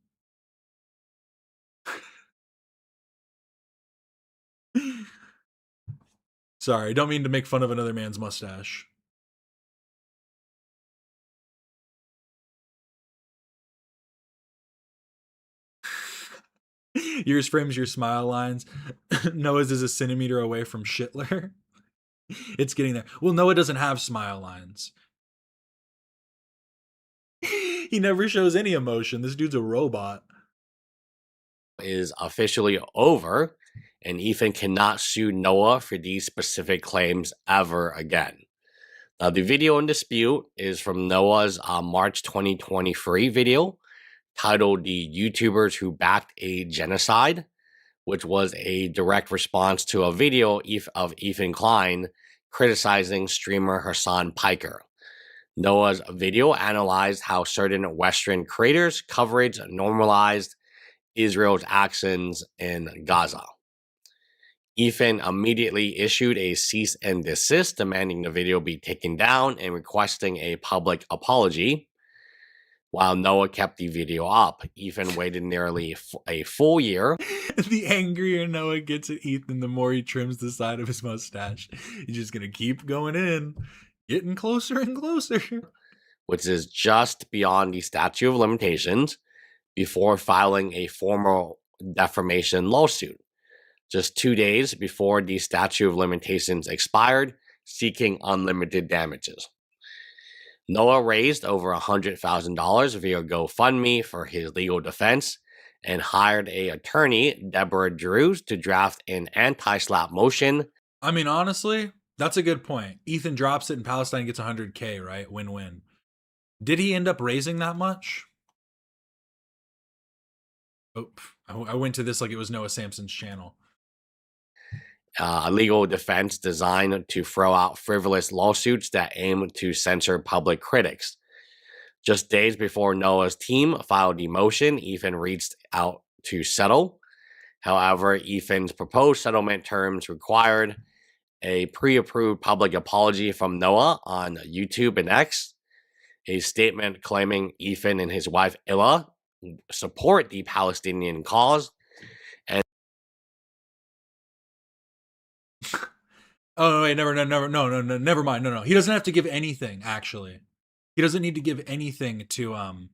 Sorry, don't mean to make fun of another man's mustache. Yours frames your smile lines. Noah's is a centimeter away from Shitler. It's getting there. Well, Noah doesn't have smile lines. He never shows any emotion. This dude's a robot. Is officially over, and Ethan cannot sue Noah for these specific claims ever again. Now, the video in dispute is from Noah's March 2023 video titled "The YouTubers Who Backed a Genocide," which was a direct response to a video of Ethan Klein criticizing streamer Hassan Piker. Noah's video analyzed how certain Western creators' coverage normalized Israel's actions in Gaza. Ethan immediately issued a cease and desist, demanding the video be taken down and requesting a public apology. While Noah kept the video up, Ethan waited nearly a full year. The angrier Noah gets at Ethan, the more he trims the side of his mustache. He's just gonna keep going in, getting closer and closer. Which is just beyond the statute of limitations, before filing a formal defamation lawsuit, just 2 days before the statute of limitations expired, seeking unlimited damages. Noah raised over $100,000 via GoFundMe for his legal defense and hired an attorney, Deborah Drews, to draft an anti-slap motion. I mean, honestly, that's a good point. Ethan drops it and Palestine gets 100K, right? Win-win. Did he end up raising that much? Oh, I went to this like it was Noah Samson's channel. A legal defense designed to throw out frivolous lawsuits that aim to censor public critics. Just days before Noah's team filed the motion, Ethan reached out to settle. However, Ethan's proposed settlement terms required a pre-approved public apology from Noah on YouTube and X, a statement claiming Ethan and his wife Illa support the Palestinian cause, and oh wait, never mind. No. He doesn't have to give anything. Actually, he doesn't need to give anything to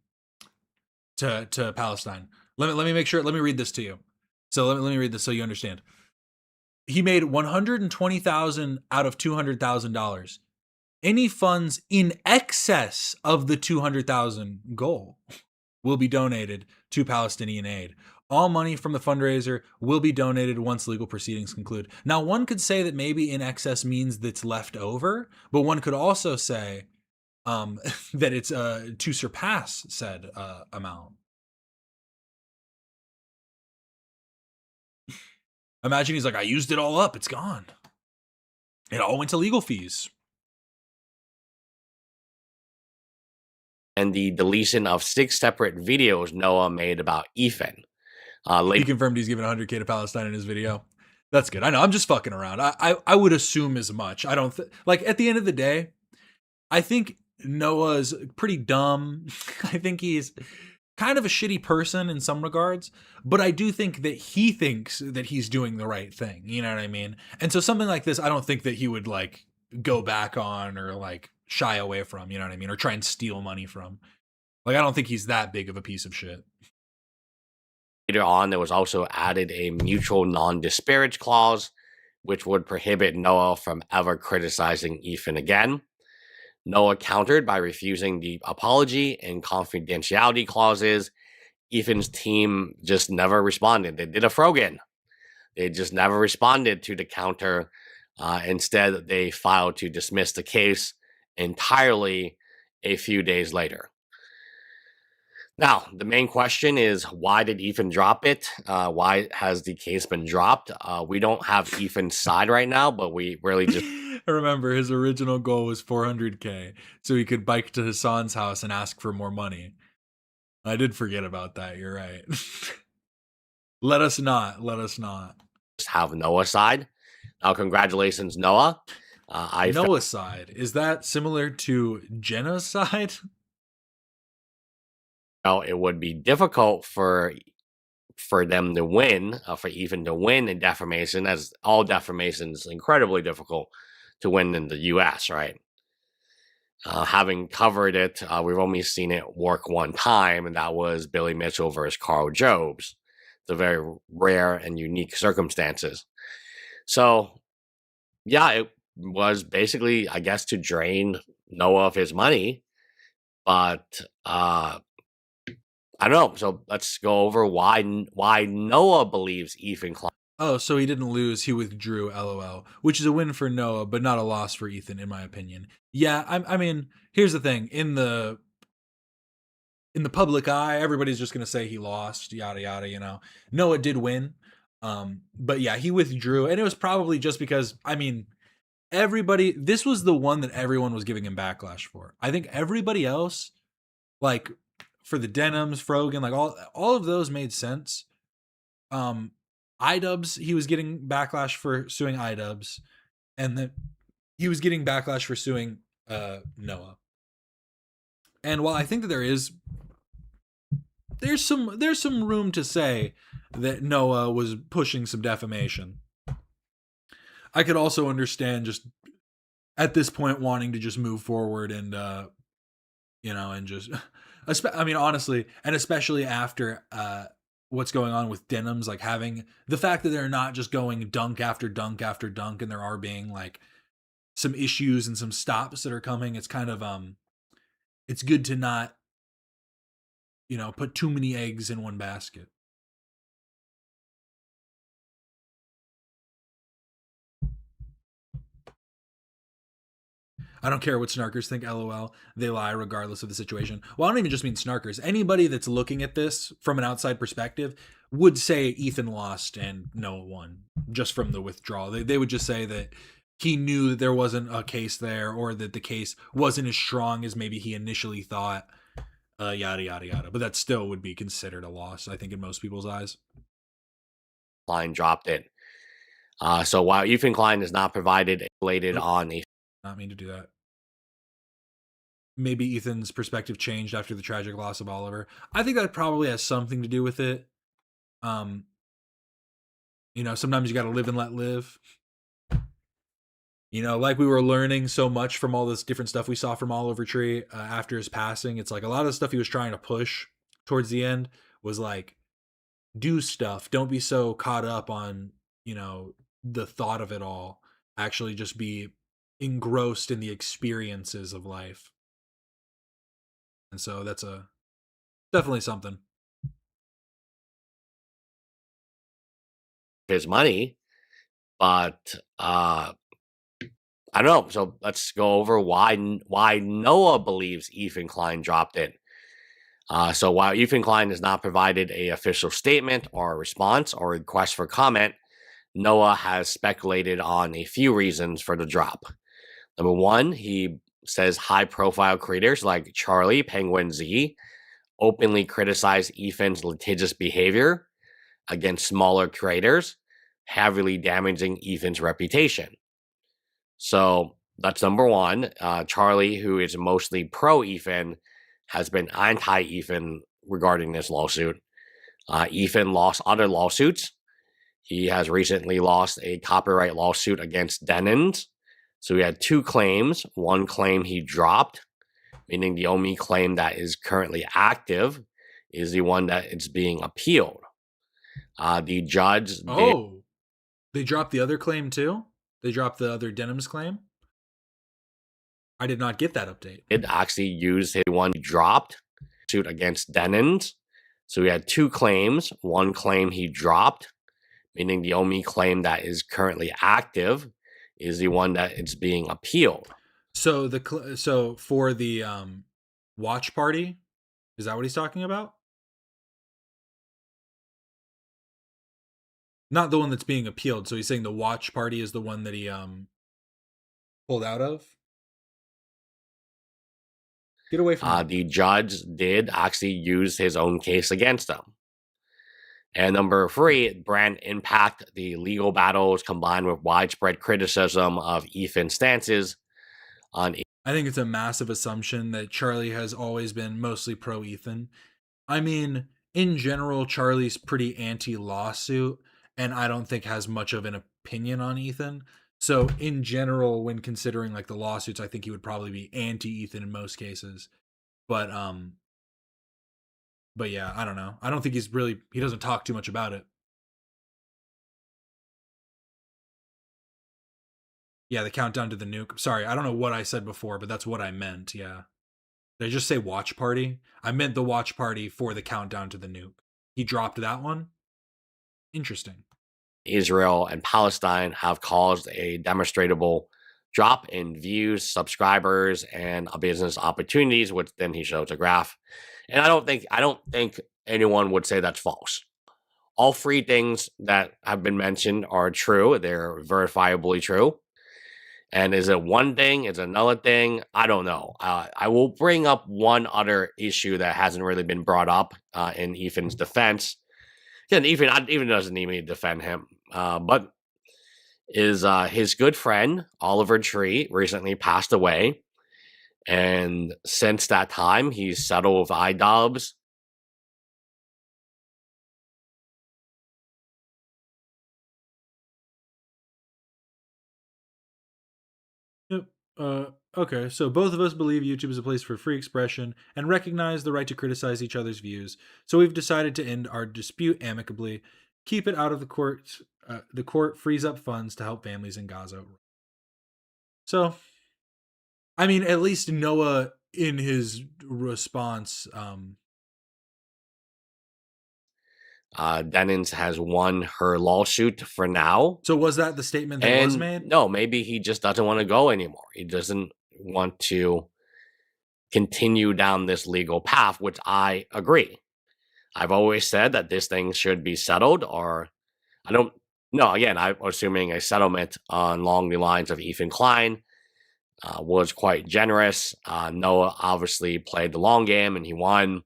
Palestine. Let me make sure. Let me read this to you. So let me read this so you understand. He made $120,000 out of $200,000. Any funds in excess of the $200,000 goal will be donated to Palestinian aid. All money from the fundraiser will be donated once legal proceedings conclude. Now, one could say that maybe in excess means that's left over, but one could also say that it's to surpass said amount. Imagine he's like, I used it all up. It's gone. It all went to legal fees. And the deletion of 6 separate videos Noah made about Ethan. He confirmed he's giving 100K to Palestine in his video. That's good. I know. I'm just fucking around. I would assume as much. I don't like at the end of the day, I think Noah's pretty dumb. I think he's kind of a shitty person in some regards, but I do think that he thinks that he's doing the right thing. You know what I mean? And so something like this, I don't think that he would like go back on or like shy away from, you know what I mean? Or try and steal money from. Like, I don't think he's that big of a piece of shit. Later on, there was also added a mutual non-disparage clause, which would prohibit Noah from ever criticizing Ethan again. Noah countered by refusing the apology and confidentiality clauses. Ethan's team just never responded. They did a Frogan. They just never responded to the counter. Instead, they filed to dismiss the case entirely a few days later. Now, the main question is, why did Ethan drop it? Why has the case been dropped? We don't have Ethan's side right now, but we really just... I remember his original goal was 400K, so he could bike to Hassan's house and ask for more money. I did forget about that. You're right. Let us not. have Noah's side. Now, congratulations, Noah. Noah's side. Is that similar to genocide? Well, it would be difficult for them to win, for Ethan to win in defamation, as all defamation is incredibly difficult to win in the U.S., right? Having covered it, we've only seen it work one time, and that was Billy Mitchell versus Carl Jobs. The very rare and unique circumstances. So, yeah, it was basically, I guess, to drain Noah of his money, but I don't know. So let's go over why Noah believes Ethan Klein. Oh, so he didn't lose, he withdrew, LOL, which is a win for Noah, but not a loss for Ethan, in my opinion. Yeah, I mean, here's the thing. In the public eye, everybody's just going to say he lost, yada, yada, you know. Noah did win, but yeah, he withdrew, and it was probably just because, I mean, this was the one that everyone was giving him backlash for. I think everybody else, like, for the Denims, Frogan, like, all of those made sense. iDubbbz, he was getting backlash for suing iDubbbz, and then he was getting backlash for suing Noah. And while I think that there's some room to say that Noah was pushing some defamation, I could also understand just at this point wanting to just move forward and you know, and just I mean, honestly, and especially after what's going on with Denims, like having the fact that they're not just going dunk after dunk after dunk, and there are being like some issues and some stops that are coming. It's kind of it's good to not, you know, put too many eggs in one basket. I don't care what snarkers think, LOL. They lie regardless of the situation. Well, I don't even just mean snarkers. Anybody that's looking at this from an outside perspective would say Ethan lost and Noah won just from the withdrawal. They would just say that he knew that there wasn't a case there, or that the case wasn't as strong as maybe he initially thought, yada, yada, yada. But that still would be considered a loss, I think, in most people's eyes. Klein dropped it. So while Ethan Klein is not provided on a... Not mean to do that. Maybe Ethan's perspective changed after the tragic loss of Oliver. I think that probably has something to do with it. You know, sometimes you got to live and let live. You know, like we were learning so much from all this different stuff we saw from Oliver Tree after his passing. It's like a lot of the stuff he was trying to push towards the end was like, do stuff. Don't be so caught up on, you know, the thought of it all. Actually just be engrossed in the experiences of life. And so that's definitely something. His money, but I don't know. So let's go over why Noah believes Ethan Klein dropped it. So while Ethan Klein has not provided a official statement or a response or request for comment, Noah has speculated on a few reasons for the drop. Number one, he says high-profile creators like Charlie, Penguin Z openly criticize Ethan's litigious behavior against smaller creators, heavily damaging Ethan's reputation. So that's number one. Charlie, who is mostly pro-Ethan, has been anti-Ethan regarding this lawsuit. Ethan lost other lawsuits. He has recently lost a copyright lawsuit against Denons. So he had two claims. One claim he dropped, meaning the only claim that is currently active is the one that is being appealed. The judge... They dropped the other claim too? They dropped the other Denims claim? I did not get that update. It actually used his one he dropped suit against Denons. So he had two claims. One claim he dropped, meaning the only claim that is currently active is the one that is being appealed. So so for the watch party, Is that what he's talking about? Not the one that's being appealed. So he's saying the watch party is the one that he pulled out of. Get away from the judge did actually use his own case against him. And number 3, brand impact. The legal battles combined with widespread criticism of Ethan's stances on. I think it's a massive assumption that Charlie has always been mostly pro Ethan. I mean, in general, Charlie's pretty anti-lawsuit, and I don't think has much of an opinion on Ethan. So in general, when considering like the lawsuits, I think he would probably be anti-Ethan in most cases. But yeah, I don't know. I don't think he doesn't talk too much about it. Yeah, the countdown to the nuke. Sorry, I don't know what I said before, but that's what I meant. Yeah. Did I just say watch party? I meant the watch party for the countdown to the nuke. He dropped that one? Interesting. Israel and Palestine have caused a demonstrable drop in views, subscribers, and business opportunities, which then he shows a graph. And I don't think anyone would say that's false. All 3 things that have been mentioned are true. They're verifiably true. And is it one thing? Is it another thing? I don't know. I will bring up one other issue that hasn't really been brought up in Ethan's defense. And Ethan doesn't need me to defend him. But is his good friend, Oliver Tree, recently passed away. And since that time, he's settled with iDubbbz. Yep. Okay, so both of us believe YouTube is a place for free expression and recognize the right to criticize each other's views. So we've decided to end our dispute amicably, keep it out of the court. The court frees up funds to help families in Gaza. So, I mean, at least Noah in his response, Denins has won her lawsuit for now. So was that the statement that was made? No, maybe he just doesn't want to go anymore. He doesn't want to continue down this legal path, which I agree. I've always said that this thing should be settled, or I'm assuming a settlement along the lines of Ethan Klein was quite generous. Noah obviously played the long game and he won.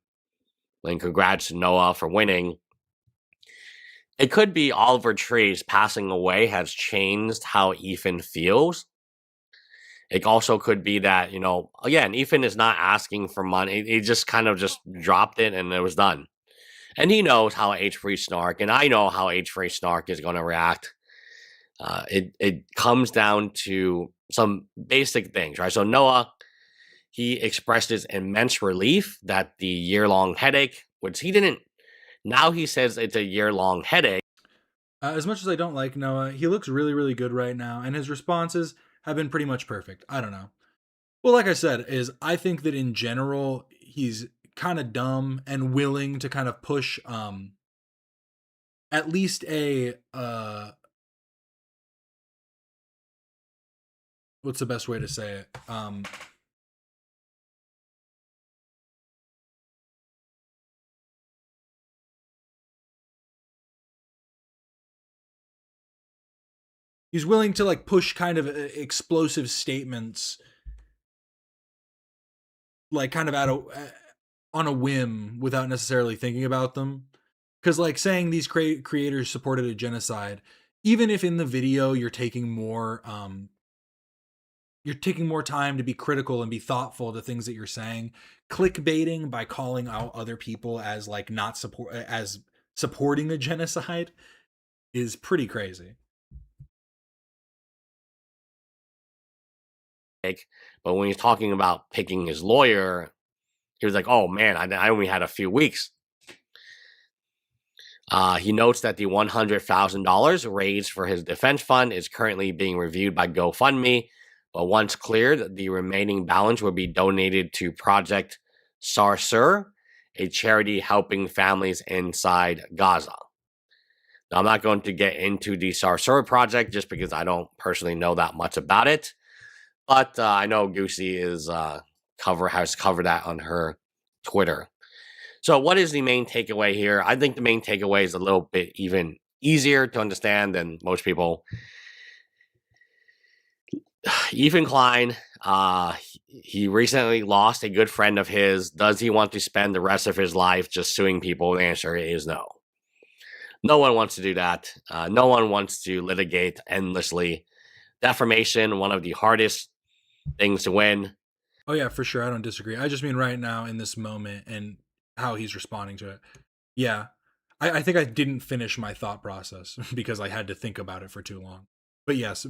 And congrats to Noah for winning. It could be Oliver Tree's passing away has changed how Ethan feels. It also could be that, again, Ethan is not asking for money. He just kind of just dropped it and it was done. And he knows how H3 Snark, and I know how H3 Snark is going to react. It comes down to some basic things, right? So Noah, he expressed his immense relief that the year-long headache, which he didn't. Now he says it's a year-long headache. As much as I don't like Noah, he looks really, really good right now, and his responses have been pretty much perfect. I don't know. Well, like I said, I think that in general, he's kind of dumb and willing to kind of push at least a what's the best way to say it? He's willing to like push kind of explosive statements, like kind of on a whim without necessarily thinking about them. Because like saying these creators supported a genocide, even if in the video you're taking more time to be critical and be thoughtful to things that you're saying, clickbaiting by calling out other people as like not supporting a genocide is pretty crazy. But when he's talking about picking his lawyer, he was like, oh man, I only had a few weeks. He notes that the $100,000 raised for his defense fund is currently being reviewed by GoFundMe, but once cleared, the remaining balance will be donated to Project SOOO, a charity helping families inside Gaza. Now, I'm not going to get into the SOOO project just because I don't personally know that much about it. But I know Goosey has covered that on her Twitter. So what is the main takeaway here? I think the main takeaway is a little bit even easier to understand than most people. Ethan Klein, he recently lost a good friend of his. Does he want to spend the rest of his life just suing people? The answer is no. No one wants to do that. No one wants to litigate endlessly. Defamation, one of the hardest things to win. Oh yeah, for sure. I don't disagree. I just mean right now in this moment and how he's responding to it. Yeah. I think I didn't finish my thought process because I had to think about it for too long. But yes,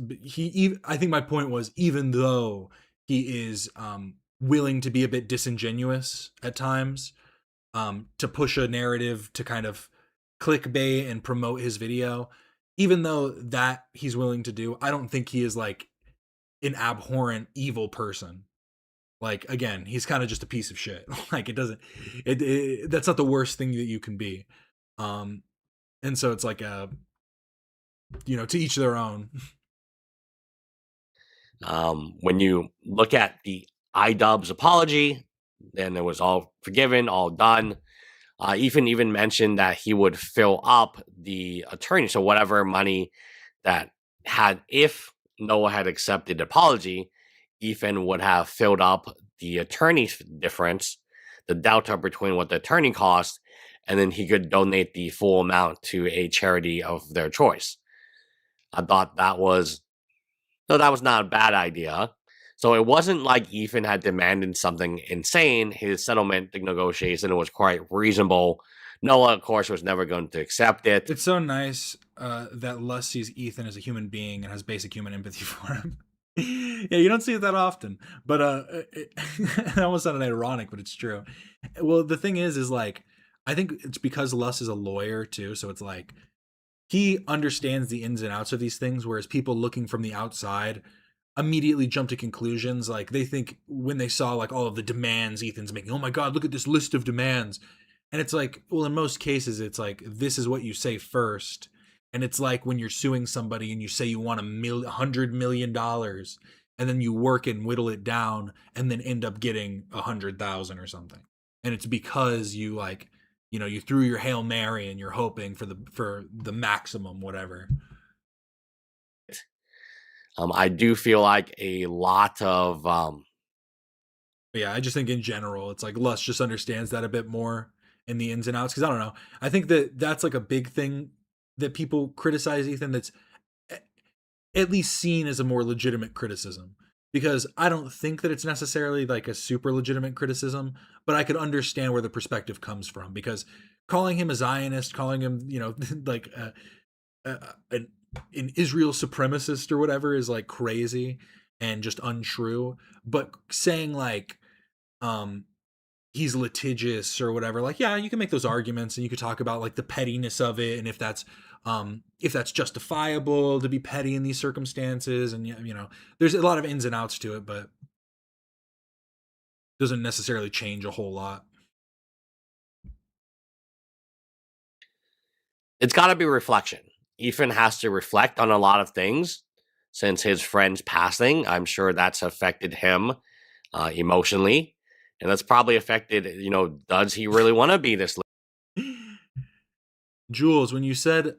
I think my point was, even though he is willing to be a bit disingenuous at times, to push a narrative to kind of clickbait and promote his video, even though that he's willing to do, I don't think he is like an abhorrent evil person. Like, again, he's kind of just a piece of shit. Like, that's not the worst thing that you can be. And so it's like to each their own. When you look at the iDubbbz apology, then it was all forgiven, all done. Ethan even mentioned that he would fill up the attorney. So whatever money that if Noah had accepted the apology, Ethan would have filled up the attorney difference, the delta between what the attorney cost, and then he could donate the full amount to a charity of their choice. I thought that was not a bad idea. So it wasn't like Ethan had demanded something insane. His settlement negotiation was quite reasonable. Noah, of course, was never going to accept it. It's so nice that Lust sees Ethan as a human being and has basic human empathy for him. Yeah, you don't see it that often, but it almost sounded ironic, but it's true. Well, the thing is like, I think it's because Lust is a lawyer too, so it's like he understands the ins and outs of these things, whereas people looking from the outside immediately jump to conclusions. Like, they think when they saw like all of the demands Ethan's making, oh my god, look at this list of demands, and it's like, well, in most cases it's like, this is what you say first. And it's like when you're suing somebody and you say you want $100 million, and then you work and whittle it down and then end up getting 100,000 or something. And it's because you you threw your Hail Mary and you're hoping for the maximum, whatever. I do feel like a lot of yeah, I just think in general, it's like Lust just understands that a bit more in the ins and outs. Cause I don't know. I think that's like a big thing that people criticize Ethan, that's at least seen as a more legitimate criticism, because I don't think that it's necessarily like a super legitimate criticism, but I could understand where the perspective comes from, because calling him a Zionist, calling him, like an Israel supremacist or whatever is like crazy and just untrue. But saying like, he's litigious or whatever, like, yeah, you can make those arguments and you could talk about like the pettiness of it, and if that's justifiable to be petty in these circumstances, and there's a lot of ins and outs to it, but doesn't necessarily change a whole lot. It's got to be reflection. Ethan has to reflect on a lot of things since his friend's passing. I'm sure that's affected him emotionally. And that's probably affected, does he really want to be this? Jules, when you said,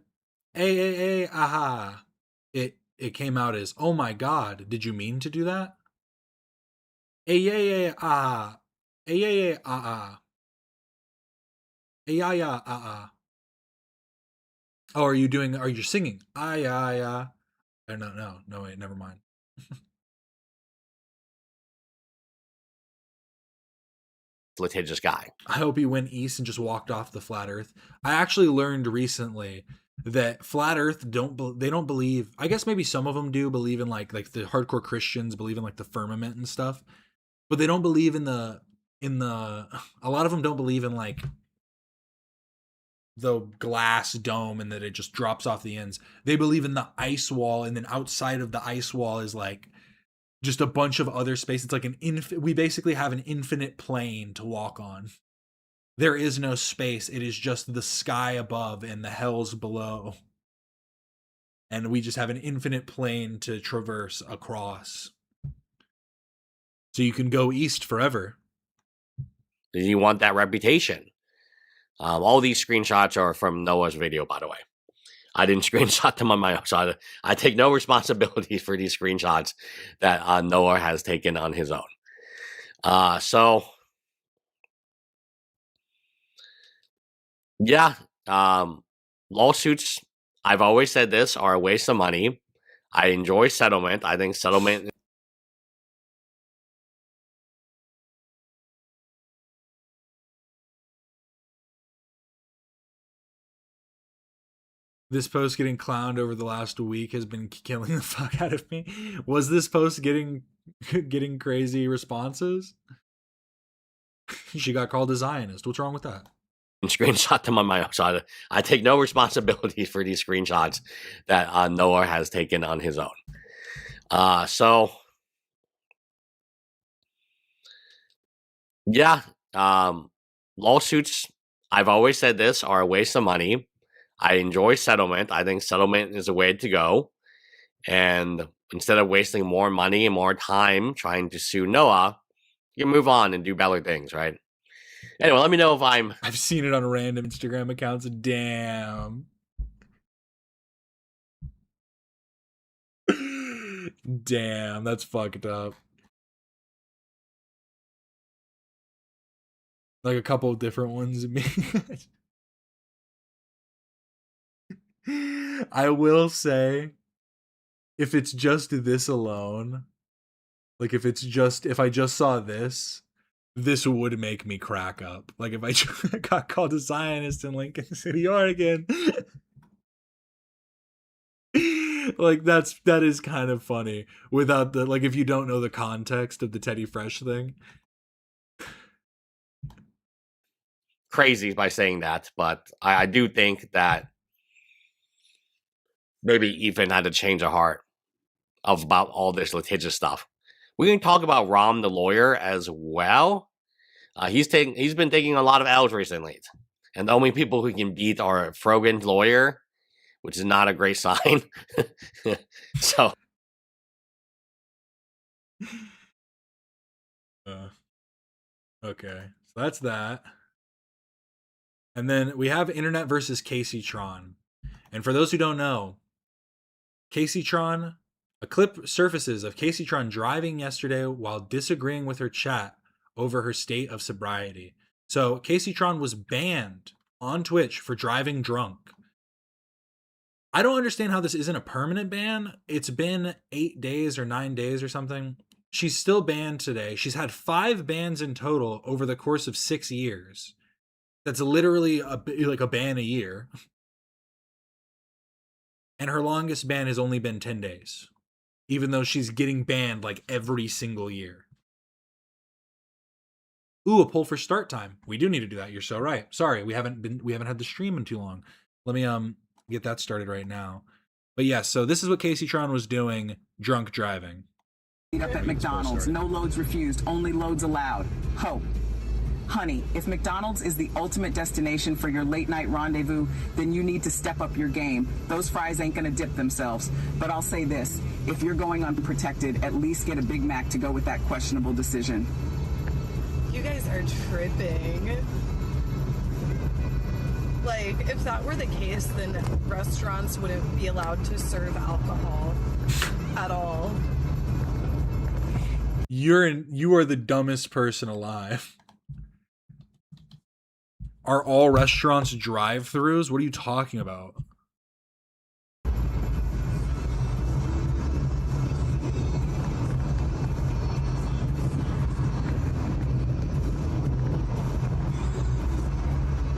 aha, it came out as, oh my God, did you mean to do that? Ah, ah. Ah. Oh, are you singing? Ah. No, wait, never mind. Litigious guy. I hope he went east and just walked off the flat earth. I actually learned recently that flat earth don't believe, I guess maybe some of them do believe in like the hardcore Christians believe in like the firmament and stuff, but they don't believe in a lot of them don't believe in like the glass dome and that it just drops off the ends. They believe in the ice wall, and then outside of the ice wall is like just a bunch of other space. It's like we basically have an infinite plane to walk on. There is no space. It is just the sky above and the hells below. And we just have an infinite plane to traverse across. So you can go east forever. You want that reputation. All these screenshots are from Noah's video, by the way. I didn't screenshot them on my own, so I take no responsibility for these screenshots that Noah has taken on his own. So, yeah, lawsuits, I've always said this, are a waste of money. I enjoy settlement. I think settlement... This post getting clowned over the last week has been killing the fuck out of me. Was this post getting crazy responses? She got called a Zionist. What's wrong with that? Screenshot them on my own, so I take no responsibility for these screenshots that Noah has taken on his own. So, yeah, lawsuits, I've always said this, are a waste of money. I enjoy settlement. I think settlement is a way to go. And instead of wasting more money and more time trying to sue Noah, you can move on and do better things, right? Anyway, let me know if I've seen it on random Instagram accounts. Damn. Damn, that's fucked up. Like a couple of different ones. I will say, if it's just this alone, like if I just saw this would make me crack up. Like if I got called a Zionist in Lincoln City, Oregon. Like that is kind of funny without the, like, if you don't know the context of the Teddy Fresh thing. Crazy by saying that, but I do think that maybe Ethan had to change of heart about all this litigious stuff. We can talk about Rom the lawyer as well. He's been taking a lot of L's recently, and the only people who can beat are Frogan's lawyer, which is not a great sign. So, okay, so that's that. And then we have Internet versus Kaceytron. And for those who don't know, Kaceytron, a clip surfaces of Kaceytron driving yesterday while disagreeing with her chat over her state of sobriety. So Kaceytron was banned on Twitch for driving drunk. I don't understand how this isn't a permanent ban. It's been 8 days or 9 days or something. She's still banned today. She's had 5 bans in total over the course of 6 years. That's literally like a ban a year. And her longest ban has only been 10 days. Even though she's getting banned like every single year. Ooh, a poll for start time. We do need to do that. You're so right. Sorry, we haven't had the stream in too long. Let me get that started right now. But yes, so this is what Kaceytron was doing, drunk driving. Up at McDonald's, no loads refused, only loads allowed. Hope. Honey, if McDonald's is the ultimate destination for your late night rendezvous, then you need to step up your game. Those fries ain't gonna dip themselves. But I'll say this, if you're going unprotected, at least get a Big Mac to go with that questionable decision. You guys are tripping. Like, if that were the case, then restaurants wouldn't be allowed to serve alcohol at all. You are the dumbest person alive. Are all restaurants drive-thrus? What are you talking about?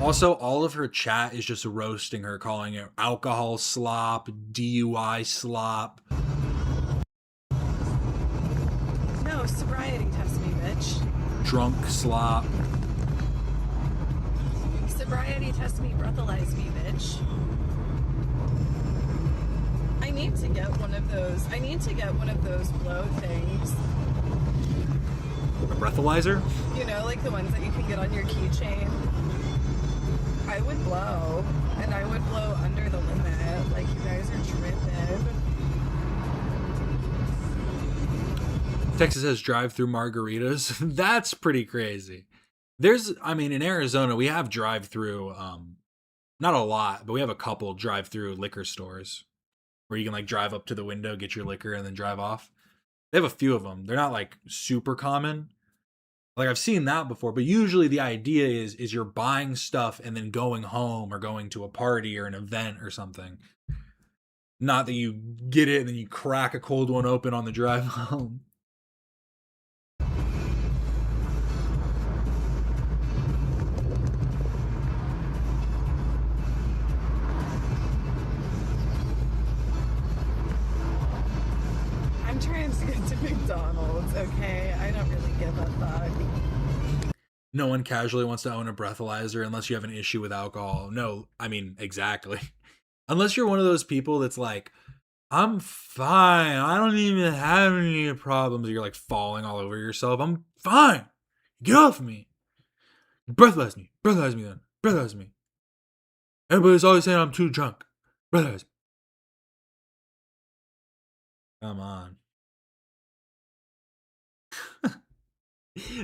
Also, all of her chat is just roasting her, calling it alcohol slop, DUI slop. No, sobriety test me, bitch. Drunk slop. Sobriety test me, breathalyze me, bitch. I need to get one of those. I need to get one of those blow things. A breathalyzer? You know, like the ones that you can get on your keychain. I would blow, and I would blow under the limit. Like, you guys are tripping. Texas has drive-through margaritas. That's pretty crazy. I mean, in Arizona, we have drive-through, not a lot, but we have a couple drive-through liquor stores where you can like drive up to the window, get your liquor, and then drive off. They have a few of them. They're not like super common. Like I've seen that before, but usually the idea is you're buying stuff and then going home or going to a party or an event or something. Not that you get it and then you crack a cold one open on the drive home. I'm trying to get to McDonald's, okay? I don't really give a fuck. No one casually wants to own a breathalyzer unless you have an issue with alcohol. No, I mean, exactly. Unless you're one of those people that's like, I'm fine. I don't even have any problems. You're like falling all over yourself. I'm fine. Get off me. Breathalyze me. Breathalyze me then. Breathalyze me. Everybody's always saying I'm too drunk. Breathalyze me. Come on.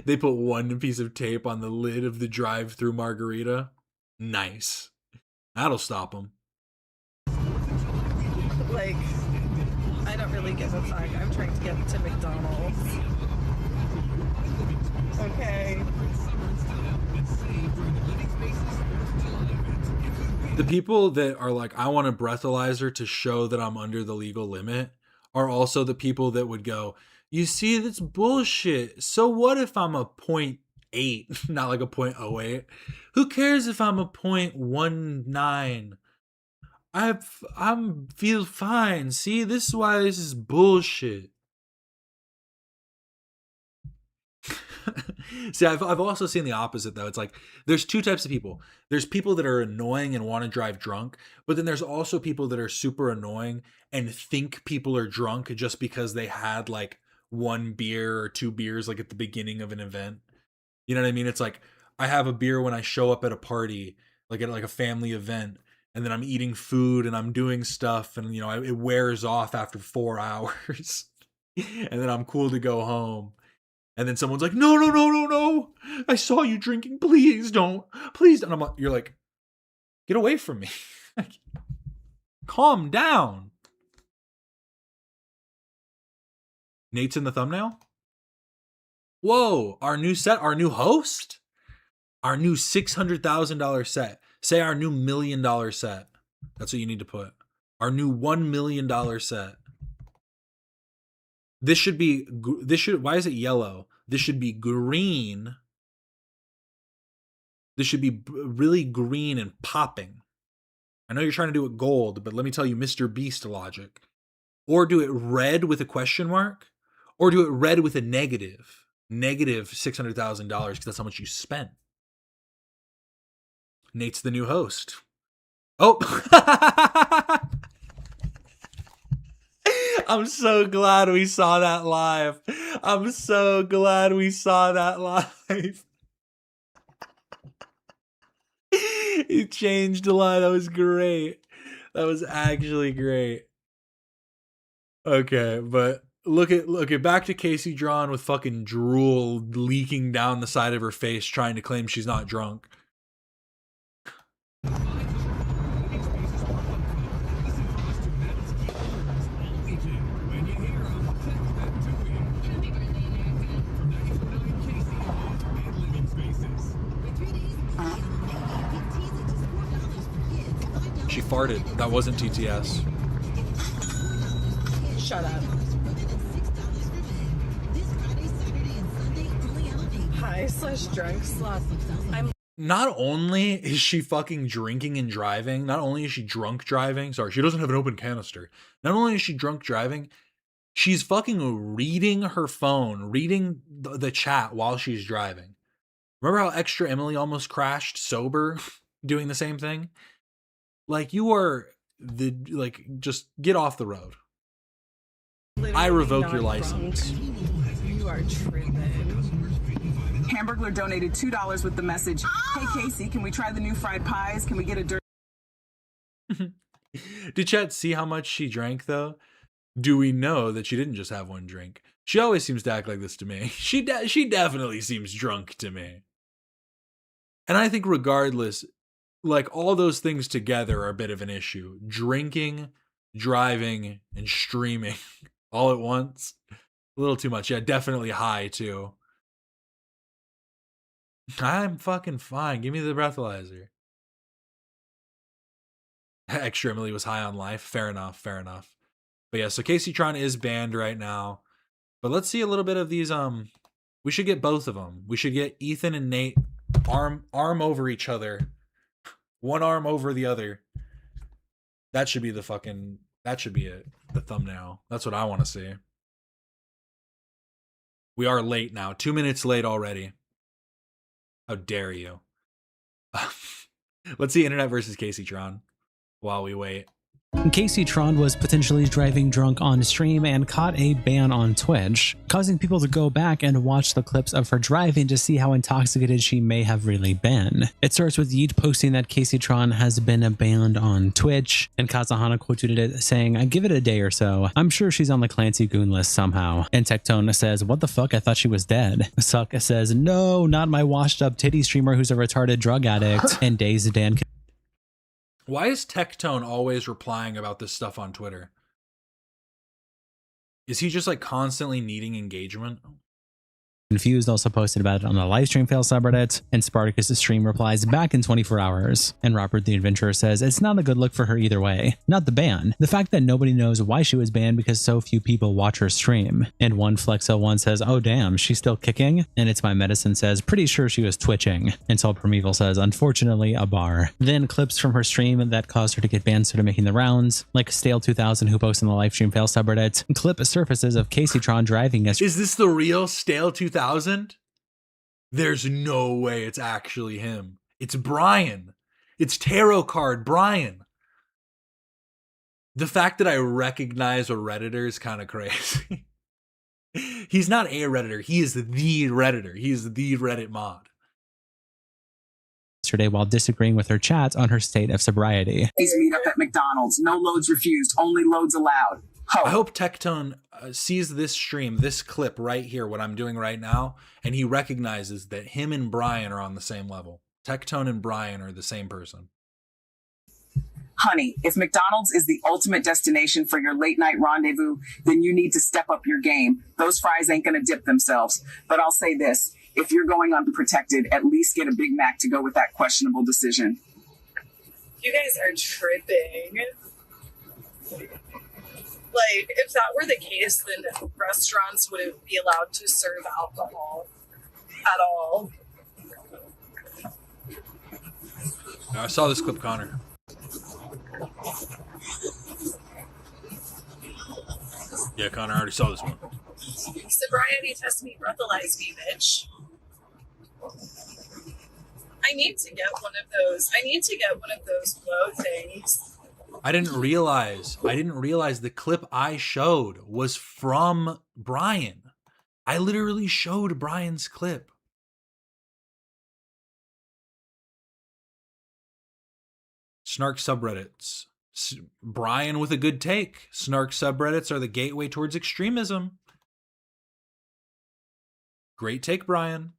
They put one piece of tape on the lid of the drive-through margarita. Nice. That'll stop them. Like, I don't really give a fuck. I'm trying to get to McDonald's. Okay. The people that are like, I want a breathalyzer to show that I'm under the legal limit are also the people that would go, you see, that's bullshit. So what if I'm a 0.8, not like a 0.08? Who cares if I'm a 0.19? I'm feel fine. See, this is why this is bullshit. See, I've also seen the opposite though. It's like there's two types of people. There's people that are annoying and want to drive drunk, but then there's also people that are super annoying and think people are drunk just because they had like one beer or two beers like at the beginning of an event. You know what I mean? It's like I have a beer when I show up at a party, like at like a family event, and then I'm eating food and I'm doing stuff, and you know it wears off after 4 hours, and then I'm cool to go home. And then someone's like, no. I saw you drinking. Please don't. Please don't. I'm like, you're like, get away from me. Calm down. Nate's in the thumbnail. Whoa. Our new set, our new host, our new $600,000 set. Say our new $1 million set. That's what you need to put. Our new $1 million set. This should be, why is it yellow? This should be green. This should be really green and popping. I know you're trying to do it gold, but let me tell you Mr. Beast logic. Or do it red with a question mark, or do it red with a negative. Negative $600,000 because that's how much you spent. Nate's the new host. Oh! I'm so glad we saw that live. I'm so glad we saw that live. He changed a lot. That was great. That was actually great. Okay, but look at back to Kaceytron with fucking drool leaking down the side of her face trying to claim she's not drunk. She farted. That wasn't TTS. Shut up. High/drunk slut. I'm Not only is she fucking drinking and driving, not only is she drunk driving, sorry, she doesn't have an open canister. Not only is she drunk driving, she's fucking reading her phone, reading the chat while she's driving. Remember how Extra Emily almost crashed sober doing the same thing? Like, you are just get off the road. I revoke your license. You are tripping. Hamburglar donated $2 with the message, "Hey Casey, can we try the new fried pies? Can we get a dirt?" Did chat see how much she drank though? Do we know that she didn't just have one drink? She always seems to act like this to me. She definitely seems drunk to me. And I think regardless, like all those things together are a bit of an issue. Drinking, driving, and streaming all at once. A little too much. Yeah, definitely high too. I'm fucking fine. Give me the breathalyzer. Extra Emily was high on life. Fair enough. Fair enough. But yeah, so Kaceytron is banned right now. But let's see a little bit of these. We should get both of them. We should get Ethan and Nate arm over each other. One arm over the other. That should be the fucking. That should be it. The thumbnail. That's what I want to see. We are late now. 2 minutes late already. How dare you? Let's see Internet versus Kaceytron while we wait. Kaceytron was potentially driving drunk on stream and caught a ban on Twitch, causing people to go back and watch the clips of her driving to see how intoxicated she may have really been. It starts with Yeet posting that Kaceytron has been banned on Twitch, and Kazahana quoted it saying, "I give it a day or so. I'm sure she's on the Clancy Goon list somehow." And Tectone says, "What the fuck? I thought she was dead." Suck says, "No, not my washed up titty streamer who's a retarded drug addict." And Dazed Dan. Why is Tectone always replying about this stuff on Twitter? Is he just like constantly needing engagement? Confused also posted about it on the livestream fail subreddit, and Spartacus' stream replies back in 24 hours. And Robert the Adventurer says it's not a good look for her either way. Not the ban. The fact that nobody knows why she was banned because so few people watch her stream. And one Flexo1 says, "Oh damn, she's still kicking?" And It's My Medicine says, "Pretty sure she was twitching." And Sol Primeval says, "Unfortunately, a bar." Then clips from her stream that caused her to get banned started making the rounds, like Stale 2000 who posts on the livestream fail subreddit. Clip surfaces of Kaceytron driving as— Is this the real Stale 2000? There's no way it's actually him. It's Brian. It's tarot card Brian. The fact that I recognize a Redditor is kind of crazy. He's not a Redditor. He is the Redditor. He is the Reddit mod. Yesterday while disagreeing with her chat on her state of sobriety. Please meet up at McDonald's. No loads refused. Only loads allowed. I hope Tectone sees this stream, this clip right here, what I'm doing right now, and he recognizes that him and Brian are on the same level. Tectone and Brian are the same person. Honey, if McDonald's is the ultimate destination for your late night rendezvous, then you need to step up your game. Those fries ain't gonna dip themselves. But I'll say this, if you're going unprotected, at least get a Big Mac to go with that questionable decision. You guys are tripping. Like, if that were the case, then restaurants wouldn't be allowed to serve alcohol at all. I saw this clip, Connor. Yeah, Connor, I already saw this one. Sobriety test me, breathalyze me, bitch. I need to get one of those. I need to get one of those glow things. I didn't realize the clip I showed was from Brian. I literally showed Brian's clip. Snark subreddits. Brian with a good take. Snark subreddits are the gateway towards extremism. Great take, Brian.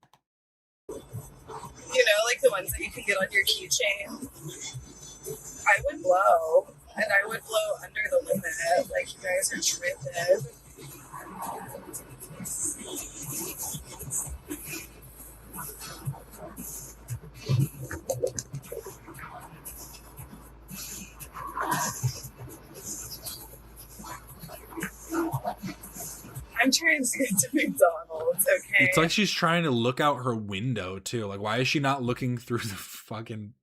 You know, like the ones that you can get on your keychain. I would blow, and I would blow under the limit. Like, you guys are tripping. I'm trying to get to McDonald's, okay? It's like she's trying to look out her window, too. Like, why is she not looking through the fucking...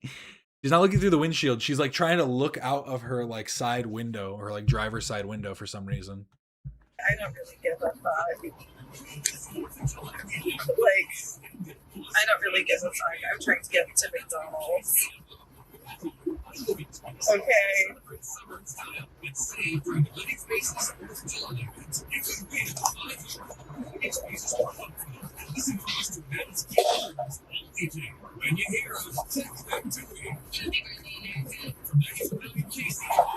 She's not looking through the windshield. She's like trying to look out of her like side window or like driver's side window for some reason. I don't really give a fuck. Like, I don't really give a fuck. I'm trying to get to McDonald's. Okay.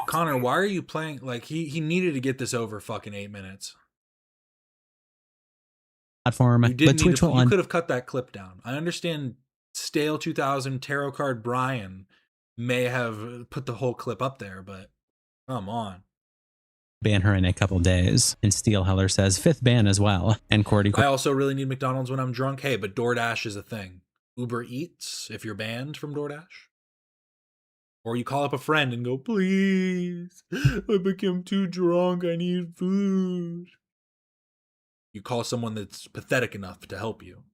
Connor, why are you playing? Like, he needed to get this over fucking 8 minutes. Platform, You but Twitch will you could have cut that clip down. I understand Stale 2000 tarot card Brian may have put the whole clip up there, but come on. ban her in a couple days. And Steelheller says 5th ban as well. And Cordy, I also really need McDonald's when I'm drunk. Hey, but DoorDash is a thing. Uber Eats if you're banned from DoorDash. Or you call up a friend and go, please, I became too drunk. I need food. You call someone that's pathetic enough to help you.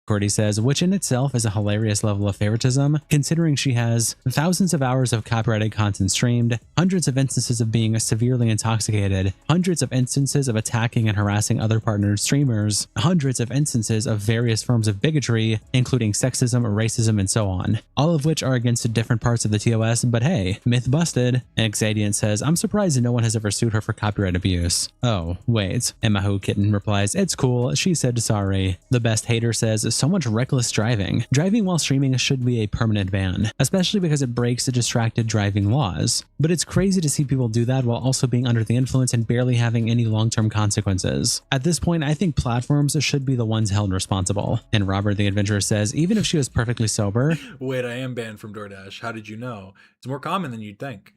Cordy says, which in itself is a hilarious level of favoritism, considering she has thousands of hours of copyrighted content streamed, hundreds of instances of being severely intoxicated, hundreds of instances of attacking and harassing other partner streamers, hundreds of instances of various forms of bigotry, including sexism, racism, and so on, all of which are against different parts of the TOS, but hey, myth busted. And Xadian says, I'm surprised no one has ever sued her for copyright abuse. Oh, wait. Emma Who Kitten replies, it's cool, she said sorry. The best hater says, so much reckless driving. Driving while streaming should be a permanent ban, especially because it breaks the distracted driving laws. But it's crazy to see people do that while also being under the influence and barely having any long-term consequences. At this point, I think platforms should be the ones held responsible. And Robert the Adventurer says, even if she was perfectly sober... Wait, I am banned from DoorDash. How did you know? It's more common than you'd think.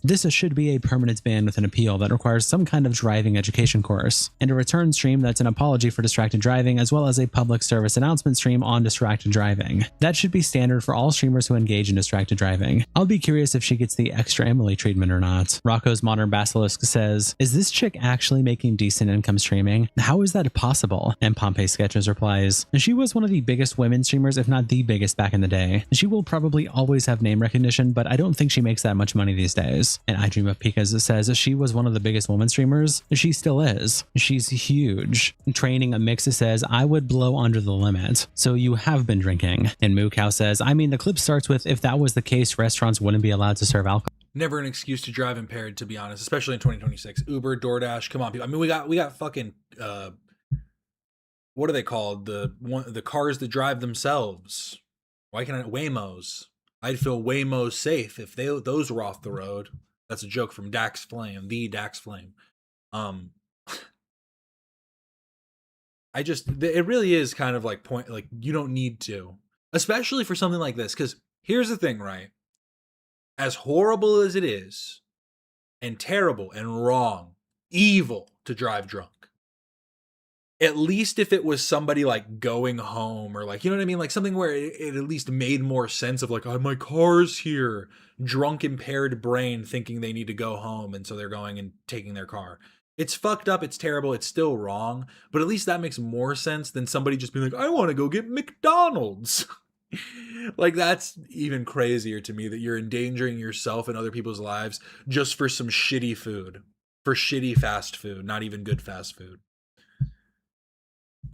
This should be a permanent ban with an appeal that requires some kind of driving education course, and a return stream that's an apology for distracted driving, as well as a public service announcement stream on distracted driving. That should be standard for all streamers who engage in distracted driving. I'll be curious if she gets the extra Emily treatment or not. Rocco's Modern Basilisk says, is this chick actually making decent income streaming? How is that possible? And Pompey Sketches replies, she was one of the biggest women streamers, if not the biggest back in the day. She will probably always have name recognition, but I don't think she makes that much money these days. And I Dream of Pika's says she was one of the biggest woman streamers. She still is. She's huge. Training a Mix says, I would blow under the limit. So you have been drinking. And Moo Cow says, I mean, the clip starts with, if that was the case, restaurants wouldn't be allowed to serve alcohol. Never an excuse to drive impaired, to be honest, especially in 2026. Uber, DoorDash, come on, people. I mean, we got fucking what are they called? The cars that drive themselves. Why can't Waymos? I'd feel way more safe if those were off the road. That's a joke from Dax Flame, the Dax Flame. It really is kind of like you don't need to, especially for something like this. Because here's the thing, right? As horrible as it is, and terrible and wrong, evil to drive drunk. At least if it was somebody like going home or like, you know what I mean? Like something where it at least made more sense of like, oh, my car's here. Drunk, impaired brain thinking they need to go home. And so they're going and taking their car. It's fucked up. It's terrible. It's still wrong. But at least that makes more sense than somebody just being like, I want to go get McDonald's. Like that's even crazier to me that you're endangering yourself and other people's lives just for some shitty food. For shitty fast food. Not even good fast food.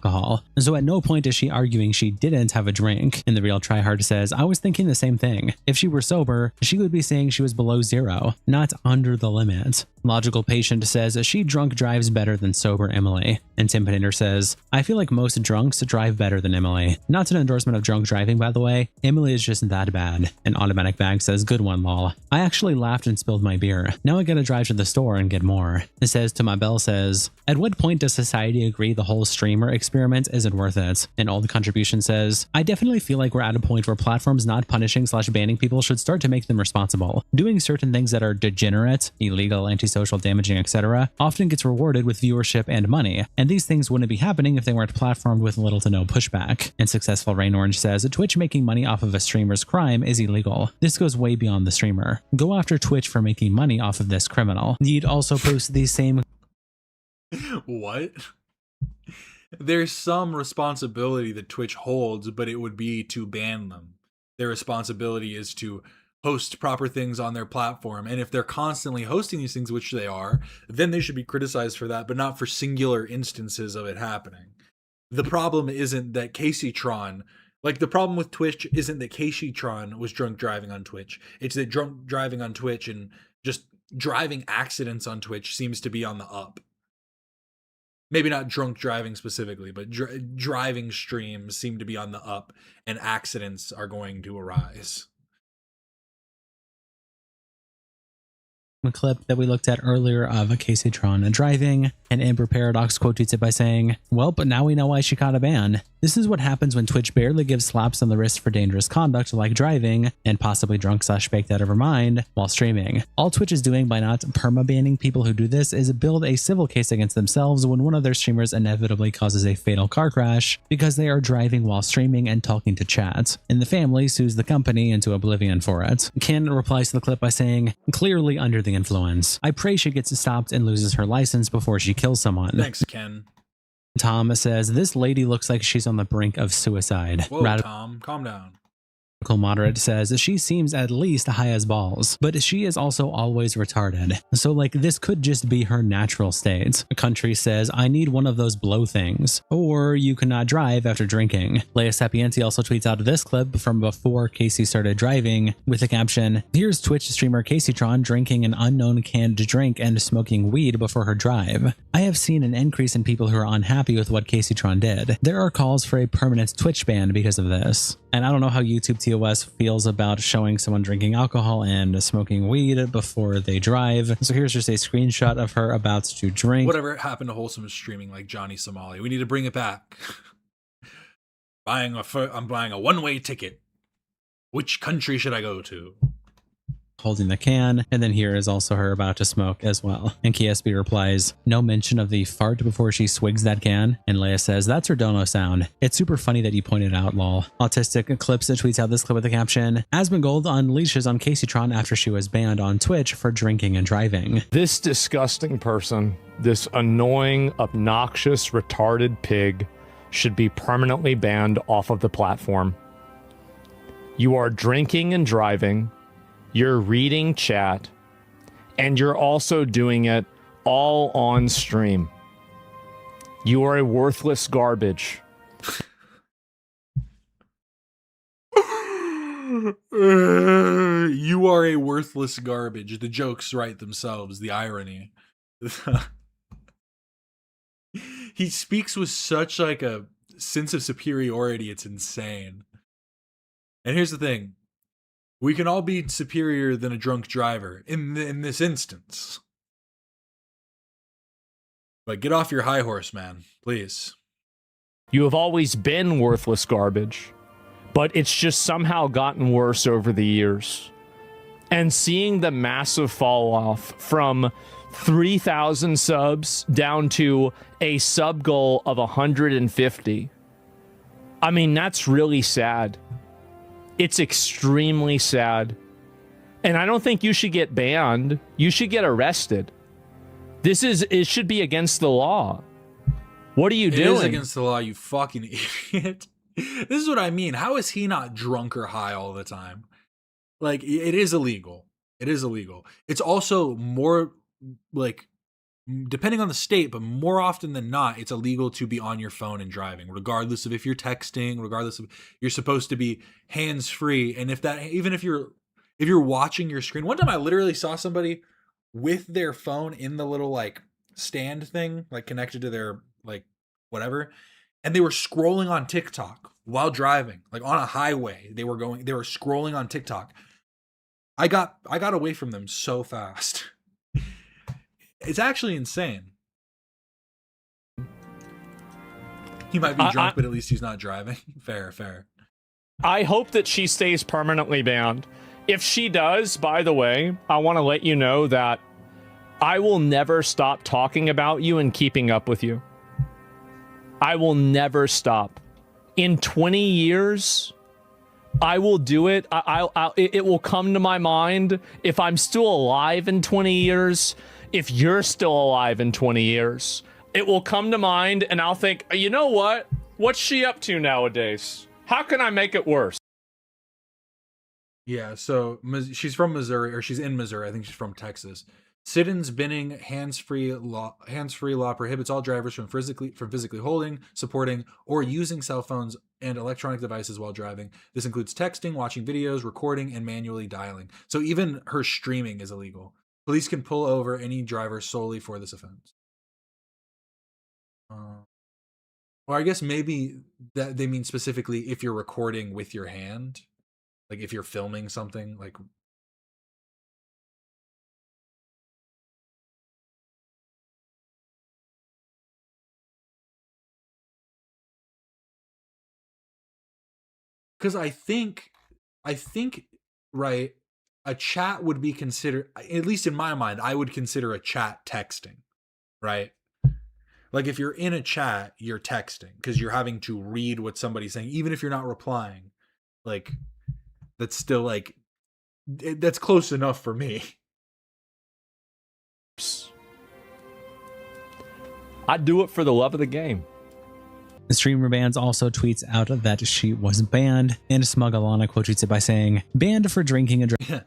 Alcohol. So at no point is she arguing she didn't have a drink. And the real tryhard says, I was thinking the same thing. If she were sober, she would be saying she was below 0, not under the limit. Logical Patient says she drunk drives better than sober Emily. And Timpanator says, I feel like most drunks drive better than Emily. Not an endorsement of drunk driving, by the way. Emily is just that bad. And Automatic Bag says, good one, lol. I actually laughed and spilled my beer. Now I gotta drive to the store and get more. It says to my bell says, at what point does society agree the whole streamer experiment isn't worth it? And Old Contribution says, I definitely feel like we're at a point where platforms not punishing / banning people should start to make them responsible. Doing certain things that are degenerate, illegal, antisocial, damaging, etc. often gets rewarded with viewership and money, and these things wouldn't be happening if they weren't platformed with little to no pushback. And Successful Rain Orange says, Twitch making money off of a streamer's crime is illegal. This goes way beyond the streamer. Go after Twitch for making money off of this criminal. You'd also post these same... What? There's some responsibility that Twitch holds, but it would be to ban them. Their responsibility is to host proper things on their platform, and if they're constantly hosting these things, which they are, then they should be criticized for that, but not for singular instances of it happening. The problem isn't that Kaceytron, like the problem with Twitch isn't that Kaceytron was drunk driving on Twitch. It's that drunk driving on Twitch and just driving accidents on Twitch seems to be on the up. Maybe not drunk driving specifically, but driving streams seem to be on the up, and accidents are going to arise. clip that we looked at earlier of Kaceytron driving, and Amber Paradox quote tweets it by saying, "Well, but now we know why she caught a ban. This is what happens when Twitch barely gives slaps on the wrist for dangerous conduct like driving and possibly drunk/baked out of her mind while streaming. All Twitch is doing by not perma-banning people who do this is build a civil case against themselves when one of their streamers inevitably causes a fatal car crash because they are driving while streaming and talking to chat, and the family sues the company into oblivion for it." Ken replies to the clip by saying, "Clearly under the influence. I pray she gets stopped and loses her license before she kills someone." Thanks, Ken. Tom says, "This lady looks like she's on the brink of suicide." Whoa, Tom, calm down. Moderate says she seems at least high as balls, but she is also always retarded. So like this could just be her natural state. Country says, "I need one of those blow things, or you cannot drive after drinking." Leia Sapienti also tweets out this clip from before Casey started driving with the caption, "Here's Twitch streamer Kaceytron drinking an unknown canned drink and smoking weed before her drive. I have seen an increase in people who are unhappy with what Kaceytron did. There are calls for a permanent Twitch ban because of this." And I don't know how YouTube TOS feels about showing someone drinking alcohol and smoking weed before they drive. So here's just a screenshot of her about to drink. Whatever happened to wholesome streaming like Johnny Somali? We need to bring it back. I'm buying a one-way ticket. Which country should I go to? Holding the can, and then here is also her about to smoke as well. And KSB replies, "No mention of the fart before she swigs that can." And Leia says, "That's her dono sound. It's super funny that you pointed out, lol." Autistic Clips tweets out this clip with the caption, "Asmongold unleashes on Kaceytron after she was banned on Twitch for drinking and driving." This disgusting person, this annoying, obnoxious, retarded pig, should be permanently banned off of the platform. You are drinking and driving. You're reading chat, and you're also doing it all on stream. You are a worthless garbage. You are a worthless garbage. The jokes write themselves, the irony. He speaks with such like a sense of superiority, it's insane. And here's the thing. We can all be superior than a drunk driver in this instance. But get off your high horse, man, please. You have always been worthless garbage, but it's just somehow gotten worse over the years. And seeing the massive fall off from 3,000 subs down to a sub goal of 150. I mean, that's really sad. It's extremely sad. And I don't think you should get banned. You should get arrested. It should be against the law. What are you doing? It is against the law, you fucking idiot. This is what I mean. How is he not drunk or high all the time? Like, it is illegal. It is illegal. It's also more, like, depending on the state, but more often than not, it's illegal to be on your phone and driving, regardless of if you're texting, regardless of, you're supposed to be hands-free. And if that, even if you're watching your screen, one time I literally saw somebody with their phone in the little like stand thing, like connected to their like whatever, and they were scrolling on TikTok while driving, like on a highway. They were scrolling on TikTok. I got away from them so fast. It's actually insane. He might be drunk, but at least he's not driving. Fair. I hope that she stays permanently banned. If she does, by the way, I want to let you know that I will never stop talking about you and keeping up with you. I will never stop. In 20 years, I will do it. It will come to my mind if I'm still alive in 20 years. If you're still alive in 20 years, it will come to mind and I'll think, you know what? What's she up to nowadays? How can I make it worse? Yeah, so she's from Missouri, or she's in Missouri. I think she's from Texas. Sit-ins, binning, hands-free law prohibits all drivers from physically holding, supporting, or using cell phones and electronic devices while driving. This includes texting, watching videos, recording, and manually dialing. So even her streaming is illegal. Police can pull over any driver solely for this offense. Or I guess maybe that they mean specifically if you're recording with your hand, like if you're filming something, like because I think right, a chat would be considered, at least in my mind, I would consider a chat texting, right? Like if you're in a chat, you're texting because you're having to read what somebody's saying, even if you're not replying. Like that's still like that's close enough for me. I'd do it for the love of the game. The streamer bans also tweets out that she was banned, and Smugalana quote tweets it by saying, "Banned for drinking a drink."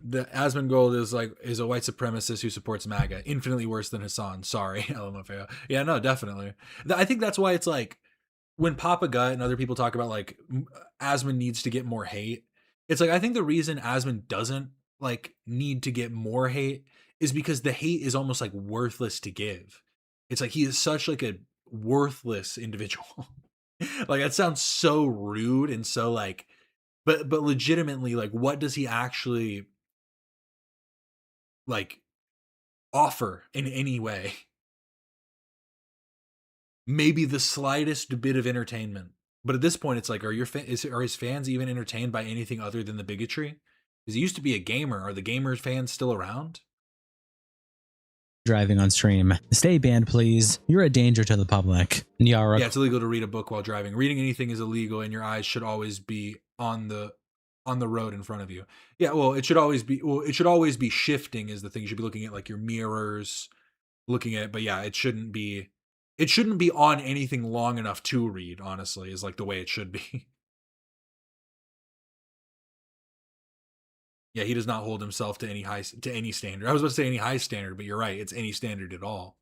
The Asmongold is a white supremacist who supports MAGA. Infinitely worse than Hassan. Sorry, LMFAO. Yeah, no, definitely. I think that's why it's like when Papa Gut and other people talk about like Asmon needs to get more hate. It's like I think the reason Asmon doesn't like need to get more hate is because the hate is almost like worthless to give. It's like he is such like a worthless individual. Like that sounds so rude and so like, but legitimately, like what does he actually like offer in any way? Maybe the slightest bit of entertainment, but at this point it's like, are his fans even entertained by anything other than the bigotry? Because he used to be a gamer. Are the gamer fans still around? Driving on stream. Stay banned, please. You're a danger to the public. Nyara. Yeah, it's illegal to read a book while driving. Reading anything is illegal, and your eyes should always be on the road in front of you. Yeah, well, it should always be shifting is the thing. You should be looking at like your mirrors, looking at, but yeah, it shouldn't be on anything long enough to read, honestly, is like the way it should be. Yeah, he does not hold himself to any standard. I was about to say any high standard, but you're right. It's any standard at all.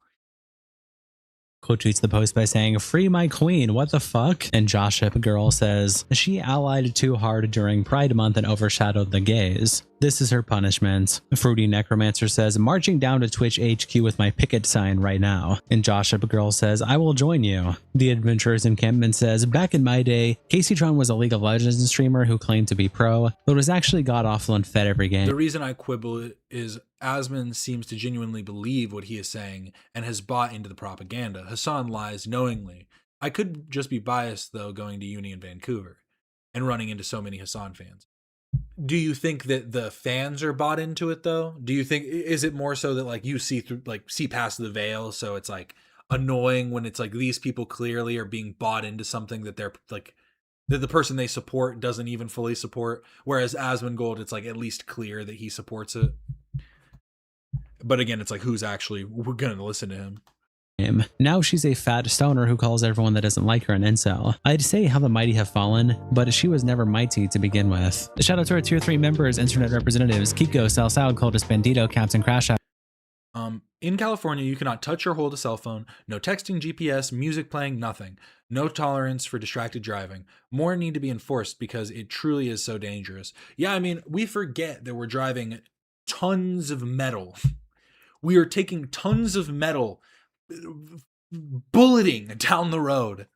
Quote tweets the post by saying, "Free my queen, what the fuck?" And Joship Girl says, "She allied too hard during Pride Month and overshadowed the gays. This is her punishment." Fruity Necromancer says, "Marching down to Twitch HQ with my picket sign right now." And Joship Girl says, "I will join you." The Adventurers Encampment says, "Back in my day, Kaceytron was a League of Legends streamer who claimed to be pro, but was actually god-awful and fed every game." The reason I quibble is Asmon seems to genuinely believe what he is saying and has bought into the propaganda. Hassan lies knowingly. I could just be biased, though, going to uni in Vancouver and running into so many Hassan fans. Do you think that the fans are bought into it, though? Do you think, is it more so that like you see past the veil, so it's like annoying when it's like these people clearly are being bought into something that they're like, that the person they support doesn't even fully support, whereas Asmongold, it's like at least clear that he supports it. But again, it's like, who's actually going to listen to him? Now she's a fat stoner who calls everyone that doesn't like her an incel. I'd say how the mighty have fallen, but she was never mighty to begin with. Shout out to our tier 3 members, internet representatives, Kiko, Salsal, Cultist Bandito, Captain Crash Out. In California, you cannot touch or hold a cell phone. No texting, GPS, music playing, nothing. No tolerance for distracted driving. More need to be enforced because it truly is so dangerous. Yeah, I mean, we forget that we're driving tons of metal. We are taking tons of metal, bulleting down the road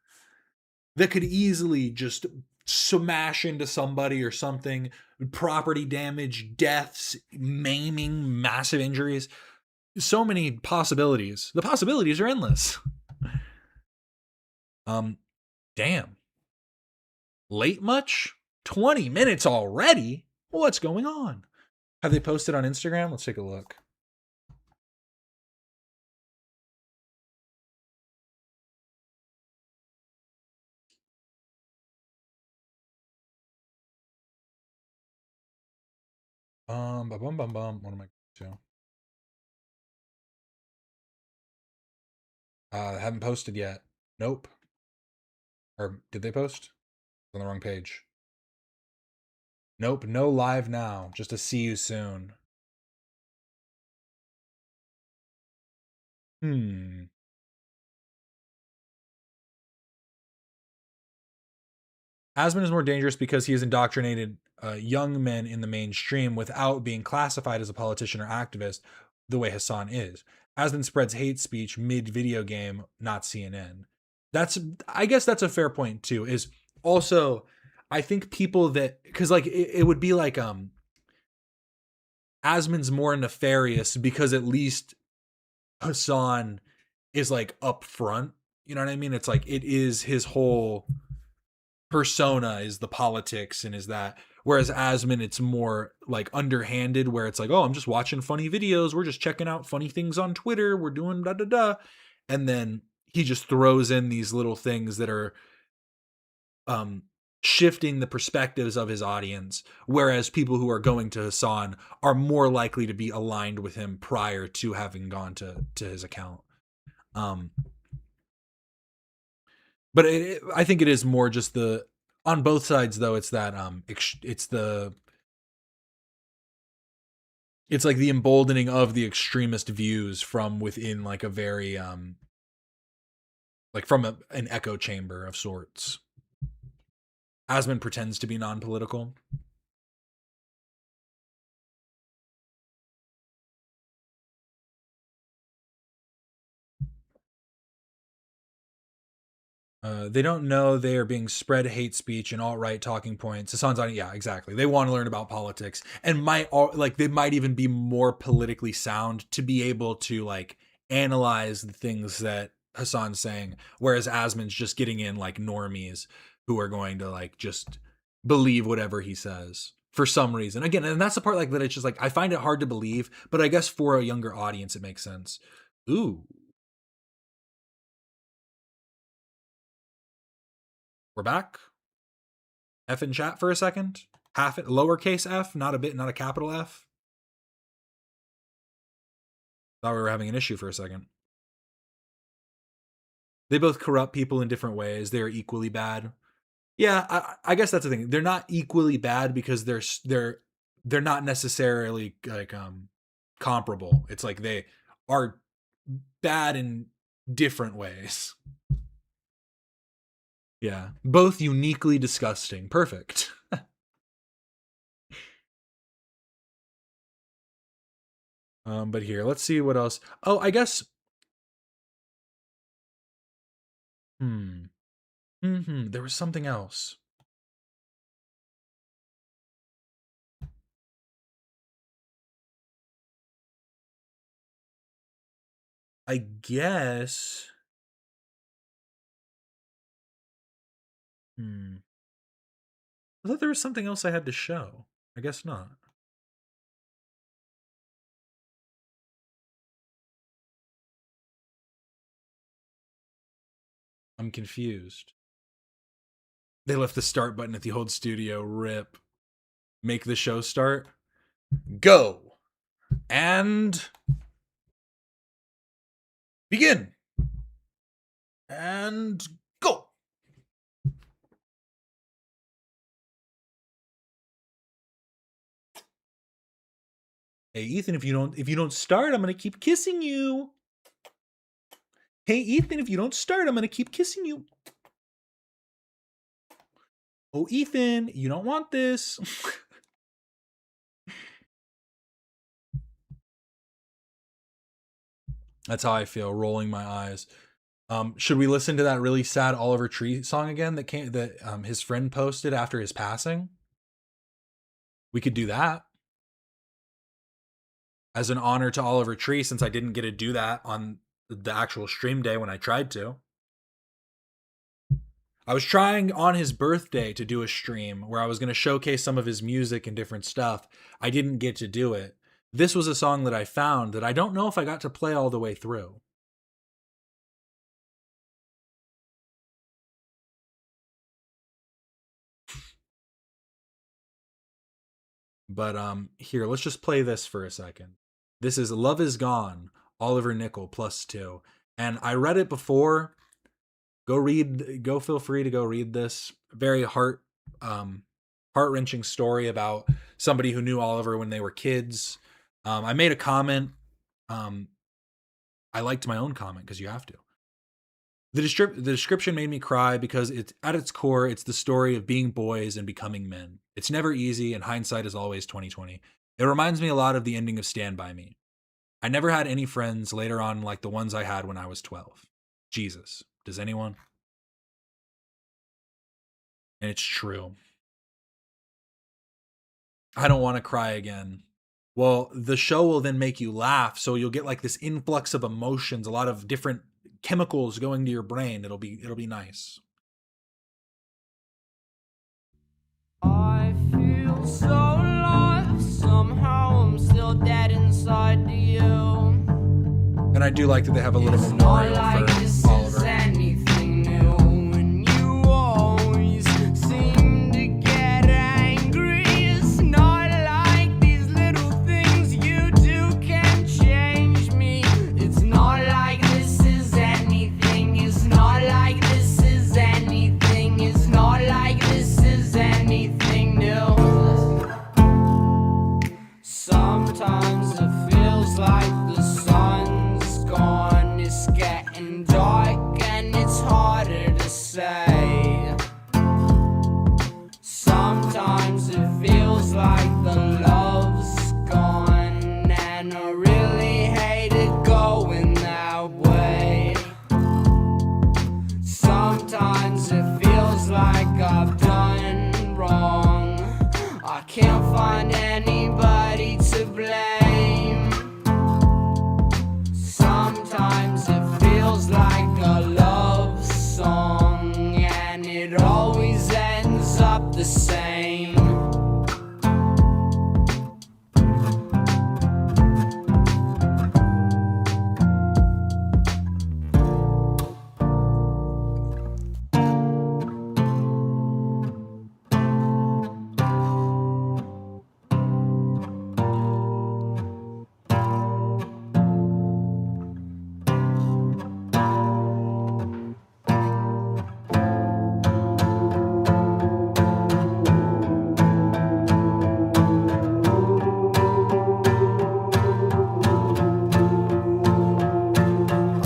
that could easily just smash into somebody or something. Property damage, deaths, maiming, massive injuries. So many possibilities. The possibilities are endless. Damn. Late much? 20 minutes already? What's going on? Have they posted on Instagram? Let's take a look. What am I to? Haven't posted yet. Nope. Or did they post? On the wrong page. Nope, no live now. Just a see you soon. Asmon is more dangerous because he has indoctrinated young men in the mainstream without being classified as a politician or activist the way Hassan is. Asmon spreads hate speech mid-video game, not CNN. I guess that's a fair point too, is also, I think people that, because like it would be like Asmon's more nefarious because at least Hassan is like up front. You know what I mean? It's like it is his whole persona is the politics and is that, whereas Asmon, it's more like underhanded, where it's like, oh, I'm just watching funny videos, we're just checking out funny things on Twitter, we're doing da da da, and then he just throws in these little things that are shifting the perspectives of his audience, whereas people who are going to Hassan are more likely to be aligned with him prior to having gone to his account. But I think it is more just on both sides though, it's that it's like the emboldening of the extremist views from within, like a very like from an echo chamber of sorts. Asmon pretends to be non-political. They don't know they are being spread hate speech and alt-right talking points. Hassan's on it. Yeah, exactly. They want to learn about politics and they might even be more politically sound to be able to like analyze the things that Hassan's saying, whereas Asmon's just getting in like normies who are going to like just believe whatever he says for some reason. Again, and that's the part like that it's just like I find it hard to believe, but I guess for a younger audience it makes sense. Ooh. We're back. F in chat for a second. Half it, lowercase f, not a capital F. Thought we were having an issue for a second. They both corrupt people in different ways. They're equally bad. Yeah, I guess that's the thing. They're not equally bad because they're not necessarily like comparable. It's like they are bad in different ways. Yeah, both uniquely disgusting. Perfect. But here, let's see what else. Oh, I guess. There was something else. I guess. I thought there was something else I had to show. I guess not. I'm confused. They left the start button at the old studio. Rip. Make the show start. Go. And begin. And go. Hey Ethan, if you don't start, I'm gonna keep kissing you. Hey Ethan, if you don't start, I'm gonna keep kissing you. Oh Ethan, you don't want this. That's how I feel, rolling my eyes. Should we listen to that really sad Oliver Tree song again that his friend posted after his passing? We could do that. As an honor to Oliver Tree, since I didn't get to do that on the actual stream day when I tried to. I was trying on his birthday to do a stream where I was going to showcase some of his music and different stuff. I didn't get to do it. This was a song that I found that I don't know if I got to play all the way through. But here, let's just play this for a second. This is Love Is Gone, Oliver Nickel +2. And I read it before. Go feel free to go read this. Very heart-wrenching story about somebody who knew Oliver when they were kids. I made a comment. I liked my own comment because you have to. The description made me cry because it's at its core, it's the story of being boys and becoming men. It's never easy, and hindsight is always 20/20. It reminds me a lot of the ending of Stand By Me. I never had any friends later on like the ones I had when I was 12. Jesus, does anyone? And it's true. I don't want to cry again. Well, the show will then make you laugh, so you'll get like this influx of emotions, a lot of different chemicals going to your brain. It'll be nice. feel so lost. Somehow I'm still dead inside you. And I do like that they have a little It's memorial not like for this Oliver. is anything new. And you always seem to get angry. It's not like these little things you do can change me. It's not like this is anything. It's not like this is anything. It's not like this is anything new. Sometimes it feels like the sun's gone. It's getting dark and it's harder to say. Sometimes it feels like the love's gone, and I really hate it going that way. Sometimes it feels like I've done wrong. I can't find anybody to blame. Sometimes it feels like a love song, and it always ends up the same.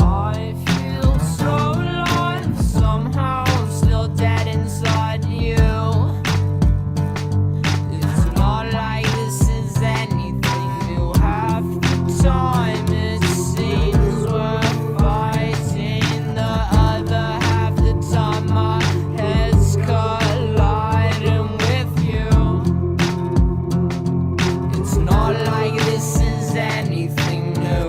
I feel so lost. Somehow I'm still dead inside you. It's not like this is anything new. Half the time it seems we're fighting. The other half the time my head's colliding with you. It's not like this is anything new.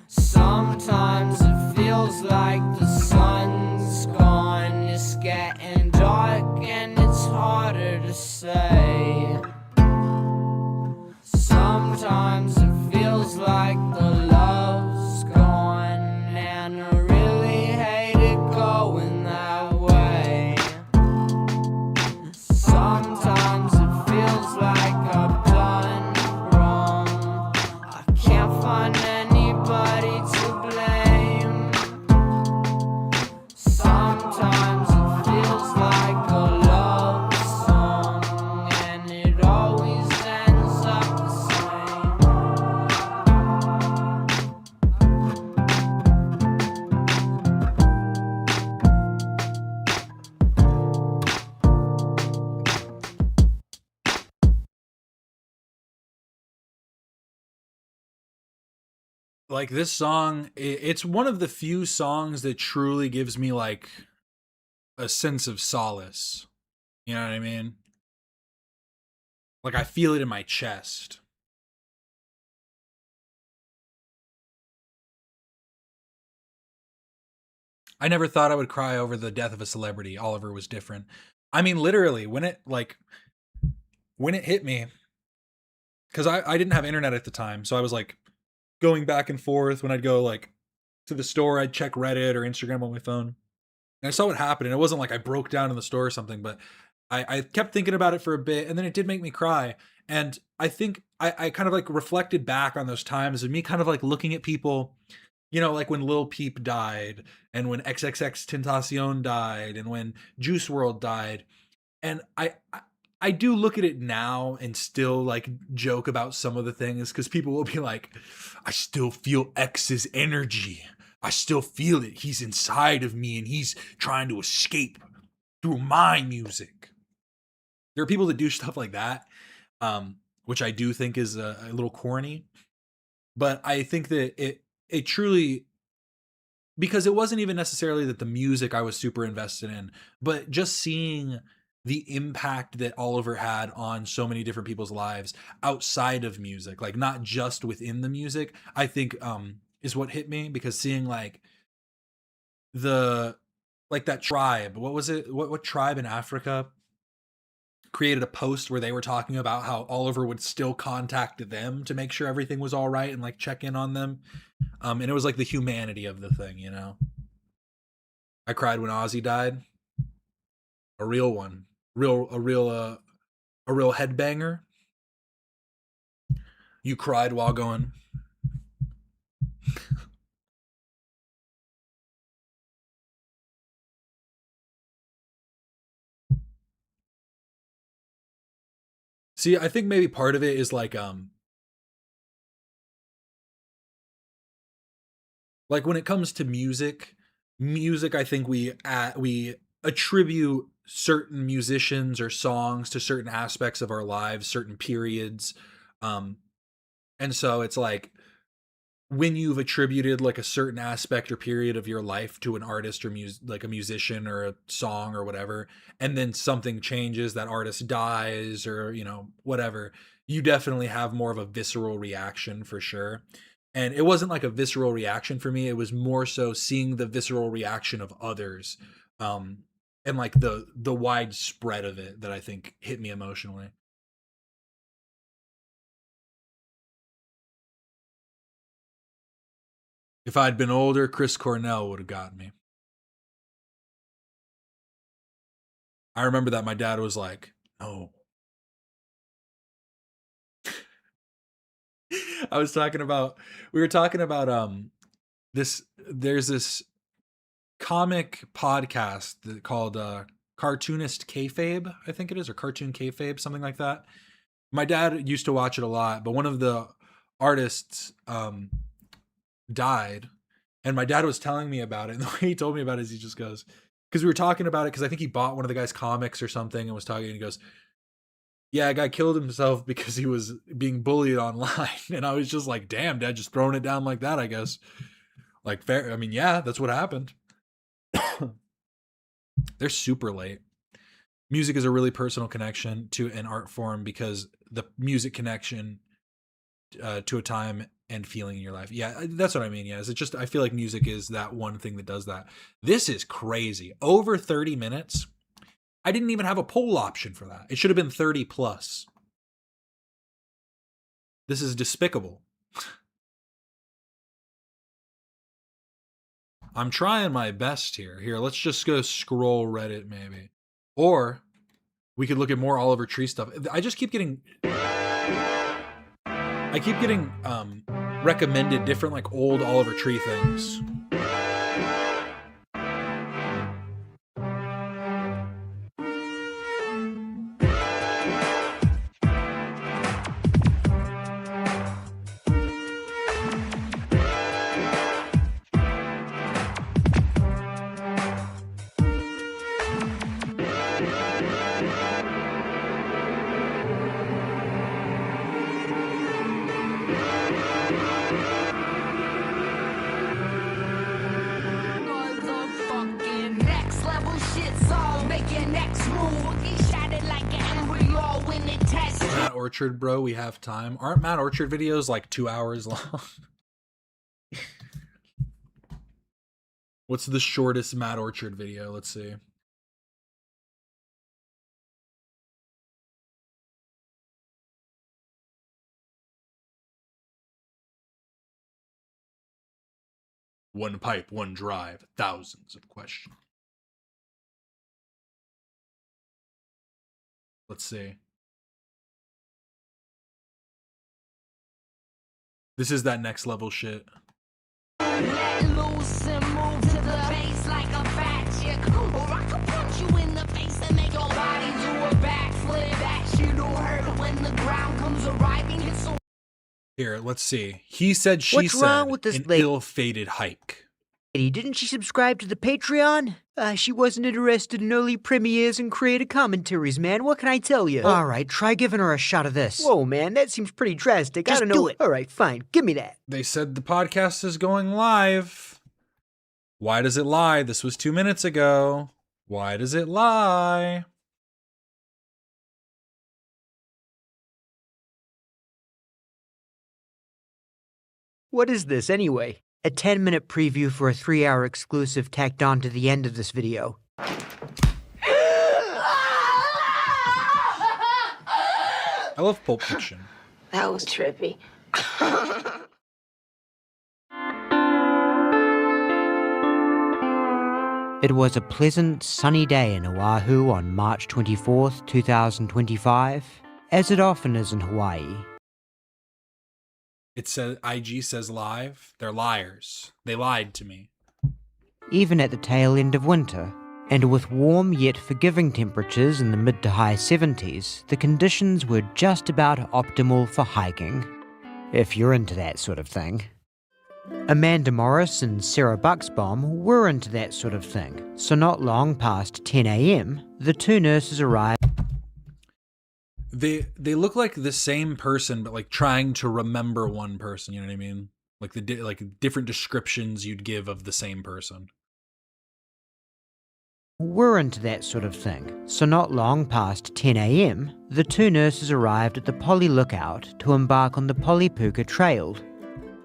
Sometimes it feels like the sun's gone. It's getting dark and it's harder to say. Sometimes it feels like the love's gone, and I really hate it going that way. Sometimes it feels like I've done wrong. I can't find anybody to blame. Sometimes it feels like a love song, and it always ends up the same. Like this song, it's one of the few songs that truly gives me like a sense of solace. You know what I mean? Like I feel it in my chest. I never thought I would cry over the death of a celebrity. Oliver was different. I mean, literally, when it hit me, because I didn't have internet at the time, so I was like going back and forth. When I'd go like to the store, I'd check Reddit or Instagram on my phone. And I saw what happened, and it wasn't like I broke down in the store or something, but I kept thinking about it for a bit, and then it did make me cry. And I think I kind of like reflected back on those times of me kind of like looking at people, you know, like when Lil Peep died, and when XXX Tentacion died, and when Juice World died. And I do look at it now and still like joke about some of the things, because people will be like, I still feel X's energy. I still feel it. He's inside of me and he's trying to escape through my music. There are people that do stuff like that, which I do think is a little corny. But I think that it truly, because it wasn't even necessarily that the music I was super invested in, but just seeing the impact that Oliver had on so many different people's lives outside of music, like not just within the music, I think is what hit me. Because seeing like that tribe, what was it? What tribe in Africa created a post where they were talking about how Oliver would still contact them to make sure everything was all right and like check in on them. And it was like the humanity of the thing, you know. I cried when Ozzy died. A real one. A real headbanger. You cried while going. See, I think maybe part of it is like when it comes to music, I think we attribute certain musicians or songs to certain aspects of our lives, certain periods. And so it's like when you've attributed like a certain aspect or period of your life to an artist or like a musician or a song or whatever, and then something changes, that artist dies or, you know, whatever, you definitely have more of a visceral reaction for sure. And it wasn't like a visceral reaction for me. It was more so seeing the visceral reaction of others. And like the widespread of it that I think hit me emotionally. If I'd been older, Chris Cornell would have gotten me. I remember that my dad was like, no. We were talking about there's this comic podcast called Cartoonist Kayfabe, I think it is, or Cartoon Kayfabe, something like that. My dad used to watch it a lot, but one of the artists died, and my dad was telling me about it, and the way he told me about it is he just goes, because we were talking about it because I think he bought one of the guy's comics or something and was talking, and he goes, yeah, a guy killed himself because he was being bullied online. And I was just like, damn, Dad, just throwing it down like that, I guess. Like, fair. I mean, yeah, that's what happened. They're super late. Music is a really personal connection to an art form because the music connection to a time and feeling in your life. Yeah, that's what I mean. Yeah, it's just, I feel like music is that one thing that does that. This is crazy. Over 30 minutes. I didn't even have a poll option for that. It should have been 30 plus. This is despicable. I'm trying my best here. Here, let's just go scroll Reddit maybe. Or we could look at more Oliver Tree stuff. I keep getting recommended different like old Oliver Tree things. Orchard, bro, we have time. Aren't Matt Orchard videos like 2 hours long? What's the shortest Matt Orchard video? Let's see. One pipe, one drive, thousands of questions. Let's see. This is that next level shit. Let loose and move to the base like a fat chick. Or I could punch you in the face and make your body do a backflip. That shit don't hurt when the ground comes arriving. It's so... Here, let's see. He said, she What's said, wrong with this an lady? ill-fated hike. Didn't she subscribe to the Patreon? She wasn't interested in early premieres and creative commentaries, man. What can I tell you? All right, try giving her a shot of this. Whoa, man, that seems pretty drastic. I don't know. Do it. All right, fine. Give me that. They said the podcast is going live. Why does it lie? This was 2 minutes ago. Why does it lie? What is this, anyway? A 10-minute preview for a 3-hour exclusive tacked on to the end of this video. I love Pulp Fiction. That was trippy. It was a pleasant, sunny day in Oahu on March 24th, 2025, as it often is in Hawaii. It says IG says live. They're liars. They lied to me. Even at the tail end of winter, and with warm yet forgiving temperatures in the mid to high 70s, the conditions were just about optimal for hiking, if you're into that sort of thing. Amanda Morris and Sarah Buxbaum were into that sort of thing, so not long past 10 a.m., the two nurses arrived. They look like the same person, but like trying to remember one person. You know what I mean? Like like different descriptions you'd give of the same person. Were into that sort of thing, so not long past 10 a.m., the two nurses arrived at the Poly Lookout to embark on the Polypuka Trail.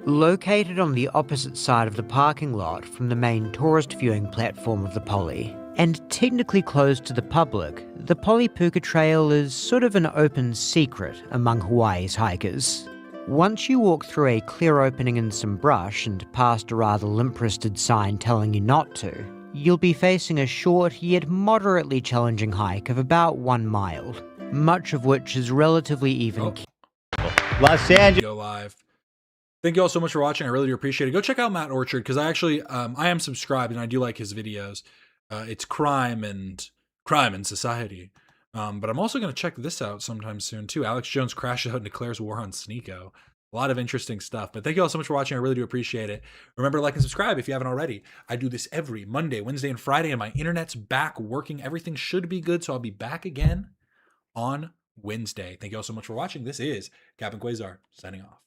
Located on the opposite side of the parking lot from the main tourist viewing platform of the Poly, and technically closed to the public, the Polypuka Trail is sort of an open secret among Hawaii's hikers. Once you walk through a clear opening in some brush and past a rather limp-wristed sign telling you not to, you'll be facing a short yet moderately challenging hike of about 1 mile, much of which is relatively even. Los Angeles. Go live. Thank you all so much for watching. I really do appreciate it. Go check out Matt Orchard because I actually I am subscribed and I do like his videos. It's crime and society. But I'm also going to check this out sometime soon too. Alex Jones crashes out and declares war on Sneeko. A lot of interesting stuff. But thank you all so much for watching. I really do appreciate it. Remember to like and subscribe if you haven't already. I do this every Monday, Wednesday, and Friday, and my internet's back working. Everything should be good, so I'll be back again on Wednesday. Thank you all so much for watching. This is Captain Quasar signing off.